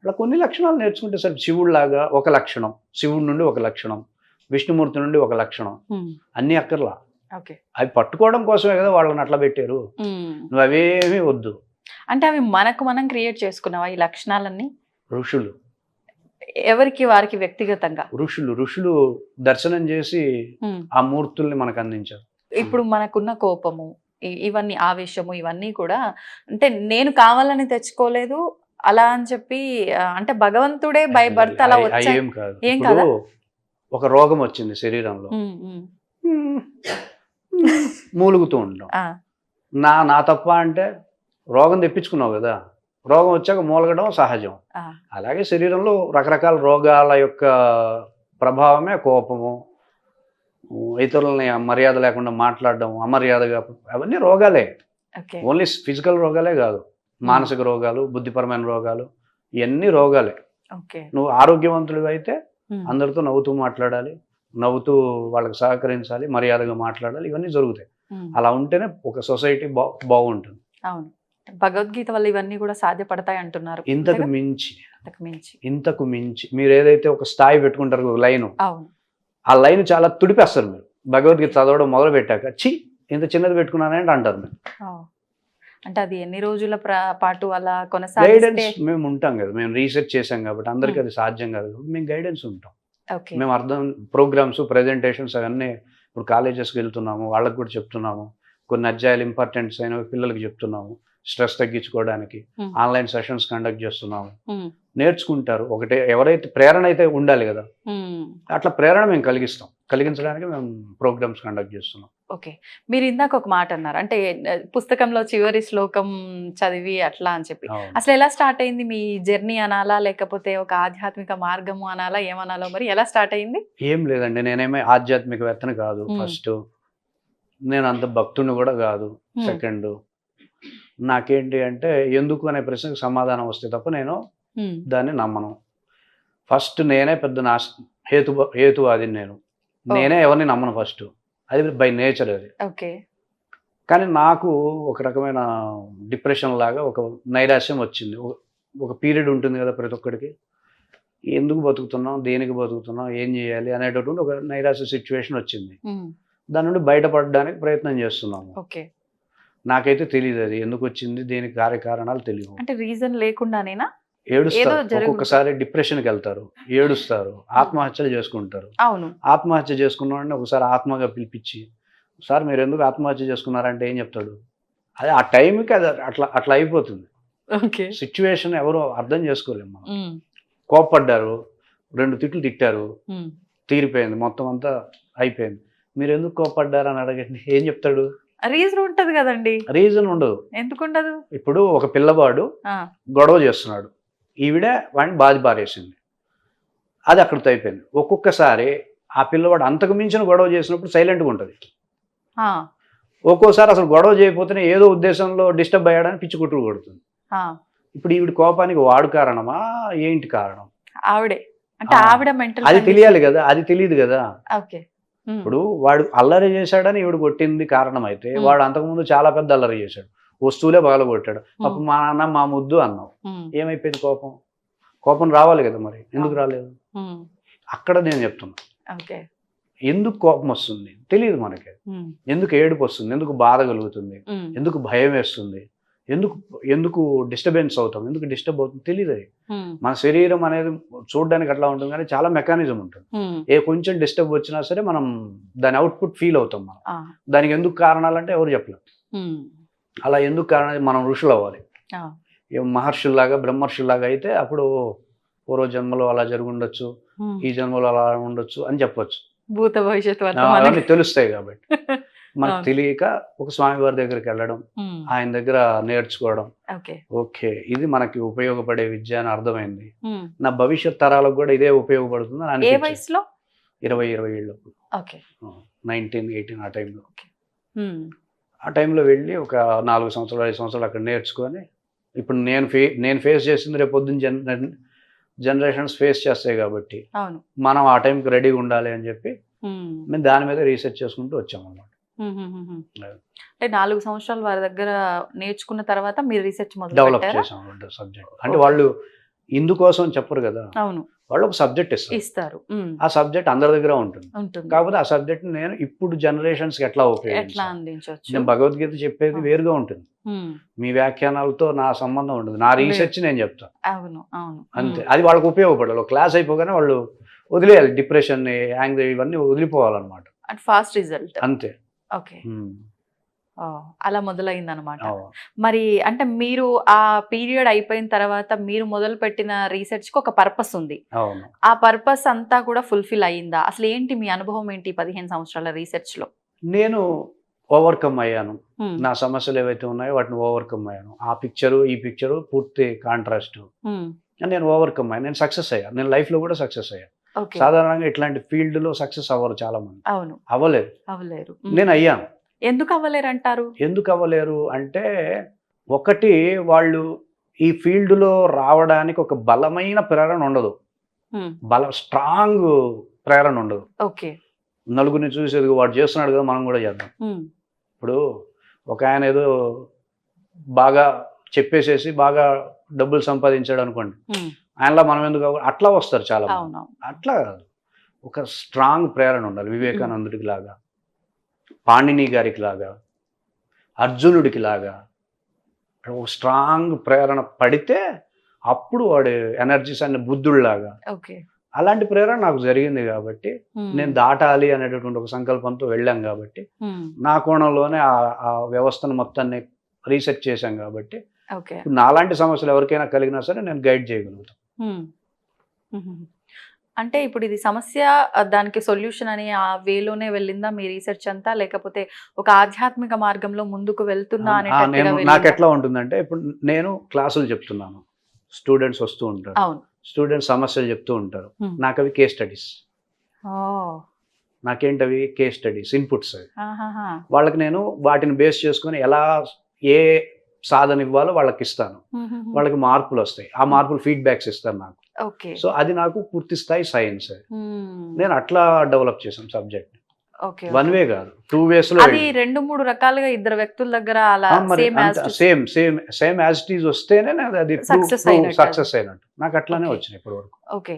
అలా కొన్ని లక్షణాలు నేర్చుకుంటే సరే. శివుడిలాగా ఒక లక్షణం, శివుడి నుండి ఒక లక్షణం, విష్ణుమూర్తి నుండి ఒక లక్షణం, అన్ని అక్కర్లా. అవి పట్టుకోవడం కోసమే కదా వాళ్ళని అట్లా పెట్టారు. నువ్వు అవేమీ వద్దు. అంటే అవి మనం క్రియేట్ చేసుకున్నావా ఈ లక్షణాలన్నీ? ఋషులు ఎవరికి వారికి వ్యక్తిగతంగా ఋషులు దర్శనం చేసి ఆ మూర్తుల్ని మనకు అందించారు. ఇప్పుడు మనకున్న కోపము, ఇవన్నీ ఆవేశము, ఇవన్నీ కూడా అంటే నేను కావాలని తెచ్చుకోలేదు అలా అని చెప్పి, అంటే భగవంతుడే బై బర్త్ అలా వచ్చాయి. ఏం కాదు. ఒక రోగం వచ్చింది శరీరంలో, మూలుగుతూ ఉంటాం. నా తప్ప అంటే రోగం తెప్పించుకున్నావు కదా, రోగం వచ్చాక మూలగడం సహజం. అలాగే శరీరంలో రకరకాల రోగాల యొక్క ప్రభావమే కోపము, ఇతరులని మర్యాద లేకుండా మాట్లాడడం, అమర్యాదగా, అవన్నీ రోగాలే. ఓన్లీ ఫిజికల్ రోగాలే కాదు, మానసిక రోగాలు, బుద్ధిపరమైన రోగాలు, ఇవన్నీ రోగాలే. నువ్వు ఆరోగ్యవంతుడు అయితే అందరితో నవ్వుతూ మాట్లాడాలి, నవ్వుతూ వాళ్ళకి సహకరించాలి, మర్యాదగా మాట్లాడాలి, ఇవన్నీ జరుగుతాయి. అలా ఉంటేనే ఒక సొసైటీ బాగుంటుంది. అవును, భగవద్గీత వల్ల ఇవన్నీ కూడా సాధ్యపడతాయి అంటున్నారు. ఇంతకు మించి మీరు ఏదైతే ఒక స్థాయి పెట్టుకుంటారు, ఒక లైన్, ఆ లైన్ చాలా తుడిపేస్తారు మీరు. భగవద్గీత చదవడం మొదలు పెట్టాక ఇంత చిన్నది పెట్టుకున్నానంటే అంటారు మీరు. అంటే అది ఎన్ని రోజుల పాటు అలా కొనసాగిస్తే? మేము ఉంటాం కదా, మేము రీసెర్చ్ చేసాం కాబట్టి అందరికీ అది సాధ్యం కాదు. మేము గైడెన్స్ ఉంటాం. మేము ప్రోగ్రామ్స్, ప్రెజెంటేషన్స్ అవన్నీ ఇప్పుడు కాలేజెస్కి వెళ్తున్నాము, వాళ్ళకి కూడా చెప్తున్నాము. కొన్ని అధ్యాయాలు ఇంపార్టెంట్స్ అయినవి పిల్లలకి చెప్తున్నాము, స్ట్రెస్ తగ్గించుకోవడానికి ఆన్లైన్ సెషన్స్ కండక్ట్ చేస్తున్నాము. నేర్చుకుంటారు. ఒకటే ఎవరైతే ప్రేరణ అయితే ఉండాలి కదా, అట్లా ప్రేరణ మేము కలిగించడానికి మేము ప్రోగ్రామ్స్ కండక్ట్ చేస్తున్నాం. ఓకే, మీరు ఇందాక ఒక మాట అన్నారు, అంటే పుస్తకంలో చివరి శ్లోకం చదివి అట్లా అని చెప్పి. అసలు ఎలా స్టార్ట్ అయింది మీ జర్నీ అనాలా, లేకపోతే ఒక ఆధ్యాత్మిక మార్గము అనాలా, ఏమనాలో మరి ఎలా స్టార్ట్ అయింది? ఏం లేదండి, నేనేమీ ఆధ్యాత్మికవేత్తని కాదు. ఫస్ట్ నేను అంత భక్తుని కూడా కాదు. సెకండ్, నాకేంటి అంటే ఎందుకు అనే ప్రశ్నకు సమాధానం వస్తే తప్ప నేను దాన్ని నమ్మను. ఫస్ట్ నేనే పెద్ద హేతువాదిని. నేనే ఎవరిని నమ్మను ఫస్ట్. అది బై నేచర్ అది. కానీ నాకు ఒక రకమైన డిప్రెషన్ లాగా ఒక నైరాశ్యం వచ్చింది. ఒక పీరియడ్ ఉంటుంది కదా ప్రతి ఒక్కడికి, ఎందుకు బతుకుతున్నాం, దేనికి బతుకుతున్నాం, ఏం చేయాలి అనేటటువంటి ఒక నైరాశ్య సిచ్యువేషన్ వచ్చింది. దాని నుండి బయటపడడానికి ప్రయత్నం చేస్తున్నాము. నాకైతే తెలియదు అది ఎందుకు వచ్చింది, దేనికి కార్యకారణాలు తెలియదు. అంటే రీజన్ లేకుండానేనా? ఏడుస్తారు, ఒక్కొక్కసారి డిప్రెషన్కి వెళ్తారు, ఏడుస్తారు, ఆత్మహత్యలు చేసుకుంటారు. ఆత్మహత్య చేసుకున్నాడని ఒకసారి ఆత్మగా పిలిపించి, సార్ మీరు ఎందుకు ఆత్మహత్య చేసుకున్నారంటే ఏం చెప్తాడు? అదే ఆ టైంకి అది అట్లా అయిపోతుంది సిచ్యువేషన్. ఎవరు అర్థం చేసుకోలేము మనం. కోప్పడ్డారు, 2 తిట్లు తిట్టారు, తీరిపోయింది, మొత్తం అంతా అయిపోయింది. మీరు ఎందుకు కోప్పడ్డారు అని అడగండి, ఏం చెప్తాడు? రీజన్ ఉంటది కదండి. రీజన్ ఉండదు. ఎందుకుండదు? ఇప్పుడు ఒక పిల్లవాడు గొడవ చేస్తున్నాడు, ఈవిడ వాడిని బాధ పారేసింది, అది అక్కడితో అయిపోయింది. ఒక్కొక్కసారి ఆ పిల్లవాడు అంతకు మించిన గొడవ చేసినప్పుడు సైలెంట్గా ఉంటుంది. ఒక్కోసారి అసలు గొడవ చేయకపోతేనే ఏదో ఉద్దేశంలో డిస్టర్బ్ అయ్యాడని పిచ్చి కుట్టుడు కొడుతుంది. ఇప్పుడు ఈవిడ కోపానికి వాడు కారణమా, ఏంటి కారణం? ఆవిడే. అంటే ఆవిడ మెంటల్, అది తెలియాలి కదా, అది తెలియదు కదా. ఇప్పుడు వాడు అల్లరి చేశాడని ఈవిడ కొట్టింది కారణం అయితే, వాడు అంతకుముందు చాలా పెద్ద అల్లరి చేశాడు, వస్తువులే బాగా కొట్టాడు. అప్పుడు మా నాన్న మా ముద్దు అన్నావు, ఏమైపోయింది? కోపం రావాలి కదా, మరి ఎందుకు రాలేదు? అక్కడ నేను చెప్తున్నా ఓకే. ఎందుకు కోపం వస్తుంది తెలియదు మనకి, ఎందుకు ఏడుపు వస్తుంది, ఎందుకు బాధ కలుగుతుంది, ఎందుకు భయం వేస్తుంది, ఎందుకు ఎందుకు డిస్టర్బెన్స్ అవుతాం, ఎందుకు డిస్టర్బ్ అవుతుంది తెలియదు. అది మన శరీరం అనేది చూడడానికి అట్లా ఉంటుంది కానీ చాలా మెకానిజం ఉంటుంది. కొంచెం డిస్టర్బ్ వచ్చినా సరే మనం దాని అవుట్పుట్ ఫీల్ అవుతాం. మనం దానికి ఎందుకు కారణాలు అంటే ఎవరు చెప్పలేం. అలా ఎందుకు కారణం, మనం ఋషులు అవ్వాలి, మహర్షుల్లాగా బ్రహ్మర్షుల్లాగా అయితే అప్పుడు పూర్వ జన్మలో అలా జరిగి ఉండొచ్చు, ఈ జన్మలో అలా ఉండొచ్చు అని చెప్పొచ్చు. భూత భవిష్యత్తు అవన్నీ తెలుస్తాయి కాబట్టి మనకు తెలియక ఒక స్వామి వారి దగ్గరికి వెళ్ళడం, ఆయన దగ్గర నేర్చుకోవడం, ఓకే ఇది మనకి ఉపయోగపడే విద్య అని అర్థమైంది. నా భవిష్యత్ తరాలకు కూడా ఇదే ఉపయోగపడుతుంది అని అనిపించింది. 20 ఏళ్ళప్పుడు 19, 18 ఆ టైంలో. ఆ టైంలో వెళ్ళి ఒక 4 సంవత్సరాలు 5 సంవత్సరాలు అక్కడ నేర్చుకొని ఇప్పుడు నేను ఫేస్ చేసింది రేపు పొద్దున్న జనరేషన్స్ ఫేస్ చేస్తాయి కాబట్టి మనం ఆ టైంకి రెడీగా ఉండాలి అని చెప్పి మేము దాని మీద రీసెర్చ్ చేసుకుంటూ వచ్చాం అన్నమాట. అంటే 4 సంవత్సరాలు వారి దగ్గర నేర్చుకున్న తర్వాత మీరు రీసెర్చ్ డెవలప్ చేసాం సబ్జెక్ట్. అంటే వాళ్ళు ఇందుకోసం చెప్పరు కదా, అవును వాళ్ళు ఒక సబ్జెక్ట్ ఇస్తారు. ఆ సబ్జెక్ట్ అందరి దగ్గర ఉంటుంది. కాకపోతే ఆ సబ్జెక్ట్ నేను ఇప్పుడు జనరేషన్స్ కి ఎట్లా ఉపయోగించాలి, నేను భగవద్గీత చెప్పేది వేరుగా ఉంటుంది, మీ వ్యాఖ్యానాలతో నా సంబంధం ఉంటుంది, నా రీసెర్చ్ నేను చెప్తాను. అవును అవును అంతే. అది వాళ్ళకి ఉపయోగపడాలి. క్లాస్ అయిపోగానే వాళ్ళు వదిలేయాలి, డిప్రెషన్ యాంగ్జైటీ ఇవన్నీ వదిలిపోవాలన్నమాట. ఫాస్ట్ రిజల్ట్ అంతే. ఓకే, అలా మొదలైంది అనమాట. మరి అంటే మీరు ఆ పీరియడ్ అయిపోయిన తర్వాత మీరు మొదలు పెట్టిన రీసెర్చ్ కి ఒక పర్పస్ ఉంది. ఆ పర్పస్ అంతా కూడా ఫుల్ఫిల్ అయ్యిందా? అసలు ఏంటి మీ అనుభవం ఏంటి 15 సంవత్సరాల రీసెర్చ్ లో? నేను ఓవర్కమ్ అయ్యాను. నా సమస్యలు ఏవైతే ఉన్నాయో వాటిని ఓవర్కమ్ అయ్యాను. ఆ పిక్చరు ఈ పిక్చరు పూర్తి కాంట్రాస్ట్. నేను ఓవర్కమ్ అయ్యాను, నేను సక్సెస్ అయ్యాను. నేను లైఫ్ లో కూడా సక్సెస్ అయ్యాను. సాధారణంగా ఇట్లాంటి ఫీల్డ్ లో సక్సెస్ అవ్వరు చాలా మంది. అవును, అవ్వలేరు. నేను అయ్యాను. ఎందుకు అవ్వలేరు అంటారు? ఎందుకు అవ్వలేరు అంటే, ఒకటి వాళ్ళు ఈ ఫీల్డ్ లో రావడానికి ఒక బలమైన ప్రేరణ ఉండదు, స్ట్రాంగ్ ప్రేరణ ఉండదు. ఓకే, నలుగురిని చూసేది వాడు చేస్తున్నాడు కదా మనం కూడా చేద్దాం. ఇప్పుడు ఒక ఆయన ఏదో బాగా చెప్పేసేసి బాగా డబ్బులు సంపాదించాడు అనుకోండి, ఆయనలా మనం ఎందుకు అట్లా వస్తారు చాలా మంది. అట్లా కాదు, ఒక స్ట్రాంగ్ ప్రేరణ ఉండాలి. వివేకానందుడికి లాగా, పాణిని గారికి లాగా, అర్జునుడికి లాగా ఒక స్ట్రాంగ్ ప్రేరణ పడితే అప్పుడు వాడు ఎనర్జీస్ అనే బుద్ధుడిలాగా, అలాంటి ప్రేరణ నాకు జరిగింది కాబట్టి నేను దాటాలి అనేటటువంటి ఒక సంకల్పంతో వెళ్ళాం కాబట్టి నా కోణంలోనే ఆ వ్యవస్థను మొత్తాన్ని రీసెర్చ్ చేశాం కాబట్టి నాలాంటి సమస్యలు ఎవరికైనా కలిగినా సరే నేను గైడ్ చేయగలుగుతాను. అంటే ఇప్పుడు ఇది సమస్య, దానికి సొల్యూషన్ అని ఆ వేలోనే వెళ్ళిందా మీ రీసెర్చ్ అంతా, లేకపోతే ఒక ఆధ్యాత్మిక మార్గంలో ముందుకు వెళ్తున్నా అనేటట్టుగా? నాకు ఎట్లా ఉంటుందంటే, ఇప్పుడు నేను క్లాసులు చెప్తున్నాను, స్టూడెంట్స్ వస్తూ ఉంటారు, స్టూడెంట్స్ సమస్యలు చెప్తూ ఉంటారు, నాకు అవి కేస్ స్టడీస్. నాకేంటవి కేస్ స్టడీస్, ఇన్పుట్స్. అవి వాళ్ళకి నేను వాటిని బేస్ చేసుకొని ఎలా ఏ సాధన ఇవ్వాలో వాళ్ళకి ఇస్తాను, వాళ్ళకి మార్పులు వస్తాయి, ఆ మార్పులు ఫీడ్బ్యాక్స్ ఇస్తారు నాకు. సో అది నాకు పూర్తి స్థాయి సైన్స్. నేను అట్లా డెవలప్ చేశాను సబ్జెక్ట్. వన్ వే కాదు, 2 ways లో. అది 2-3 రకాలుగా ఇద్దరు వ్యక్తుల దగ్గర అలా సేమ్ యాజ్ ఇట్ ఈజ్ వస్తేనే అది సక్సెస్ అయినట్టు. నాకు అట్లానే వచ్చినాయి ఇప్పటి వరకు. ఓకే,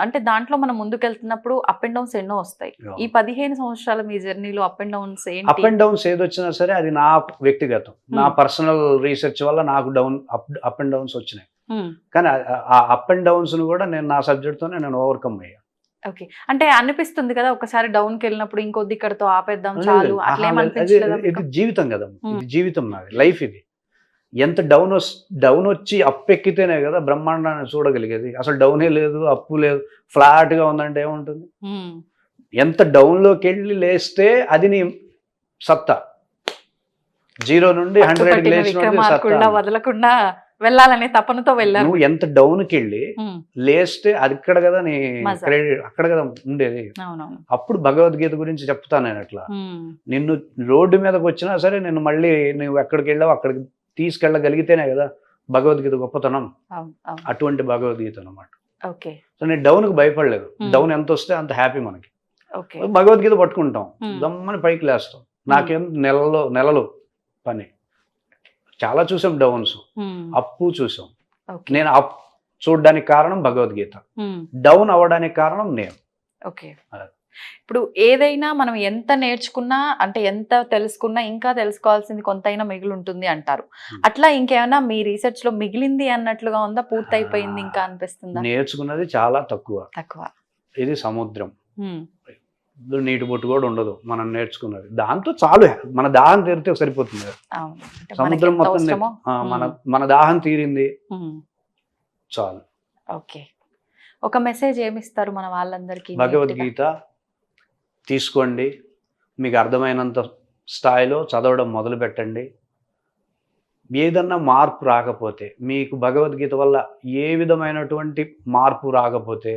అంటే దాంట్లో మనం ముందుకెళ్తున్నప్పుడు అప్ అండ్ డౌన్స్ ఎన్నో వస్తాయి. ఈ 15 సంవత్సరాల మీ జర్నీలో అప్ అండ్ డౌన్స్ ఏంటి? అప్ అండ్ డౌన్స్ ఏదొచ్చినా సరే అది నా వ్యక్తిగతం, నా పర్సనల్ రీసెర్చ్ వల్ల నాకు అప్ అండ్ డౌన్స్ వచ్చినాయి. కానీ ఆ అప్ అండ్ డౌన్స్ ను కూడా నేను నా సబ్జెక్ట్ తోనే నేను ఓవర్కమ్ అయ్యా. ఓకే, అంటే అనిపిస్తుంది కదా ఒకసారి డౌన్ కి వెళ్ళినప్పుడు ఇంకొద్ది ఇక్కడతో ఆపేద్దాం చాలు, ఇది జీవితం కదా, ఇది జీవితం, నాది లైఫ్. ఇది ఎంత డౌన్ వచ్చి అప్ ఎక్కితేనే కదా బ్రహ్మాండాన్ని చూడగలిగేది. అసలు డౌనే లేదు, అప్పు లేదు, ఫ్లాట్ గా ఉందంటే ఏముంటుంది? ఎంత డౌన్ లోకి వెళ్ళి లేస్తే అది నీ సత్తా. 0 నుండి 100 వదలకుండా వెళ్ళాలనే తపనతో వెళ్ళాను. నువ్వు ఎంత డౌన్కి వెళ్ళి లేస్తే అది ఇక్కడ కదా నీ అక్కడ కదా ఉండేది. అప్పుడు భగవద్గీత గురించి చెప్తాను నేను. అట్లా నిన్ను రోడ్డు మీదకి వచ్చినా సరే నిన్ను మళ్ళీ నువ్వు ఎక్కడికి వెళ్ళావు అక్కడికి తీసుకెళ్ళగలిగితేనే కదా భగవద్గీత గొప్పతనం. అటువంటి భగవద్గీత అనమాట. సో నేను డౌన్కి భయపడలేదు. డౌన్ ఎంత వస్తే అంత హ్యాపీ మనకి. భగవద్గీత పట్టుకుంటాం, గమ్మని పైకి లేస్తాం. నాకేం నెలలు పని. చాలా చూసాం డౌన్స్, అప్పు చూసాం. నేను చూడడానికి కారణం భగవద్గీత, డౌన్ అవ్వడానికి కారణం నేను. ఓకే. అలా. ఇప్పుడు ఏదైనా మనం ఎంత నేర్చుకున్నా అంటే ఎంత తెలుసుకున్నా ఇంకా తెలుసుకోవాల్సింది కొంతైనా మిగిలి ఉంటుంది అంటారు. అట్లా ఇంకేమైనా మీ రీసెర్చ్ లో మిగిలింది అన్నట్లుగా ఉందా, పూర్తి అయిపోయింది ఇంకా అనిపిస్తుందా? నేర్చుకున్నది చాలా తక్కువ. తక్కువ. ఇది సముద్రం, నీటి బొట్టు కూడా ఉండదు మనం నేర్చుకున్నది. దాంతో చాలు, మన దాహం తీరితే సరిపోతుంది. అవును. అంటే మనకి సముద్రం ఎంత మొత్తం అవసరమో. మన దాహం తీరింది చాలు. ఓకే. ఒక మెసేజ్ ఏమిస్తారు మన వాళ్ళందరికీ? భగవద్గీత తీసుకోండి, మీకు అర్థమైనంత స్థాయిలో చదవడం మొదలు పెట్టండి. ఏదన్నా మార్పు రాకపోతే, మీకు భగవద్గీత వల్ల ఏ విధమైనటువంటి మార్పు రాకపోతే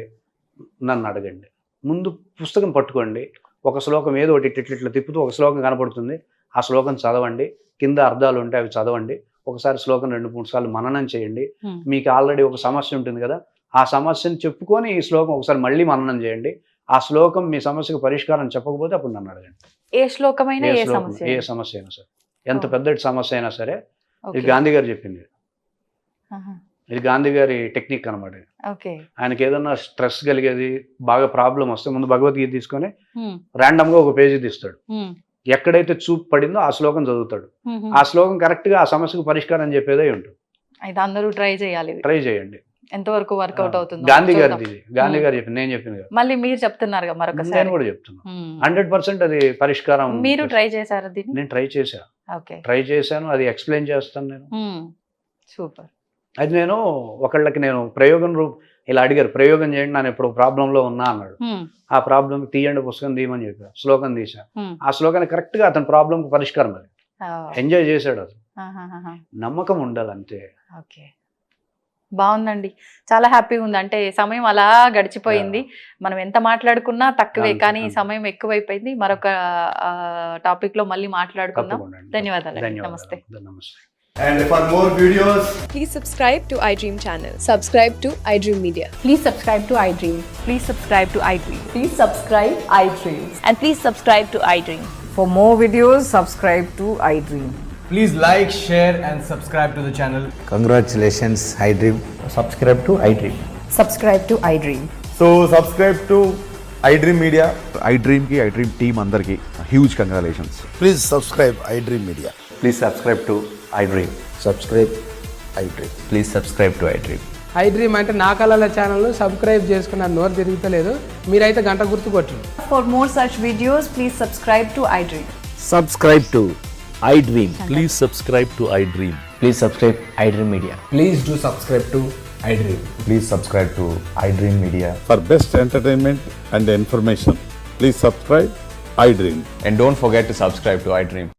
నన్ను అడగండి. ముందు పుస్తకం పట్టుకోండి, ఒక శ్లోకం ఏదో ఒకటి ఇట్లా తిప్పుతూ ఒక శ్లోకం కనపడుతుంది, ఆ శ్లోకం చదవండి, కింద అర్థాలు ఉంటే అవి చదవండి, ఒకసారి శ్లోకం 2-3 సార్లు మననం చేయండి. మీకు ఆల్రెడీ ఒక సమస్య ఉంటుంది కదా, ఆ సమస్యను చెప్పుకొని ఈ శ్లోకం ఒకసారి మళ్ళీ మననం చేయండి. ఆ శ్లోకం మీ సమస్యకు పరిష్కారం చెప్పకపోతే అప్పుడు నన్ను అడగండి. ఏ శ్లోకమైనా ఏ సమస్య అయినా సరే, ఎంత పెద్ద సమస్య అయినా సరే. ఇది గాంధీ గారు చెప్పింది, ఇది గాంధీ గారి టెక్నిక్ అనమాట. ఆయనకి ఏదన్నా స్ట్రెస్ కలిగేది, బాగా ప్రాబ్లం వస్తే ముందు భగవద్గీత తీసుకొని ర్యాండమ్ గా ఒక పేజీ తీస్తాడు, ఎక్కడైతే చూపు పడిందో ఆ శ్లోకం చదువుతాడు. ఆ శ్లోకం కరెక్ట్ గా ఆ సమస్యకు పరిష్కారం చెప్పేదే ఉంటుంది. అందరూ ట్రై చేయండి. ఎంతవరకు వర్కౌట్ అవుతుంది? గాంధీ గారు చెప్పింది, నేను చెప్పింది కదా. మళ్ళీ మీరు చెప్తున్నారు మరొకసారి. నేను కూడా చెప్తున్నా 100% అది పరిష్కారం. మీరు ట్రై చేశారు దీన్ని? నేను ట్రై చేశాను, అది ఎక్స్ప్లెయిన్ చేస్తాను నేను. సూపర్. అది నేను ఒకళ్ళకి ప్రయోగం ఇలా అడిగారు, ప్రయోగం చేయండి, నేను ఇప్పుడు ప్రాబ్లంలో ఉన్నా అన్నాడు. ఆ ప్రాబ్లం తీయండి, పుస్తకం తీయమని చెప్పారు, శ్లోకం తీసా. ఆ శ్లోకాన్ని కరెక్ట్ గా అతని ప్రాబ్లం పరిష్కారం అది. ఎంజాయ్ చేశాడు. అది నమ్మకం ఉండాలి అంతే. ఓకే, బాగుందండి, చాలా హ్యాపీగా ఉంది. అంటే సమయం అలా గడిచిపోయింది, మనం ఎంత మాట్లాడుకున్నా తక్కువే, కానీ సమయం ఎక్కువైపోయింది. మరొక టాపిక్ లో మళ్ళీ మాట్లాడుకుందాం. ధన్యవాదాలు. నమస్తే. And for more videos, please subscribe to iDream channel. Subscribe to iDream Media. Please subscribe to iDream. Please subscribe to iDream. Please subscribe iDream. And please subscribe to iDream. For more videos, subscribe to iDream. please like, share and subscribe to the channel. Congratulations, iDream. Subscribe to iDream. Subscribe to iDream. So subscribe to iDream Media. iDream ki iDream team andarki huge congratulations. Please subscribe iDream Media. Please subscribe to iDream. Subscribe iDream. Please subscribe to iDream. iDream అంటే నా కళల channel subscribe చేసుకున్న నోరు తిరుగుతలేదు, మీరైతే గంట గుర్తు కొట్టండి. For more such videos, please subscribe to iDream. Subscribe to iDream. Please subscribe to iDream. Please subscribe iDream Media. Please do subscribe to iDream. Please subscribe to iDream Media. For best entertainment and information, please subscribe iDream. And don't forget to subscribe to iDream.